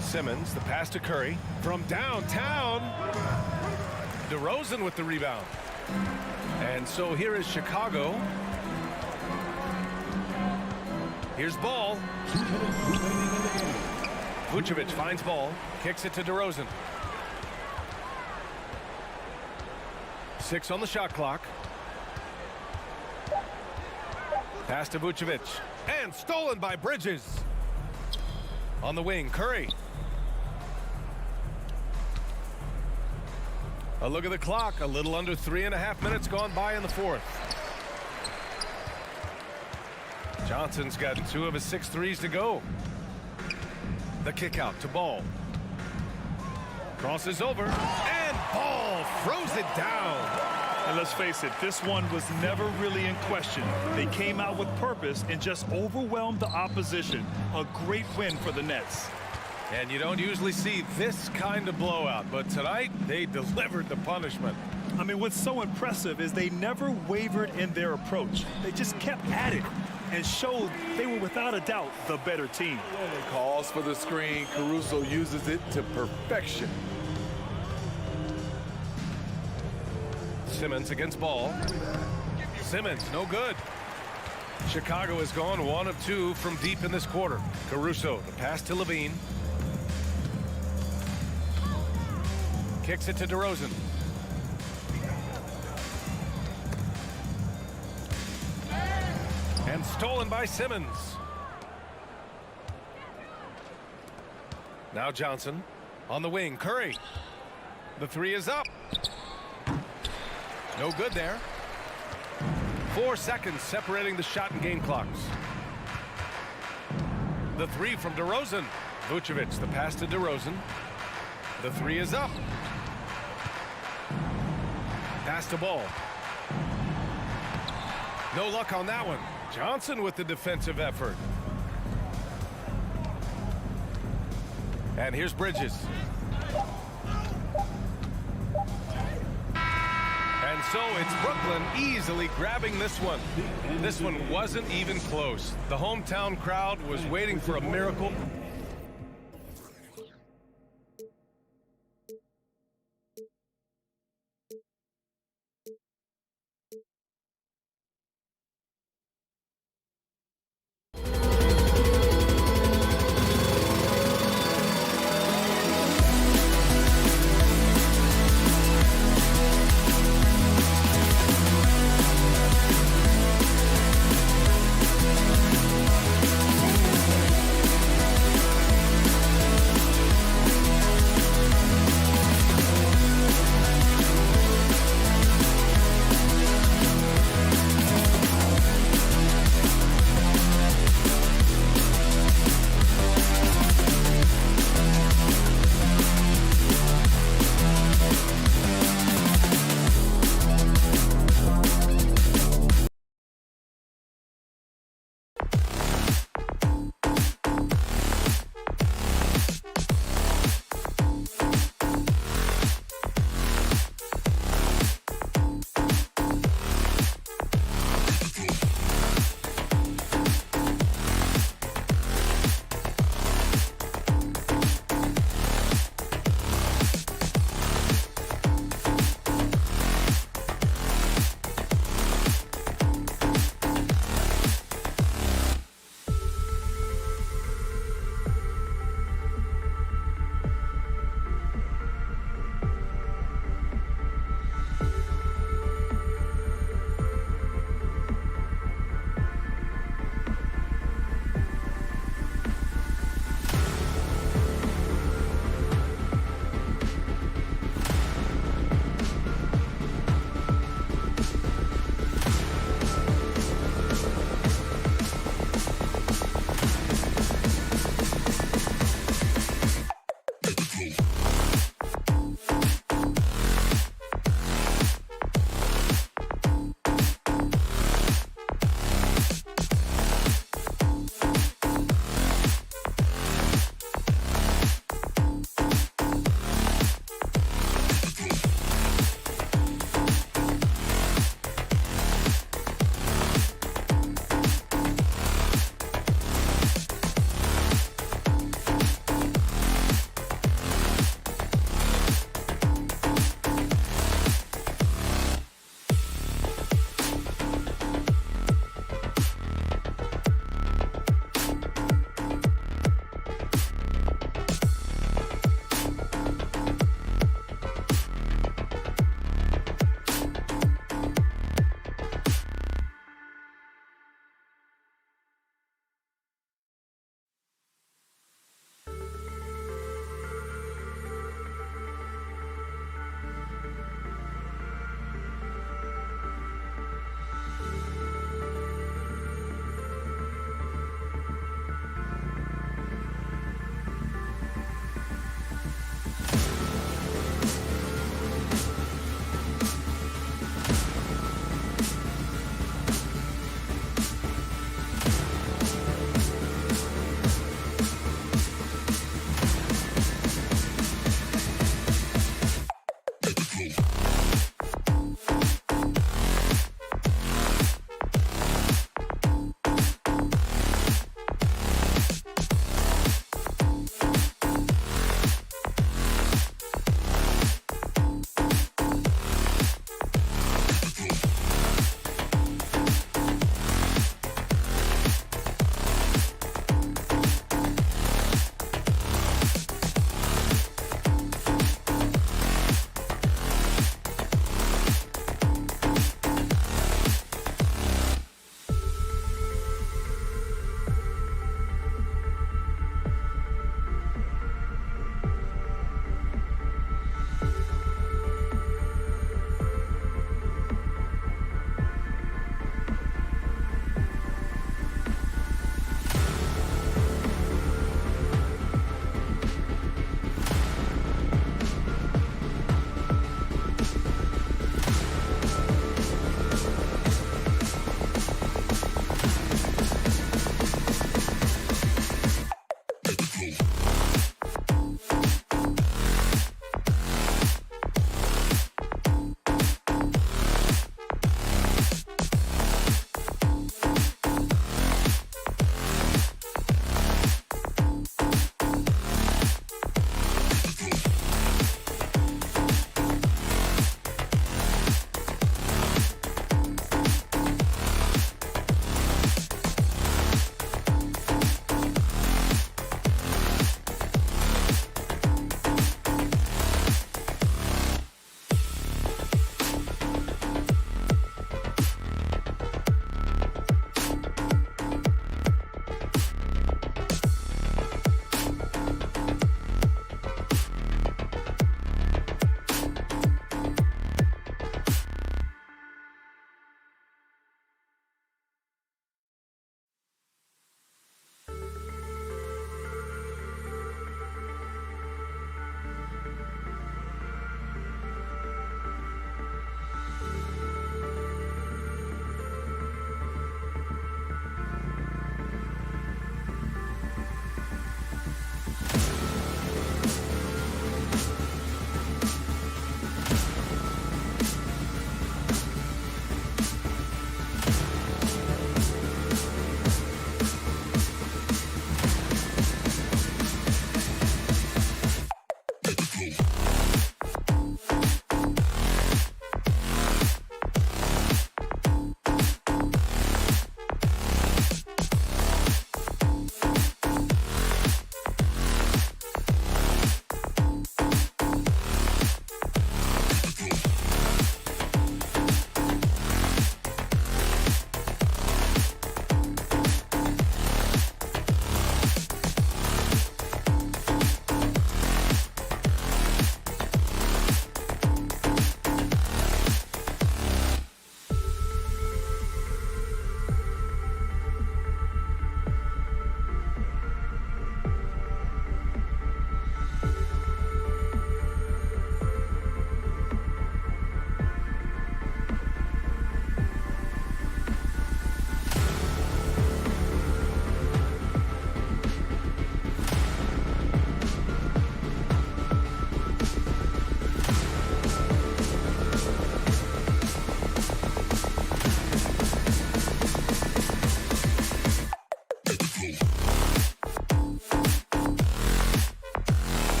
Simmons, the pass to Curry. From downtown. DeRozan with the rebound. And so here is Chicago. Here's Ball. Vucevic finds Ball. Kicks it to DeRozan. 6 on the shot clock. Pass to Vucevic. And stolen by Bridges. On the wing, Curry. A look at the clock. A little under 3.5 minutes gone by in the 4th. Johnson's got 2 of his 6 threes to go. The kick out to Ball. Crosses over. And Ball throws it down. And let's face it, this one was never really in question. They came out with purpose and just overwhelmed the opposition. A great win for the Nets. And you don't usually see this kind of blowout, but tonight they delivered the punishment. I mean, what's so impressive is they never wavered in their approach. They just kept at it and showed they were without a doubt the better team. Calls for the screen. Caruso uses it to perfection. Simmons against Ball. Simmons, no good. Chicago has gone 1 of 2 from deep in this quarter. Caruso, the pass to LaVine. Kicks it to DeRozan. And stolen by Simmons. Now Johnson on the wing. Curry. The 3 is up. No good there. 4 seconds separating the shot and game clocks. The three from DeRozan. Vucevic, the pass to DeRozan. The three is up. Pass to Ball. No luck on that one. Johnson with the defensive effort. And here's Bridges. And so it's Brooklyn easily grabbing this one. This one wasn't even close. The hometown crowd was waiting for a miracle.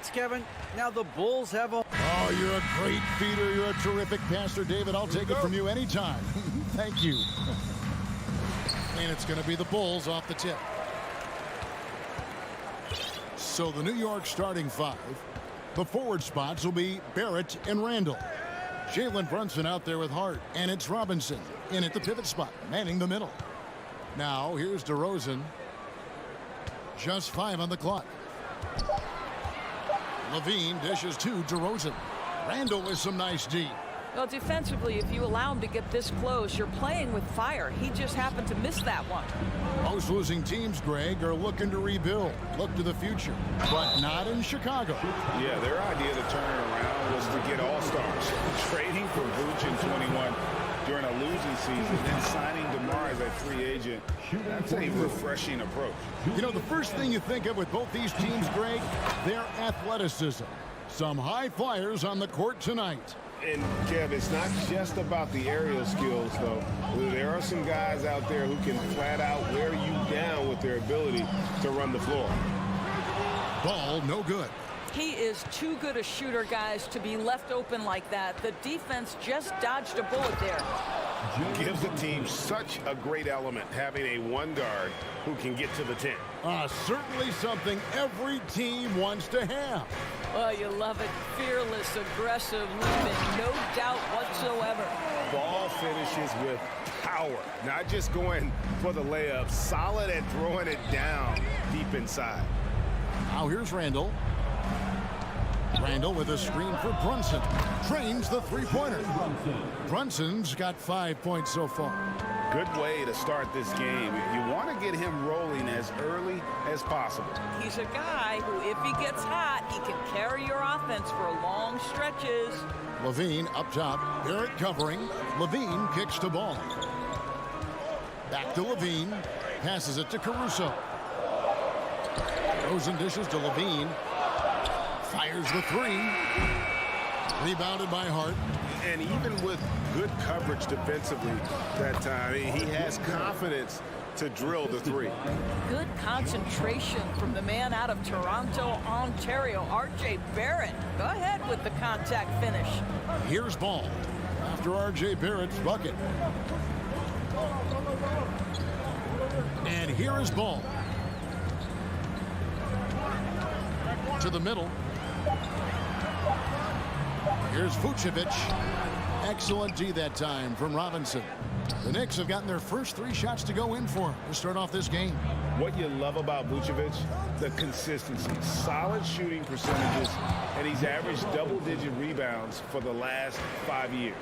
points, Kevin. Now the Bulls have a... Oh, you're a great feeder. You're a terrific passer, David. I'll take it from you anytime. Thank you. And it's going to be the Bulls off the tip. So the New York starting five. The forward spots will be Barrett and Randall. Jalen Brunson out there with Hart. And it's Robinson in at the pivot spot, manning the middle. Now here's DeRozan. Just 5 on the clock. Levine dishes to DeRozan. Randall with some nice D. Well, defensively, if you allow him to get this close, you're playing with fire. He just happened to miss that one. Most losing teams, Greg, are looking to rebuild, look to the future, but not in Chicago. Yeah, their idea to turn it around was to get all-stars. Trading for Vooch in 21 during a losing season, then signing DeMar as a free agent. That's a refreshing approach. You know, the first thing you think of with both these teams, Greg, their athleticism. Some high flyers on the court tonight. And, Kev, it's not just about the aerial skills, though. There are some guys out there who can flat out wear you down with their ability to run the floor. Ball no good. He is too good a shooter, guys, to be left open like that. The defense just dodged a bullet there. Gives the team such a great element having a one guard who can get to the 10. Certainly something every team wants to have. Well, you love it. Fearless, aggressive, leaving no doubt whatsoever. Ball finishes with power, not just going for the layup, solid and throwing it down deep inside. Now here's Randall. Randall with a screen for Brunson. Trains the three-pointer. Brunson's got 5 points so far. Good way to start this game. You want to get him rolling as early as possible. He's a guy who, if he gets hot, he can carry your offense for long stretches. Levine up top. Barrett covering. Levine kicks to ball. Back to Levine. Passes it to Caruso. Rosen dishes to Levine. Fires the three. Rebounded by Hart. And even with good coverage defensively that time, he has confidence to drill the three. Good concentration from the man out of Toronto, Ontario, R.J. Barrett. Go ahead with the contact finish. Here's Ball after R.J. Barrett's bucket. And here is Ball. To the middle. Here's Vucevic. Excellent D that time from Robinson. The Knicks have gotten their first 3 shots to go in for to start off this game. What you love about Vucevic, the consistency, solid shooting percentages, and he's averaged double-digit rebounds for the last 5 years.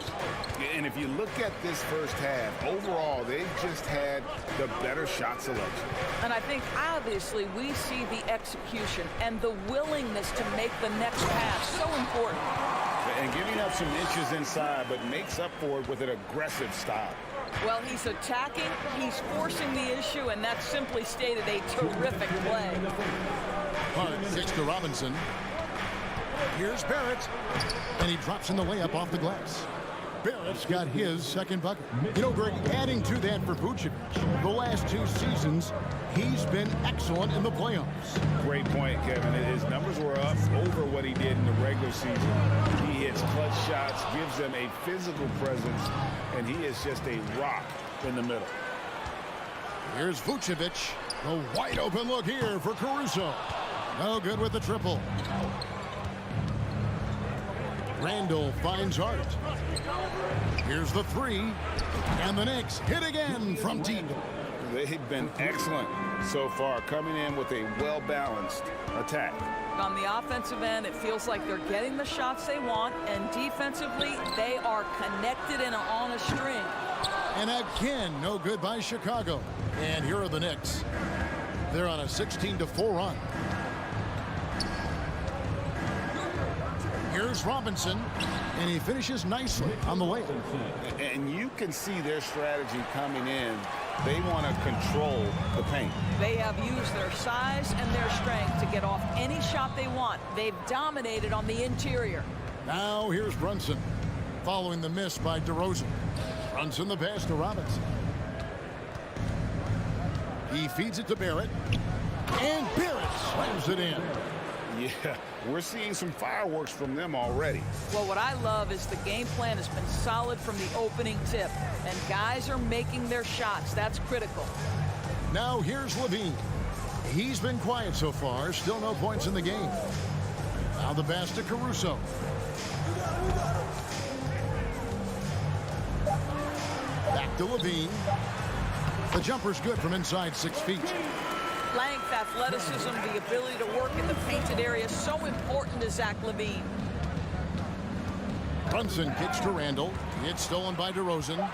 And if you look at this first half, overall, they've just had the better shot selection. And I think, obviously, we see the execution and the willingness to make the next pass so important. And giving up some inches inside, but makes up for it with an aggressive style. Well, he's attacking, he's forcing the issue, and that's simply stated a terrific play. Hart kicks to Robinson. Here's Barrett. And he drops in the layup off the glass. Barrett's got his second bucket. You know, Greg, adding to that for Vucevic, the last 2 seasons, he's been excellent in the playoffs. Great point, Kevin. His numbers were up over what he did in the regular season. He hits clutch shots, gives them a physical presence, and he is just a rock in the middle. Here's Vucevic. A wide open look here for Caruso. No good with the triple. Randall finds Hart. Here's the three. And the Knicks hit again from deep. They've been excellent so far, coming in with a well-balanced attack. On the offensive end, it feels like they're getting the shots they want, and defensively, they are connected and on a string. And again, no good by Chicago. And here are the Knicks. They're on a 16-4 run. Here's Robinson, and he finishes nicely on the layup. And you can see their strategy coming in. They want to control the paint. They have used their size and their strength to get off any shot they want. They've dominated on the interior. Now here's Brunson, following the miss by DeRozan. Brunson the pass to Robinson. He feeds it to Barrett, and Barrett slams it in. Yeah, we're seeing some fireworks from them already. Well, what I love is the game plan has been solid from the opening tip, and guys are making their shots. That's critical. Now here's Levine. He's been quiet so far. Still no points in the game. Now the pass to Caruso. Back to Levine. The jumper's good from inside 6 feet. Length, athleticism, the ability to work in the painted area, so important to Zach LaVine. Brunson kicks to Randall. It's stolen by DeRozan.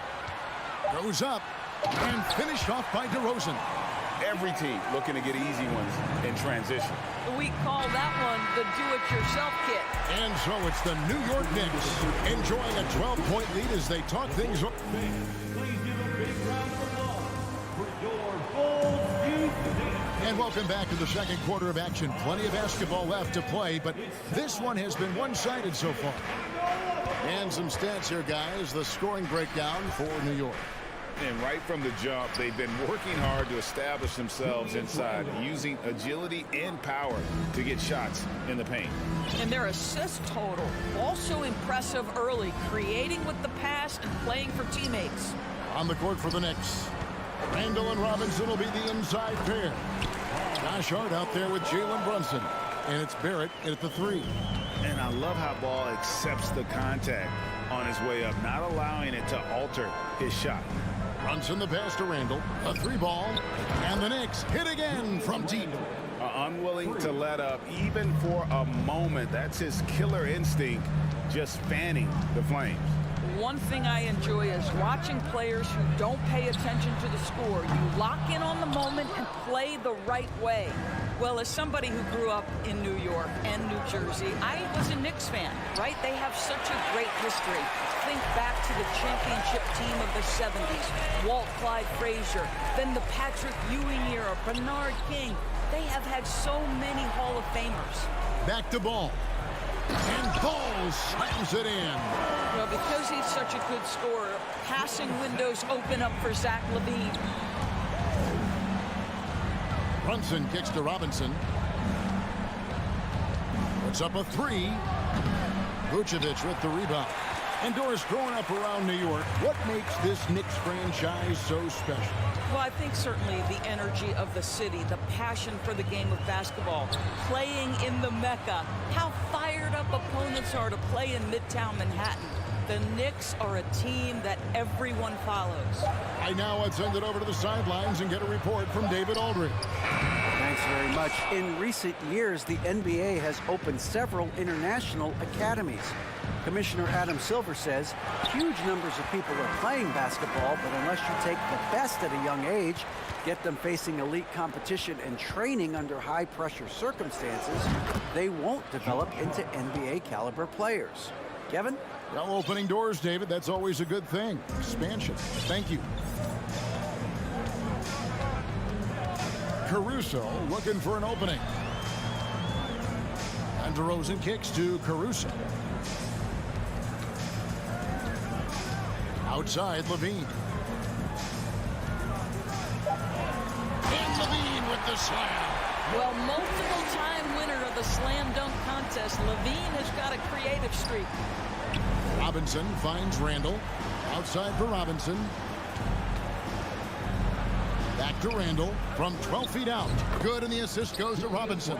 Goes up and finished off by DeRozan. Every team looking to get easy ones in transition. We call that one the do-it-yourself kit. And so it's the New York Knicks enjoying a 12-point lead as they talk things over. Please give a big round of applause for your Bulls Youth Team. And welcome back to the second quarter of action. Plenty of basketball left to play, but this one has been one-sided so far. And some stats here, guys. The scoring breakdown for New York. And right from the jump, they've been working hard to establish themselves inside, using agility and power to get shots in the paint. And their assist total, also impressive early, creating with the pass and playing for teammates. On the court for the Knicks, Randall and Robinson will be the inside pair. Josh Hart out there with Jalen Brunson. And it's Barrett at the 3. And I love how Ball accepts the contact on his way up, not allowing it to alter his shot. Brunson the pass to Randall. A 3-ball. And the Knicks hit again from deep. Unwilling to let up even for a moment. That's his killer instinct, just fanning the flames. One thing I enjoy is watching players who don't pay attention to the score. You lock in on the moment and play the right way. Well, as somebody who grew up in New York and New Jersey, I was a Knicks fan, right? They have such a great history. Think back to the championship team of the 70s, Walt Clyde Frazier, then the Patrick Ewing era, Bernard King. They have had so many Hall of Famers. Back to Ball. And Ball slams it in. Well, because he's such a good scorer, passing windows open up for Zach LaVine. Brunson kicks to Robinson. Puts up a 3. Vucevic with the rebound. And doors growing up around New York. What makes this Knicks franchise so special? Well, I think certainly the energy of the city, the passion for the game of basketball, playing in the Mecca, how fired up opponents are to play in Midtown Manhattan. The Knicks are a team that everyone follows. Now let's send it over to the sidelines and get a report from David Aldridge. Thanks very much. In recent years, the NBA has opened several international academies. Commissioner Adam Silver says huge numbers of people are playing basketball, but unless you take the best at a young age, get them facing elite competition and training under high-pressure circumstances, they won't develop into NBA-caliber players. Kevin? Well, opening doors, David, that's always a good thing. Expansion. Thank you. Caruso looking for an opening. And DeRozan kicks to Caruso. Outside, Levine. And Levine with the slam. Well, multiple-time winner of the slam dunk contest, Levine has got a creative streak. Robinson finds Randall. Outside for Robinson. Back to Randall from 12 feet out. Good, and the assist goes to Robinson.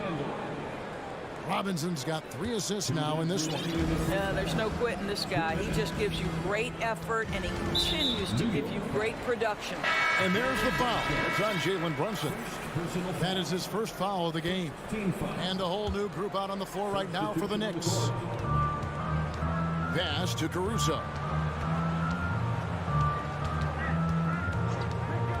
Robinson's got 3 assists now in this one. Yeah, there's no quitting this guy. He just gives you great effort, and he continues to give you great production. And there's the foul. It's on Jalen Brunson. That is his first foul of the game. And a whole new group out on the floor right now for the Knicks. Pass to Caruso.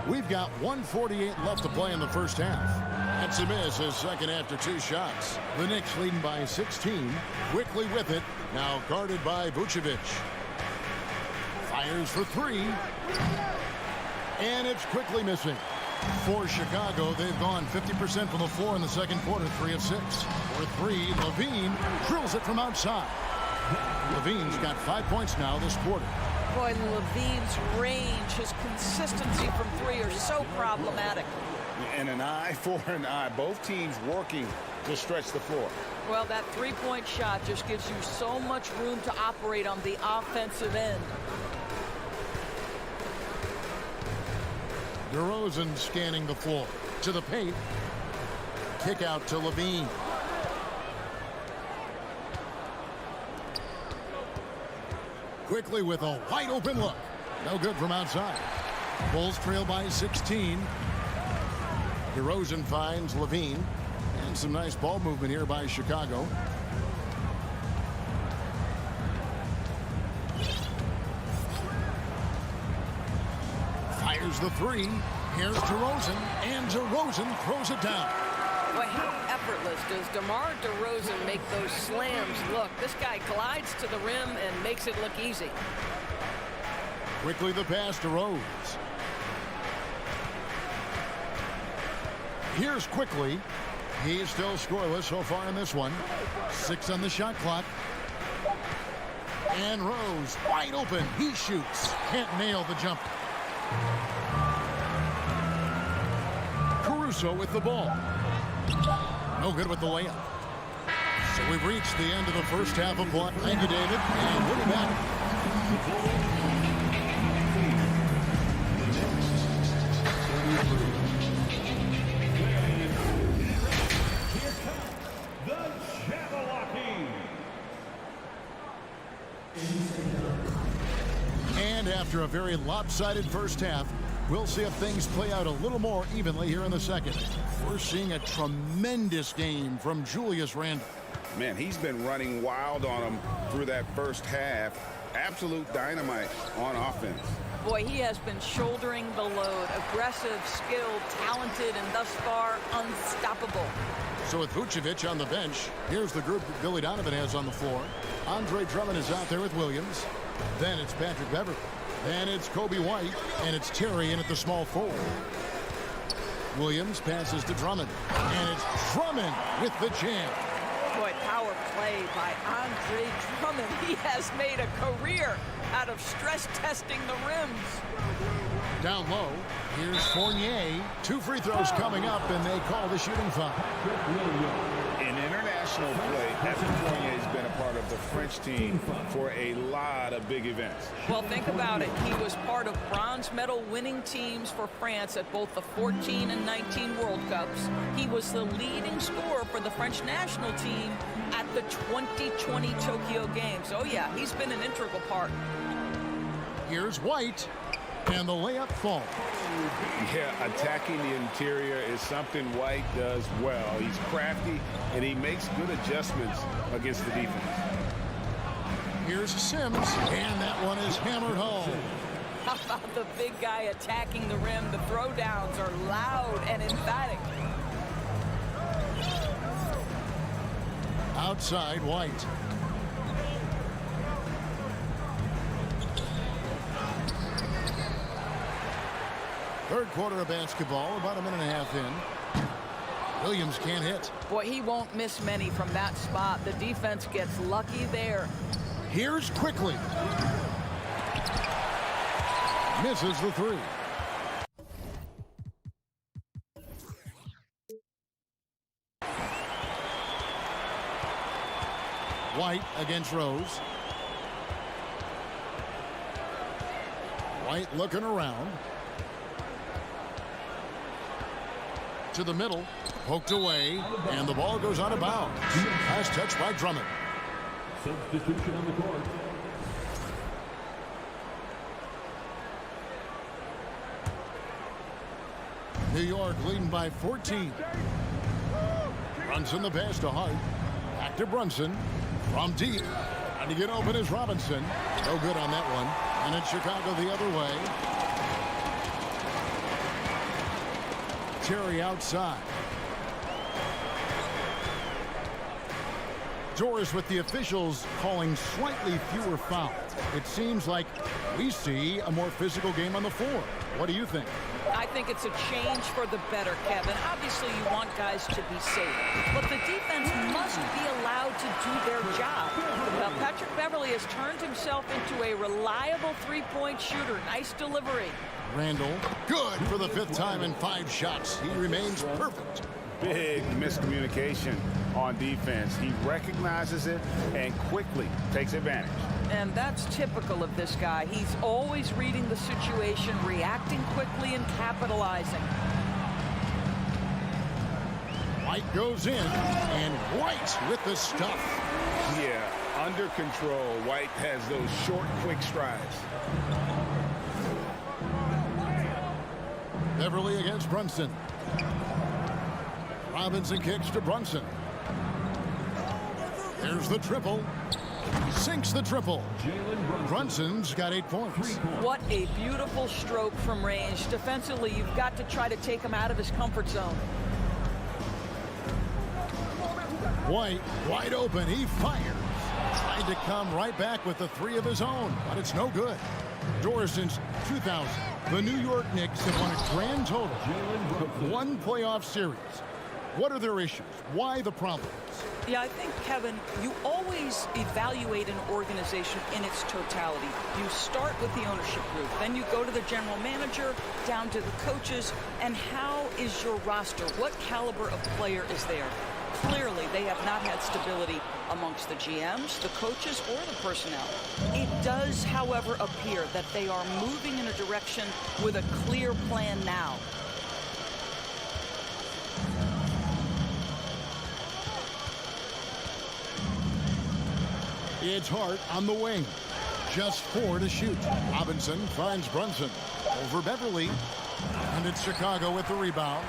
We've got 1:48 left to play in the first half. That's a miss, his second after 2 shots. The Knicks leading by 16. Quickly with it. Now guarded by Vucevic. Fires for 3. And it's quickly missing. For Chicago, they've gone 50% from the floor in the second quarter, 3 of 6. For 3, Levine drills it from outside. Levine's got 5 points now this quarter. Boy, Levine's range, his consistency from 3 are so problematic. And an eye for an eye. Both teams working to stretch the floor. Well, that three-point shot just gives you so much room to operate on the offensive end. DeRozan scanning the floor. To the paint. Kick out to Levine. Quickly with a wide open look. No good from outside. Bulls trail by 16. DeRozan finds Levine. And some nice ball movement here by Chicago. Fires the three. Here's DeRozan. And DeRozan throws it down. Boy, how effortless does DeMar DeRozan make those slams look? This guy glides to the rim and makes it look easy. Quickly the pass to Rose. Here's Quickly. He's still scoreless so far in this one. 6 on the shot clock. And Rose wide open. He shoots. Can't nail the jumper. Caruso with the ball. No good with the layup. So we've reached the end of the first half of play. Thank you, David. And we'll be back. And after a very lopsided first half, we'll see if things play out a little more evenly here in the second. We're seeing a tremendous game from Julius Randle. Man, he's been running wild on him through that first half. Absolute dynamite on offense. Boy, he has been shouldering the load. Aggressive, skilled, talented, and thus far unstoppable. So with Vucevic on the bench, here's the group that Billy Donovan has on the floor. Andre Drummond is out there with Williams. Then it's Patrick Beverley. Then it's Kobe White. And it's Terry in at the small forward. Williams passes to Drummond. And it's Drummond with the jam. Boy, power play by Andre Drummond. He has made a career out of stress testing the rims. Down low, here's Fournier. 2 free throws coming up, and they call the shooting foul. In international play, Evan Fournier has been a part of the French team for a lot of big events. Well, think about it. He was part of bronze medal winning teams for France at both the 14 and 19 World Cups. He was the leading scorer for the French national team at the 2020 Tokyo Games. Oh, yeah, he's been an integral part. Here's White, and the layup falls. Yeah, attacking the interior is something White does well. He's crafty, and he makes good adjustments against the defense. Here's Sims, and that one is hammered home. How about the big guy attacking the rim? The throwdowns are loud and emphatic. Outside, White. Third quarter of basketball, about a minute and a half in. Williams can't hit. Boy, he won't miss many from that spot. The defense gets lucky there. Here's Quickly. Misses the three. White against Rose. White looking around. To the middle, poked away, and the ball goes out of bounds. Last touch by Drummond. Substitution on the court. New York leading by 14. Brunson the pass to Hart. Back to Brunson. From deep. Trying to get open is Robinson. No good on that one. And it's Chicago the other way. Terry outside. Doris with the officials calling slightly fewer fouls. It seems like we see a more physical game on the floor. What do you think? I think it's a change for the better, Kevin. Obviously, you want guys to be safe, but the defense must be allowed to do their job. Well, Patrick Beverley has turned himself into a reliable three-point shooter. Nice delivery. Randall, good for the 5th time in 5 shots. He remains perfect. big miscommunication on defense. He recognizes it and quickly takes advantage. And that's typical of this guy. He's always reading the situation, reacting quickly, and capitalizing. White goes in, and White with the stuff. Yeah, under control. White has those short, quick strides. Beverly against Brunson. Robinson kicks to Brunson. There's the triple. Sinks the triple. Brunson's got 8 points. What a beautiful stroke from range. Defensively, you've got to try to take him out of his comfort zone. White wide open. He fires. Tried to come right back with the 3 of his own, but it's no good. Doors since 2000. The New York Knicks have won a grand total of 1 playoff series. What are their issues? Why the problems? Yeah, I think, Kevin, you always evaluate an organization in its totality. You start with the ownership group, then you go to the general manager, down to the coaches, and how is your roster? What caliber of player is there? Clearly, they have not had stability amongst the GMs, the coaches, or the personnel. It does, however, appear that they are moving in a direction with a clear plan now. It's Hart on the wing. Just 4 to shoot. Robinson finds Brunson. Over Beverly. And it's Chicago with the rebound.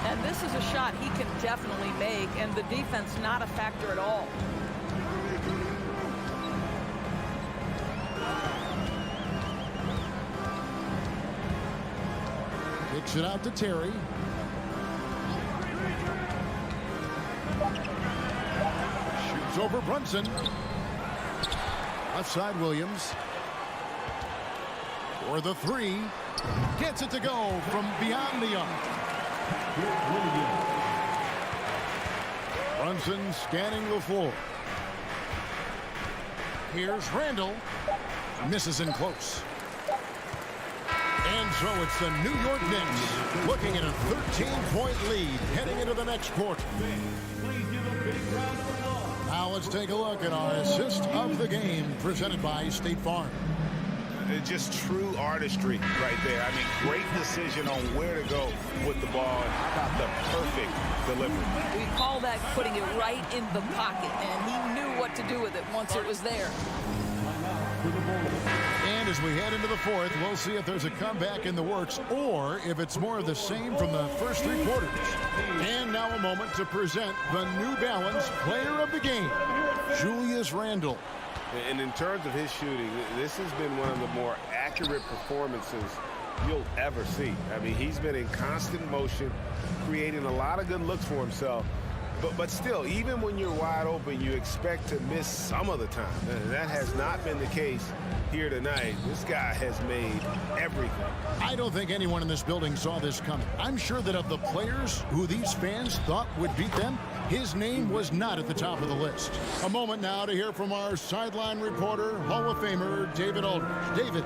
And this is a shot he can definitely make, and the defense not a factor at all. Kicks it out to Terry. Shoots over Brunson. Left side Williams. For the 3. Gets it to go from beyond the arc. Brunson scanning the floor. Here's Randall. Misses in close. And so it's the New York Knicks looking at a 13-point lead heading into the next quarter. Now let's take a look at our assist of the game presented by State Farm. Just true artistry right there. I mean, great decision on where to go with the ball, and how about the perfect delivery. We call that putting it right in the pocket, and he knew what to do with it once it was there. And as we head into the 4th, we'll see if there's a comeback in the works or if it's more of the same from the first 3 quarters. And now a moment to present the New Balance Player of the Game, Julius Randle. And in terms of his shooting, this has been one of the more accurate performances you'll ever see. I mean, he's been in constant motion, creating a lot of good looks for himself. But still, even when you're wide open, you expect to miss some of the time. And that has not been the case here tonight. This guy has made everything. I don't think anyone in this building saw this coming. I'm sure that of the players who these fans thought would beat them, his name was not at the top of the list. A moment now to hear from our sideline reporter, Hall of Famer David Aldridge. David.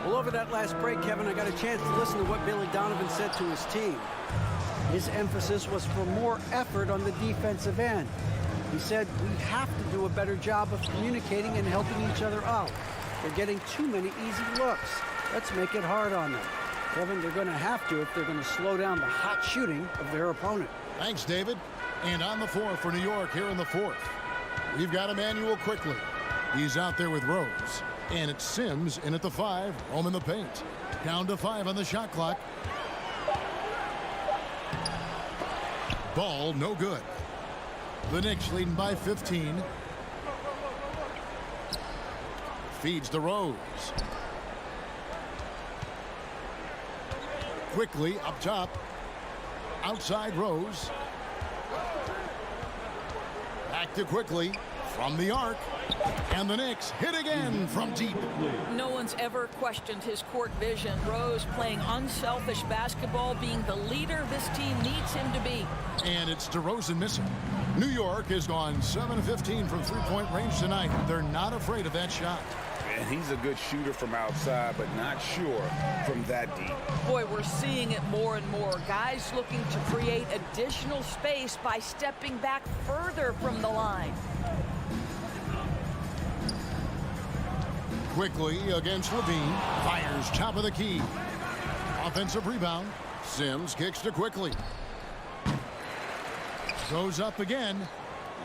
Well, over that last break, Kevin, I got a chance to listen to what Billy Donovan said to his team. His emphasis was for more effort on the defensive end. He said, we have to do a better job of communicating and helping each other out. They're getting too many easy looks. Let's make it hard on them. Kevin, they're going to have to if they're going to slow down the hot shooting of their opponent. Thanks, David. And on the floor for New York here in the 4th, we've got Emmanuel quickly. He's out there with Rose. And it's Sims in at the 5, home in the paint. Down to 5 on the shot clock. Ball no good. The Knicks leading by 15. Feeds to Rose. Quickly up top. Outside Rose. Back to Quickly from the arc. And the Knicks hit again from deep. No one's ever questioned his court vision. Rose playing unselfish basketball, being the leader this team needs him to be. And it's DeRozan missing. New York has gone 7-15 from three-point range tonight. They're not afraid of that shot. And he's a good shooter from outside, but not sure from that deep. Boy, we're seeing it more and more. Guys looking to create additional space by stepping back further from the line. Quickly against Levine. Fires top of the key. Offensive rebound. Sims kicks to Quickly. Goes up again.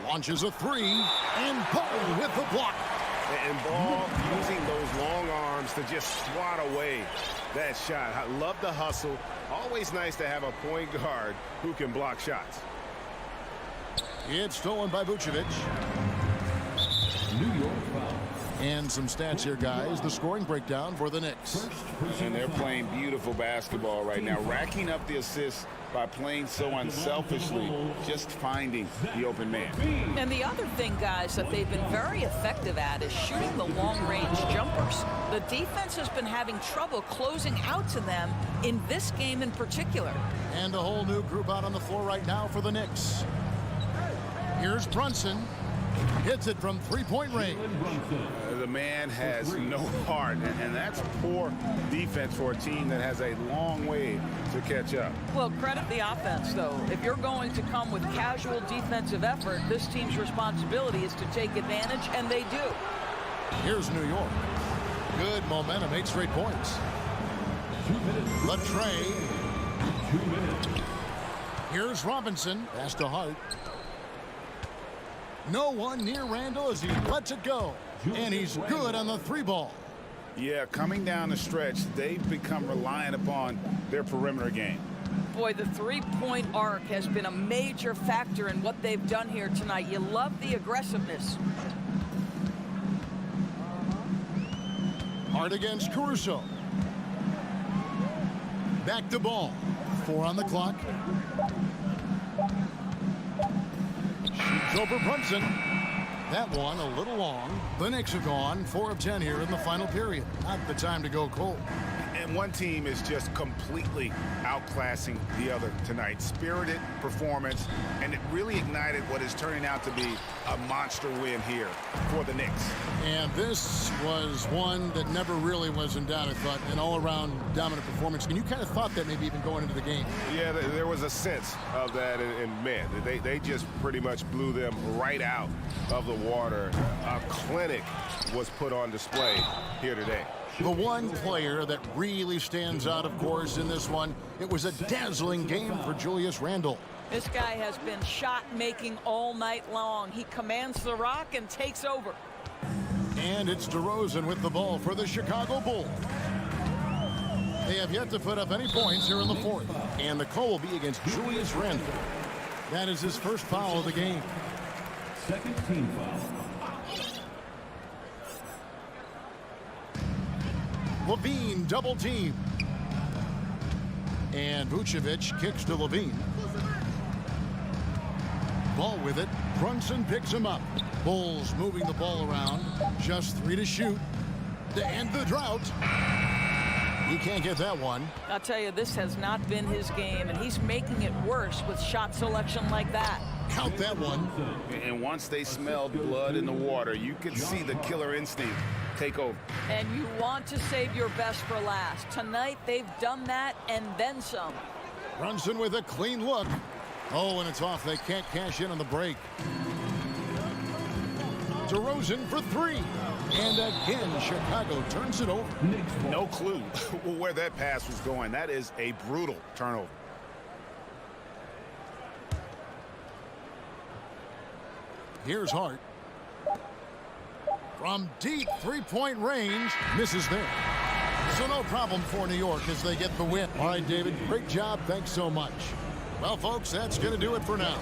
Launches a three. And Ball with the block. And Ball using those long arms to just swat away that shot. I love the hustle. Always nice to have a point guard who can block shots. It's stolen by Vucevic. New York foul. And some stats here, guys. The scoring breakdown for the Knicks. And they're playing beautiful basketball right now, racking up the assists by playing so unselfishly, just finding the open man. And the other thing, guys, that they've been very effective at is shooting the long-range jumpers. The defense has been having trouble closing out to them in this game in particular. And a whole new group out on the floor right now for the Knicks. Here's Brunson. Hits it from three-point range. The man has no heart, and that's poor defense for a team that has a long way to catch up. Well, credit the offense, though. If you're going to come with casual defensive effort, this team's responsibility is to take advantage, and they do. Here's New York. Good momentum, 8 straight points. 2 minutes. Latrey. 2 minutes. Here's Robinson. Pass to Hart. No one near Randall as he lets it go. And he's good on the 3-ball. Yeah, coming down the stretch, they've become reliant upon their perimeter game. Boy, the three-point arc has been a major factor in what they've done here tonight. You love the aggressiveness. Hart against Caruso. Back to Ball. 4 on the clock. Shoots over Brunson. That one a little long. The Knicks have gone 4 of 10 here in the final period. Not the time to go cold. And one team is just completely outclassing the other tonight. Spirited performance, and it really ignited what is turning out to be a monster win here for the Knicks. And this was one that never really was in doubt, I thought, an all-around dominant performance. And you kind of thought that maybe even going into the game. Yeah, there was a sense of that, and man, they just pretty much blew them right out of the water. A clinic was put on display here today. The one player that really stands out, of course, in this one, it was a dazzling game for Julius Randle. This guy has been shot-making all night long. He commands the rock and takes over. And it's DeRozan with the ball for the Chicago Bulls. They have yet to put up any points here in the fourth. And the call will be against Julius Randle. That is his first foul of the game. Second team foul. Levine double team. And Vucevic kicks to Levine. Ball with it. Brunson picks him up. Bulls moving the ball around. Just 3 to shoot. To end the drought. He can't get that one. I'll tell you, this has not been his game, and he's making it worse with shot selection like that. Count that one. And once they smelled blood in the water, you could see the killer instinct take over. And you want to save your best for last. Tonight, they've done that and then some. Brunson with a clean look. Oh, and it's off. They can't cash in on the break. DeRozan for 3. And again, Chicago turns it over. No clue where that pass was going. That is a brutal turnover. Here's Hart. From deep 3-point range, misses there. So no problem for New York as they get the win. All right, David, great job. Thanks so much. Well, folks, that's going to do it for now.